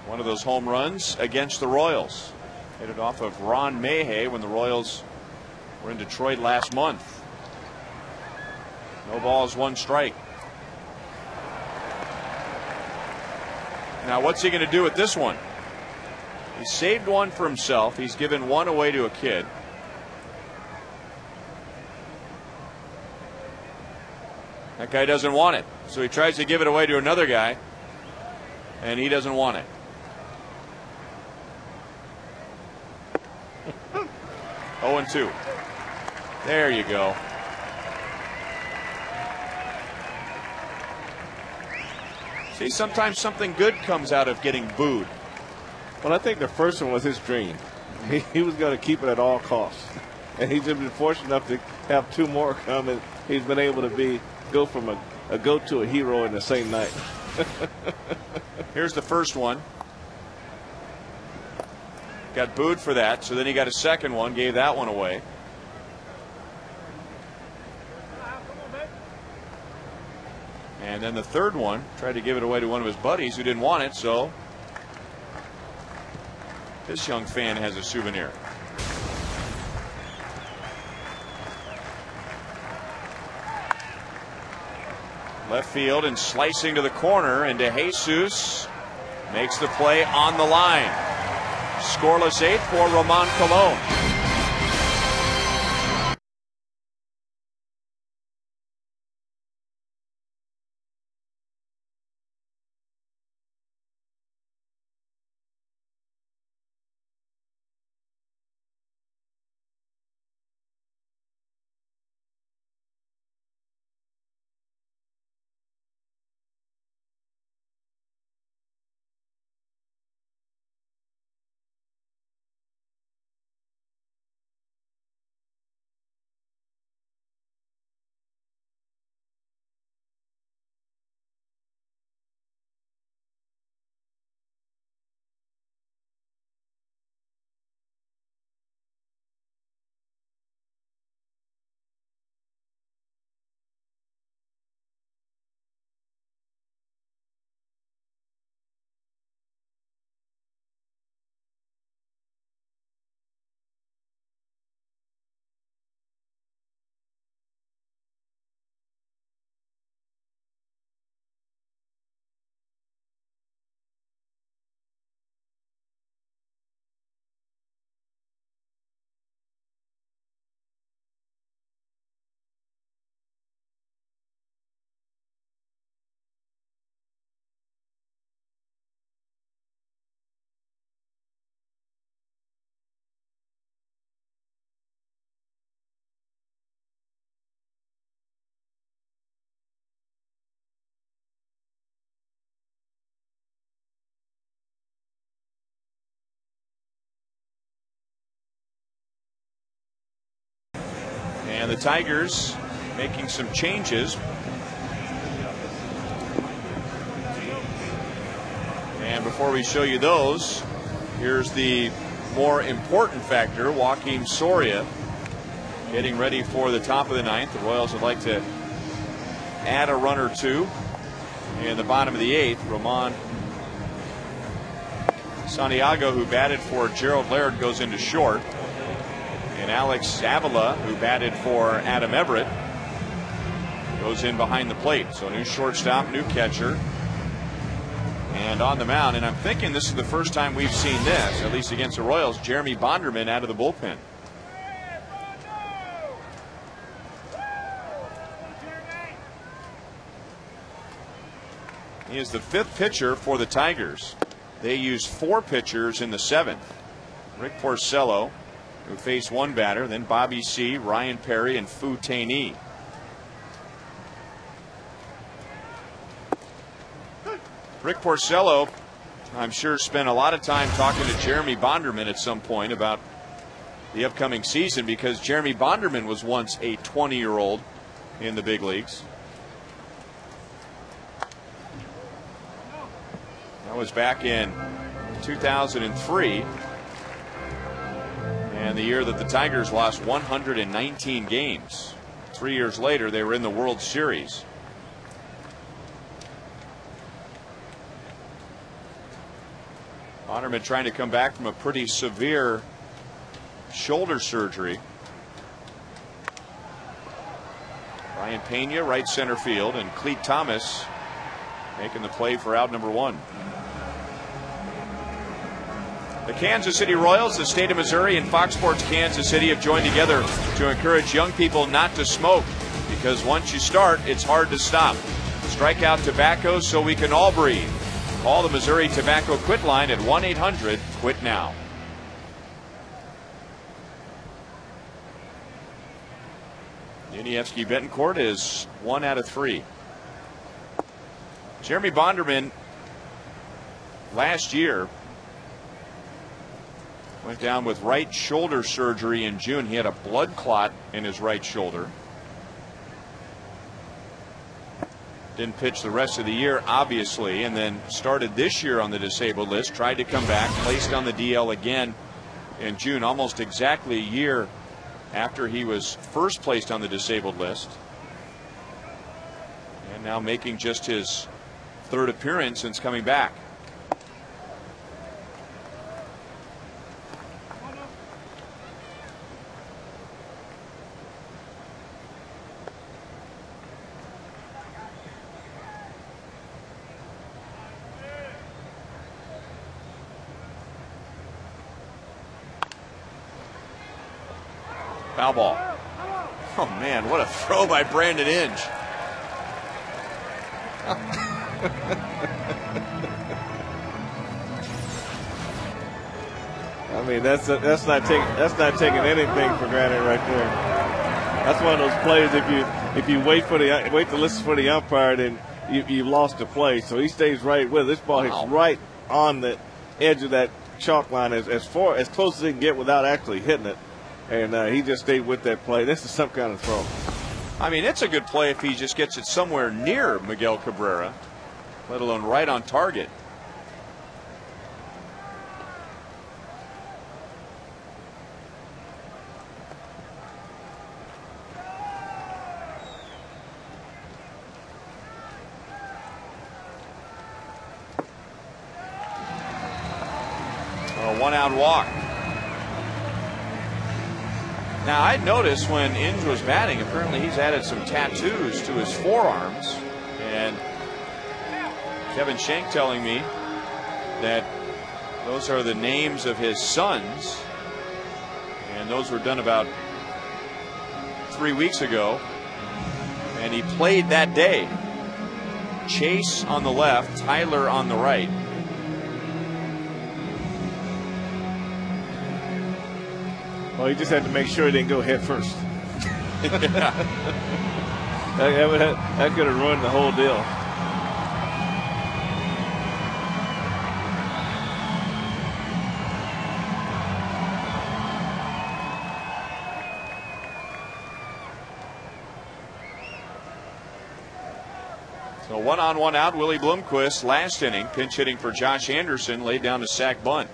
One of those home runs against the Royals. Hit it off of Ron Mayhay when the Royals were in Detroit last month. No balls, 1 strike. Now what's he going to do with this one? He saved 1 for himself. He's given 1 away to a kid. That guy doesn't want it, so he tries to give it away to another guy, and he doesn't want it. Oh, 0-2. There you go. See, sometimes something good comes out of getting booed. Well, I think the first one was his dream. He was going to keep it at all costs. And he's been fortunate enough to have 2 more come, and he's been able to go from a goat to a hero in the same night. Here's the first one. Got booed for that, so then he got a second one, gave that one away. And then the third one, tried to give it away to one of his buddies who didn't want it, so this young fan has a souvenir. Left field and slicing to the corner, and DeJesus makes the play on the line. Scoreless 8th for Roman Colon. And the Tigers making some changes. And before we show you those, here's the more important factor. Joakim Soria getting ready for the top of the ninth. The Royals would like to add a run or two. In the bottom of the eighth, Ramon Santiago, who batted for Gerald Laird, goes into short. And Alex Avila, who batted for Adam Everett, goes in behind the plate. So new shortstop, new catcher. And on the mound, and I'm thinking this is the first time we've seen this, at least against the Royals, Jeremy Bonderman out of the bullpen. He is the fifth pitcher for the Tigers. They used 4 pitchers in the 7th. Rick Porcello, who faced 1 batter, then Bobby C., Ryan Perry, and Fu Taini. Rick Porcello, I'm sure, spent a lot of time talking to Jeremy Bonderman at some point about the upcoming season, because Jeremy Bonderman was once a 20-year-old in the big leagues. That was back in 2003, and the year that the Tigers lost 119 games. 3 years later, they were in the World Series. Bonderman trying to come back from a pretty severe shoulder surgery. Ryan Pena, right center field, and Cleet Thomas making the play for out number 1. The Kansas City Royals, the state of Missouri, and Fox Sports Kansas City have joined together to encourage young people not to smoke, because once you start, it's hard to stop. Strike out tobacco so we can all breathe. Call the Missouri Tobacco Quit line at 1-800-QUIT-NOW. Yuniesky Betancourt is 1 out of 3. Jeremy Bonderman last year went down with right shoulder surgery in June. He had a blood clot in his right shoulder. Didn't pitch the rest of the year, obviously, and then started this year on the disabled list. Tried to come back, placed on the DL again in June, almost exactly a year after he was first placed on the disabled list. And now making just his 3rd appearance since coming back. Foul ball. Oh man, what a throw by Brandon Inge. I mean, that's not taking anything for granted right there. That's one of those plays. If you wait to listen for the umpire, then you lost the play. So he stays right with it. This ball hits right on the edge of that chalk line as close as he can get without actually hitting it. And he just stayed with that play. This is some kind of throw. I mean, it's a good play if he just gets it somewhere near Miguel Cabrera, let alone right on target. A 1-out walk. Now, I'd noticed when Inge was batting, apparently he's added some tattoos to his forearms. And Kevin Shank telling me that those are the names of his sons. And those were done about 3 weeks ago. And he played that day. Chase on the left, Tyler on the right. Well, he just had to make sure he didn't go head first. that could have ruined the whole deal. So 1-on-1 out, Willie Bloomquist last inning, pinch hitting for Josh Anderson, laid down a sac bunt.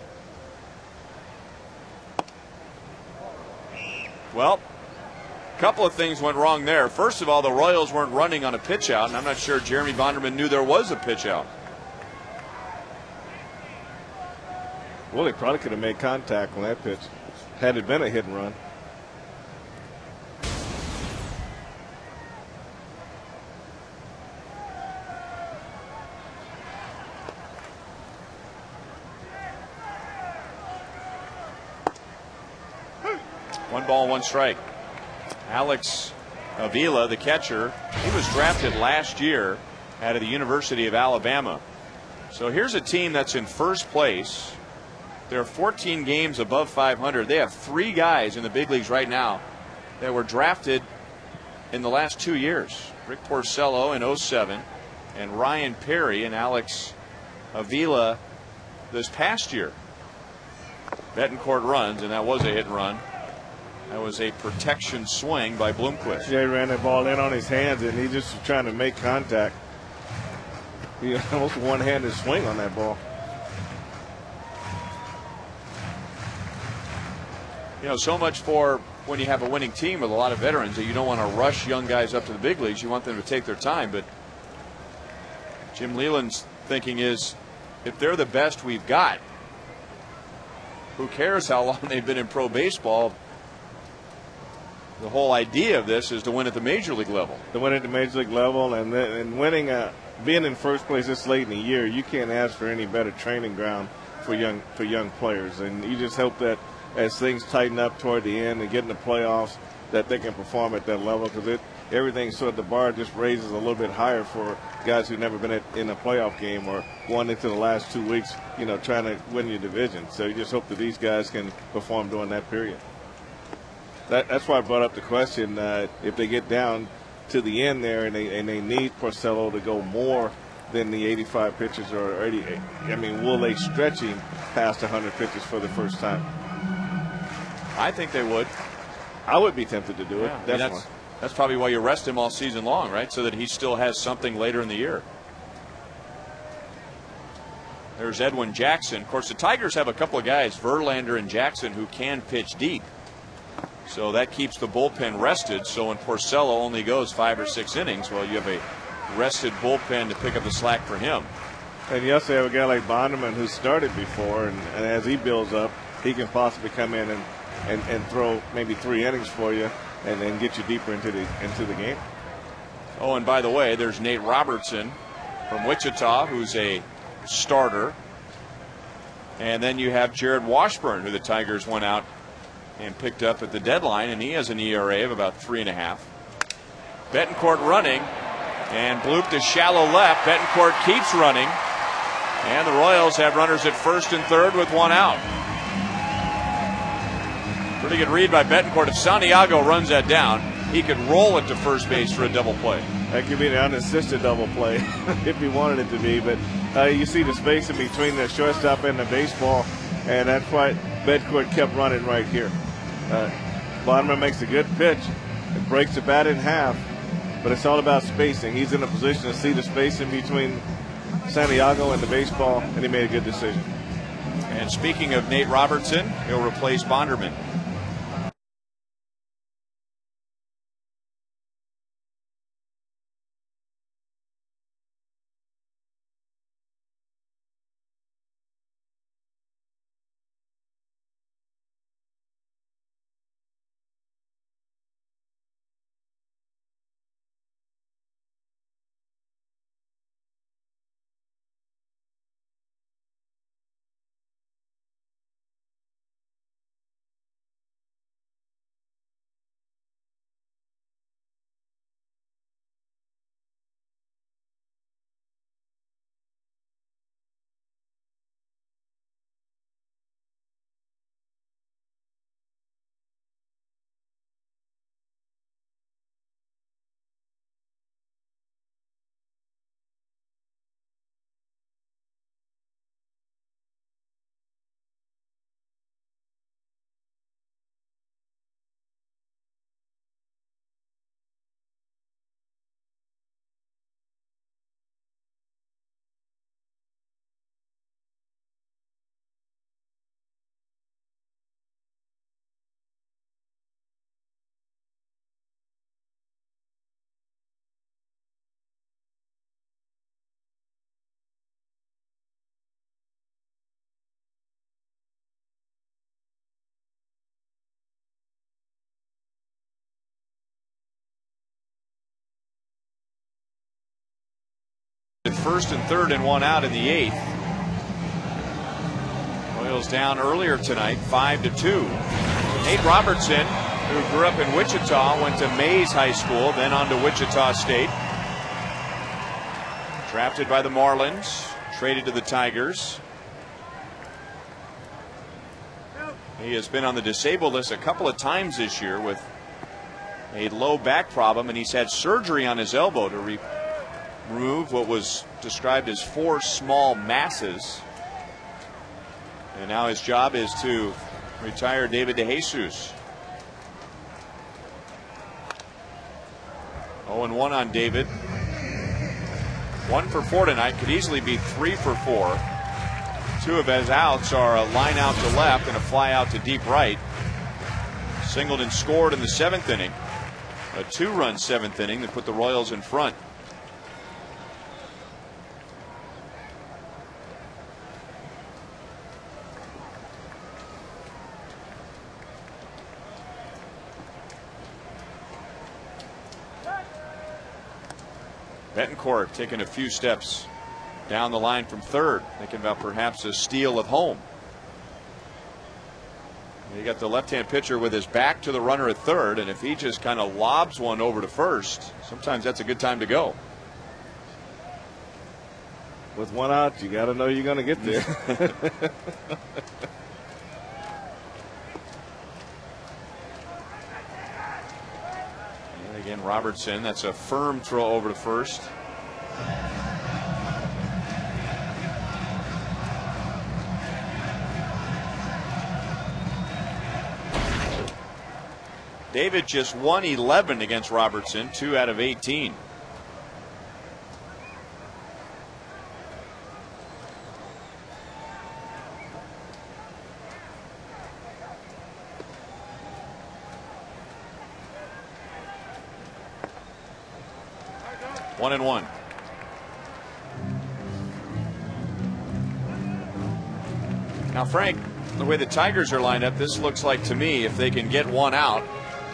Well, a couple of things went wrong there. First of all, the Royals weren't running on a pitch out, and I'm not sure Jeremy Bonderman knew there was a pitch out. Well, they probably could have made contact on that pitch had it been a hit and run. One ball, one strike. Alex Avila, the catcher, he was drafted last year out of the University of Alabama. So here's a team that's in first place. They're 14 games above 500. They have 3 guys in the big leagues right now that were drafted in the last 2 years. Rick Porcello in 07 and Ryan Perry and Alex Avila this past year. Betancourt runs, and that was a hit and run. That was a protection swing by Bloomquist. Jay ran that ball in on his hands, and he just was trying to make contact. He almost one-handed swing on that ball. You know, so much for when you have a winning team with a lot of veterans that you don't want to rush young guys up to the big leagues. You want them to take their time. But Jim Leland's thinking is, if they're the best we've got, who cares how long they've been in pro baseball? The whole idea of this is to win at the major league level. To win at the major league level, and winning, being in first place this late in the year, you can't ask for any better training ground for young players. And you just hope that as things tighten up toward the end and get in the playoffs, that they can perform at that level, because everything sort of the bar just raises a little bit higher for guys who've never been in a playoff game or going into the last 2 weeks, you know, trying to win your division. So you just hope that these guys can perform during that period. That's why I brought up the question, if they get down to the end there and they need Porcello to go more than the 85 pitches or 88, I mean, will they stretch him past 100 pitches for the first time? I think they would. I would be tempted to do it. Yeah, I mean, that's probably why you rest him all season long, right? So that he still has something later in the year. There's Edwin Jackson. Of course, the Tigers have a couple of guys, Verlander and Jackson, who can pitch deep. So that keeps the bullpen rested. So when Porcello only goes 5 or 6 innings, well, you have a rested bullpen to pick up the slack for him. And you also have a guy like Bonderman who started before, and as he builds up, he can possibly come in and throw maybe 3 innings for you and then get you deeper into the game. Oh, and by the way, there's Nate Robertson from Wichita, who's a starter. And then you have Jared Washburn, who the Tigers went out and picked up at the deadline, and he has an ERA of about 3.5. Betancourt running, and bloop to shallow left. Betancourt keeps running, and the Royals have runners at first and third with 1 out. Pretty good read by Betancourt. If Santiago runs that down, he could roll it to first base for a double play. That could be an unassisted double play if he wanted it to be, but you see the space in between the shortstop and the baseball, and that's why Betancourt kept running right here. Bonderman makes a good pitch. It breaks the bat in half, but it's all about spacing. He's in a position to see the space in between Santiago and the baseball, and he made a good decision. And speaking of Nate Robertson, he'll replace Bonderman. First and third and one out in the 8th. Royals down earlier tonight, 5-2. Nate Robertson, who grew up in Wichita, went to Mays High School, then on to Wichita State. Drafted by the Marlins, traded to the Tigers. He has been on the disabled list a couple of times this year with a low back problem, and he's had surgery on his elbow to remove what was described as 4 small masses. And now his job is to retire David DeJesus. 0-1 on David. 1 for 4 tonight. Could easily be 3 for 4. 2 of his outs are a line out to left and a fly out to deep right. Singleton scored in the 7th inning. A 2-run 7th inning that put the Royals in front. Betancourt taking a few steps down the line from third, thinking about perhaps a steal of home. You got the left-hand pitcher with his back to the runner at third, and if he just kind of lobs one over to first, sometimes that's a good time to go. With 1 out, you got to know you're going to get there. And again, Robertson, that's a firm throw over to first. David just 111 against Robertson, 2 out of 18. One and one. Now, Frank, the way the Tigers are lined up, this looks like to me if they can get 1 out,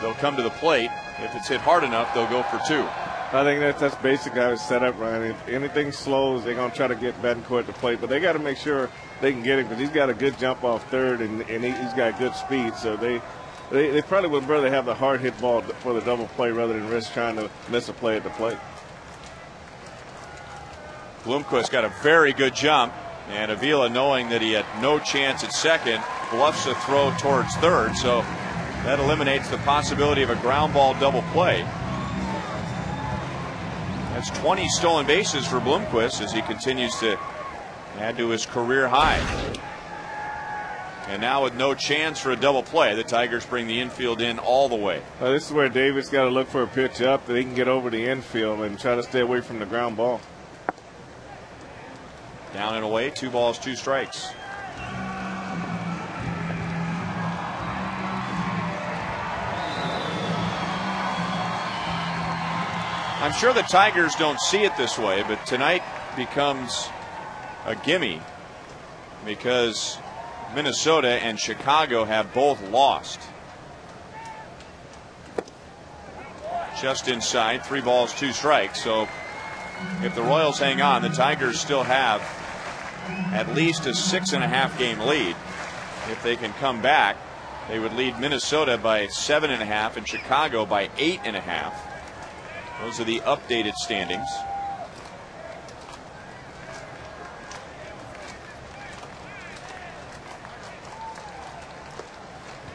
they'll come to the plate. If it's hit hard enough, they'll go for 2. I think that's basically how it's set up, Ryan. If anything slows, they're going to try to get Betancourt at the plate, but they got to make sure they can get him because he's got a good jump off third and he's got good speed. So they probably would rather have the hard hit ball for the double play rather than risk trying to miss a play at the plate. Bloomquist got a very good jump, and Avila, knowing that he had no chance at second, bluffs a throw towards third, so that eliminates the possibility of a ground ball double play. That's 20 stolen bases for Bloomquist as he continues to add to his career high. And now with no chance for a double play, the Tigers bring the infield in all the way. This is where David's got to look for a pitch up that he can get over the infield and try to stay away from the ground ball. Down and away, 2 balls, 2 strikes. I'm sure the Tigers don't see it this way, but tonight becomes a gimme because Minnesota and Chicago have both lost. Just inside, 3 balls, 2 strikes. So if the Royals hang on, the Tigers still have at least a 6.5 game lead. If they can come back, they would lead Minnesota by 7.5 and Chicago by 8.5. Those are the updated standings.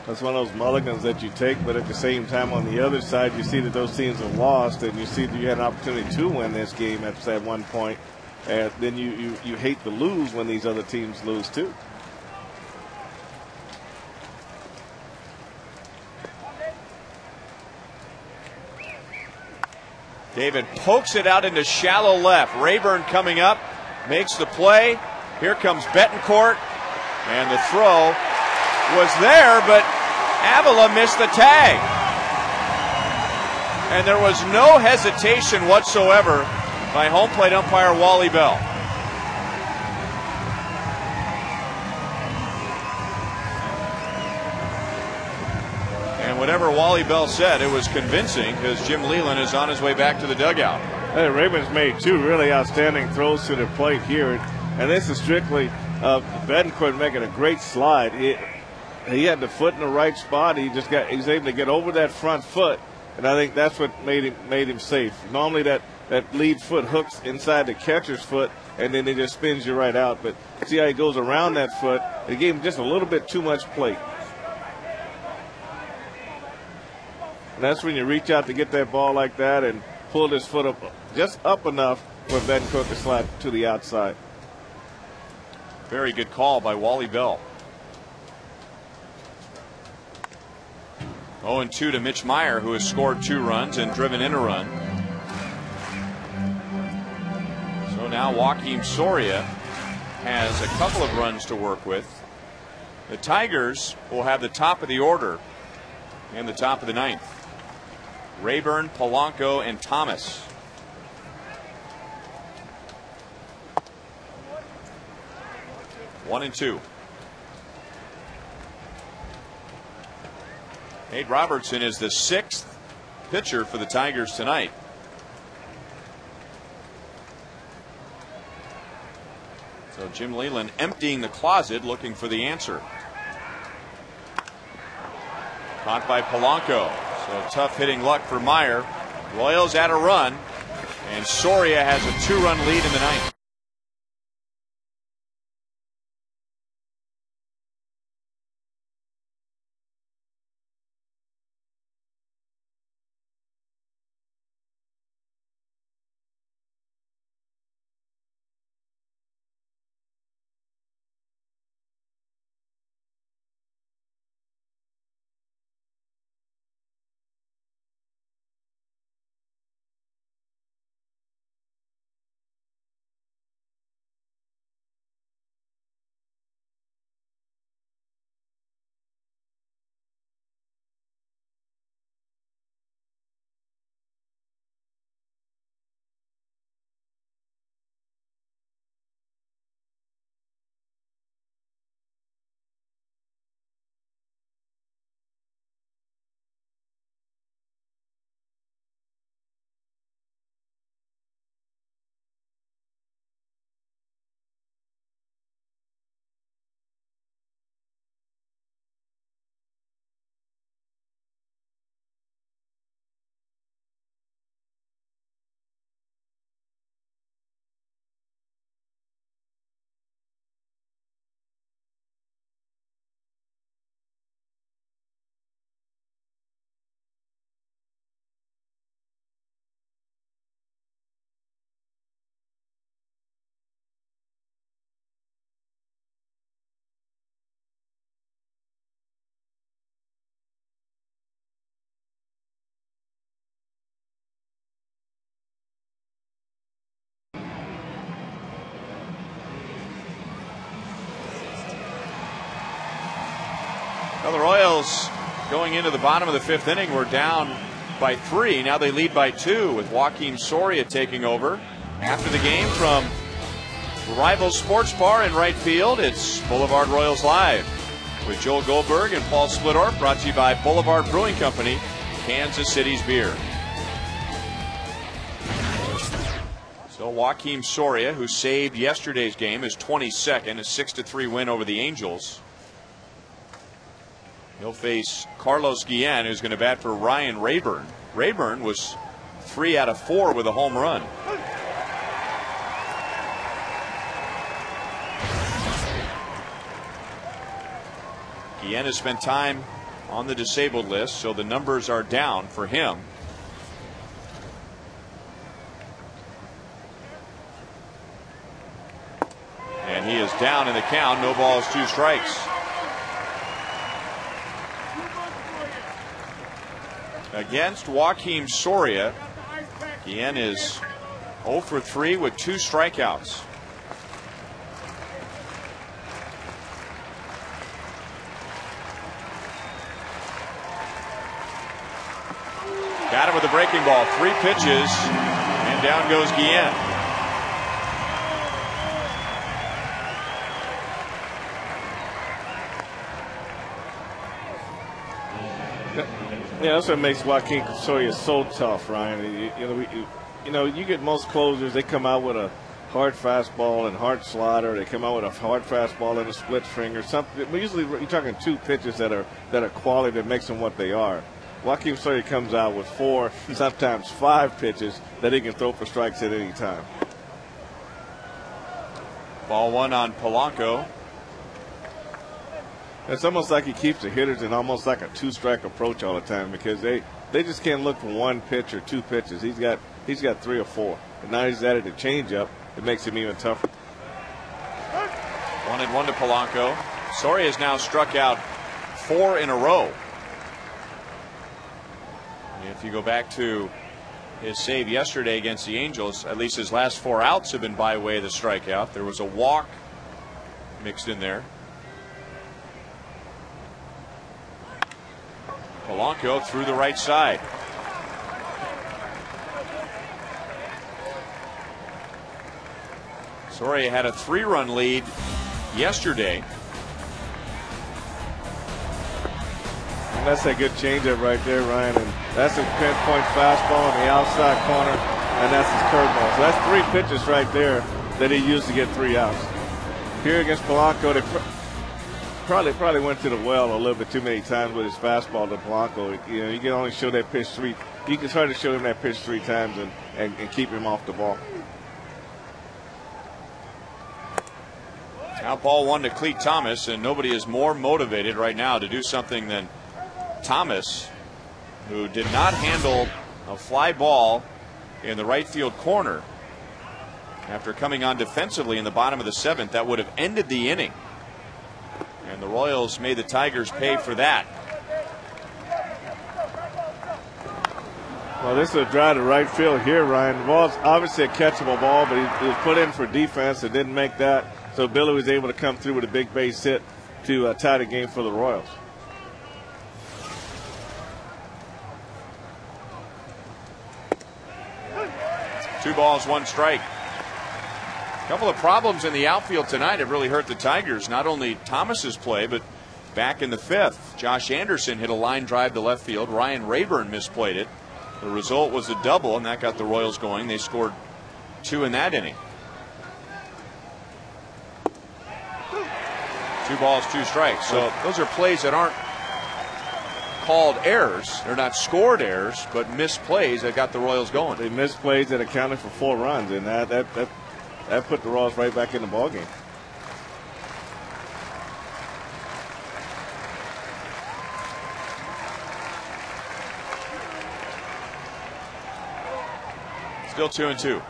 That's one of those mulligans that you take, but at the same time on the other side you see that those teams have lost and you see that you had an opportunity to win this game at one point, and then you hate to lose when these other teams lose too. David pokes it out into shallow left. Rayburn coming up, makes the play. Here comes Betancourt, and the throw was there, but Avila missed the tag. And there was no hesitation whatsoever by home plate umpire Wally Bell. And whatever Wally Bell said, it was convincing because Jim Leyland is on his way back to the dugout. Hey, Rayburn's made 2 really outstanding throws to the plate here, and this is strictly Betancourt making a great slide. He had the foot in the right spot. He's able to get over that front foot, and I think that's what made him safe. Normally that lead foot hooks inside the catcher's foot, and then it just spins you right out. But see how he goes around that foot. It gave him just a little bit too much plate. And that's when you reach out to get that ball like that and pull his foot up, just up enough for Betancourt to slide to the outside. Very good call by Wally Bell. 0-2 to Mitch Meyer, who has scored 2 runs and driven in a run. So now Joakim Soria has a couple of runs to work with. The Tigers will have the top of the order in the top of the 9th. Rayburn, Polanco, and Thomas. One and 2. Nate Robertson is the 6th pitcher for the Tigers tonight. So Jim Leyland emptying the closet, looking for the answer. Caught by Polanco. So tough hitting luck for Meyer. Royals at a run, and Soria has a 2-run lead in the 9th. Well, the Royals going into the bottom of the 5th inning were down by 3. Now they lead by 2 with Joakim Soria taking over. After the game from Rival Sports Bar in right field, it's Boulevard Royals Live with Joel Goldberg and Paul Splittorff, brought to you by Boulevard Brewing Company, Kansas City's beer. So Joakim Soria, who saved yesterday's game, is 22nd, a 6-3 win over the Angels. He'll face Carlos Guillen, who's going to bat for Ryan Rayburn. Rayburn was 3 out of 4 with a home run. Guillen has spent time on the disabled list, so the numbers are down for him. And he is down in the count. No balls, 2 strikes. Against Joakim Soria, Guillen is 0 for 3 with 2 strikeouts. Got him with a breaking ball. 3 pitches, and down goes Guillen. Yeah, that's what makes Joakim Soria so tough, Ryan. you know, you get most closers, they come out with a hard fastball and hard slider. They come out with a hard fastball and a split finger. Something. But usually, you're talking 2 pitches that are quality that makes them what they are. Joakim Soria comes out with 4, sometimes 5 pitches that he can throw for strikes at any time. Ball 1 on Polanco. It's almost like he keeps the hitters in almost like a 2-strike approach all the time because they just can't look for 1 pitch or 2 pitches. He's got 3 or 4. And now he's added a changeup. It makes him even tougher. 1-1 to Polanco. Soria has now struck out 4 in a row. If you go back to his save yesterday against the Angels, at least his last 4 outs have been by way of the strikeout. There was a walk mixed in there. Polanco through the right side. Soria had a 3-run lead yesterday. And that's a good changeup right there, Ryan. And that's a pinpoint fastball on the outside corner, and that's his curveball. So that's 3 pitches right there that he used to get 3 outs. Here against Polanco, they probably went to the well a little bit too many times with his fastball to Polanco. You know, you can only show that pitch 3. You can try to show him that pitch 3 times and keep him off the ball. Now ball 1 to Cleat Thomas, and nobody is more motivated right now to do something than Thomas, who did not handle a fly ball in the right field corner after coming on defensively in the bottom of the 7th. That would have ended the inning, and the Royals made the Tigers pay for that. Well, this is a drive to right field here, Ryan. The ball's obviously a catchable ball, but he was put in for defense and didn't make that. So Billy was able to come through with a big base hit to tie the game for the Royals. Two balls, 1 strike. A couple of problems in the outfield tonight have really hurt the Tigers. Not only Thomas's play, but back in the 5th, Josh Anderson hit a line drive to left field. Ryan Rayburn misplayed it. The result was a double, and that got the Royals going. They scored 2 in that inning. 2 balls, 2 strikes. So those are plays that aren't called errors. They're not scored errors, but missed plays that got the Royals going. They missed plays that accounted for 4 runs, and that put the Royals right back in the ballgame. Still 2-2.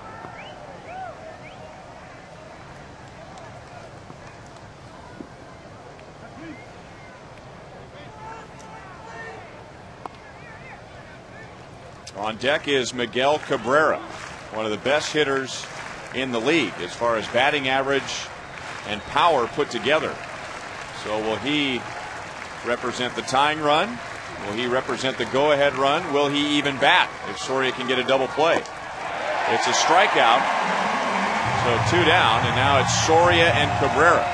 On deck is Miguel Cabrera, one of the best hitters in the league as far as batting average and power put together. So will he represent the tying run? Will he represent the go-ahead run? Will he even bat if Soria can get a double play? It's a strikeout, so 2 down, and now it's Soria and Cabrera.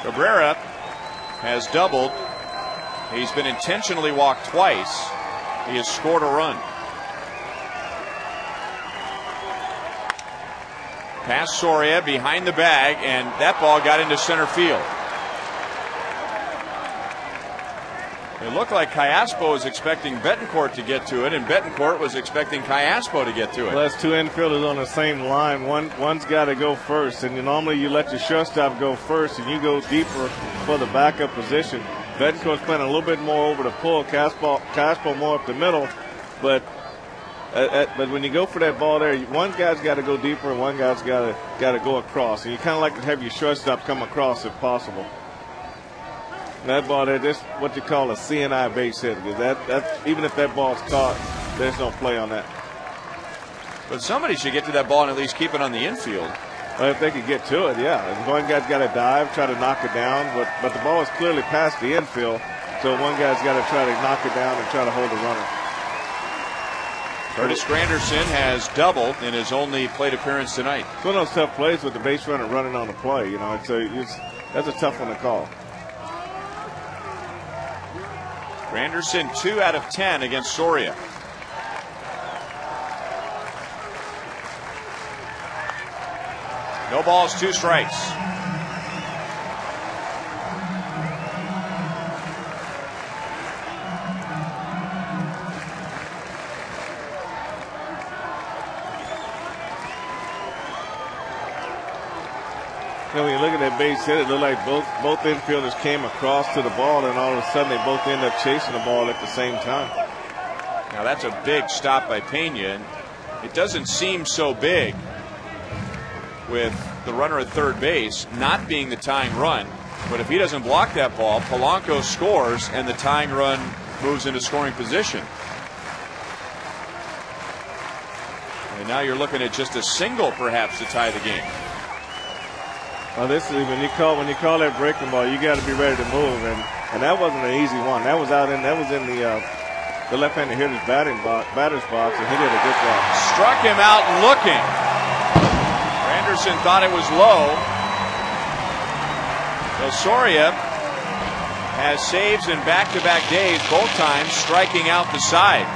Cabrera has doubled. He's been intentionally walked twice. He has scored a run. Past Soria, behind the bag, and that ball got into center field. It looked like Callaspo was expecting Betancourt to get to it, and Betancourt was expecting Callaspo to get to it. Well, that's 2 infielders on the same line. One's got to go first, and normally you let your shortstop go first, and you go deeper for the backup position. Betancourt's playing a little bit more over the pull, Callaspo more up the middle, but when you go for that ball there, one guy's got to go deeper, and one guy's got to go across, and you kind of like to have your shortstop come across if possible. That ball there, just what you call a CNI base hit, because that even if that ball's caught, there's no play on that. But somebody should get to that ball and at least keep it on the infield. Well, if they could get to it, yeah. And one guy's got to dive, try to knock it down, but the ball is clearly past the infield, so one guy's got to try to knock it down and try to hold the runner. Curtis Granderson has doubled in his only plate appearance tonight. It's one of those tough plays with the base runner running on the play. You know, that's a tough one to call. Granderson 2 out of 10 against Soria. No balls, 2 strikes. You know, when you look at that base hit, it looked like both infielders came across to the ball, and all of a sudden they both end up chasing the ball at the same time. Now that's a big stop by Pena, and it doesn't seem so big with the runner at third base not being the tying run. But if he doesn't block that ball, Polanco scores and the tying run moves into scoring position. And now you're looking at just a single perhaps to tie the game. Well, this is when you call that breaking ball, you got to be ready to move, and that wasn't an easy one. That was in the left-handed hitter's batter's box, and he did a good job. Struck him out looking. Anderson thought it was low. So Soria has saves in back-to-back days, both times striking out the side.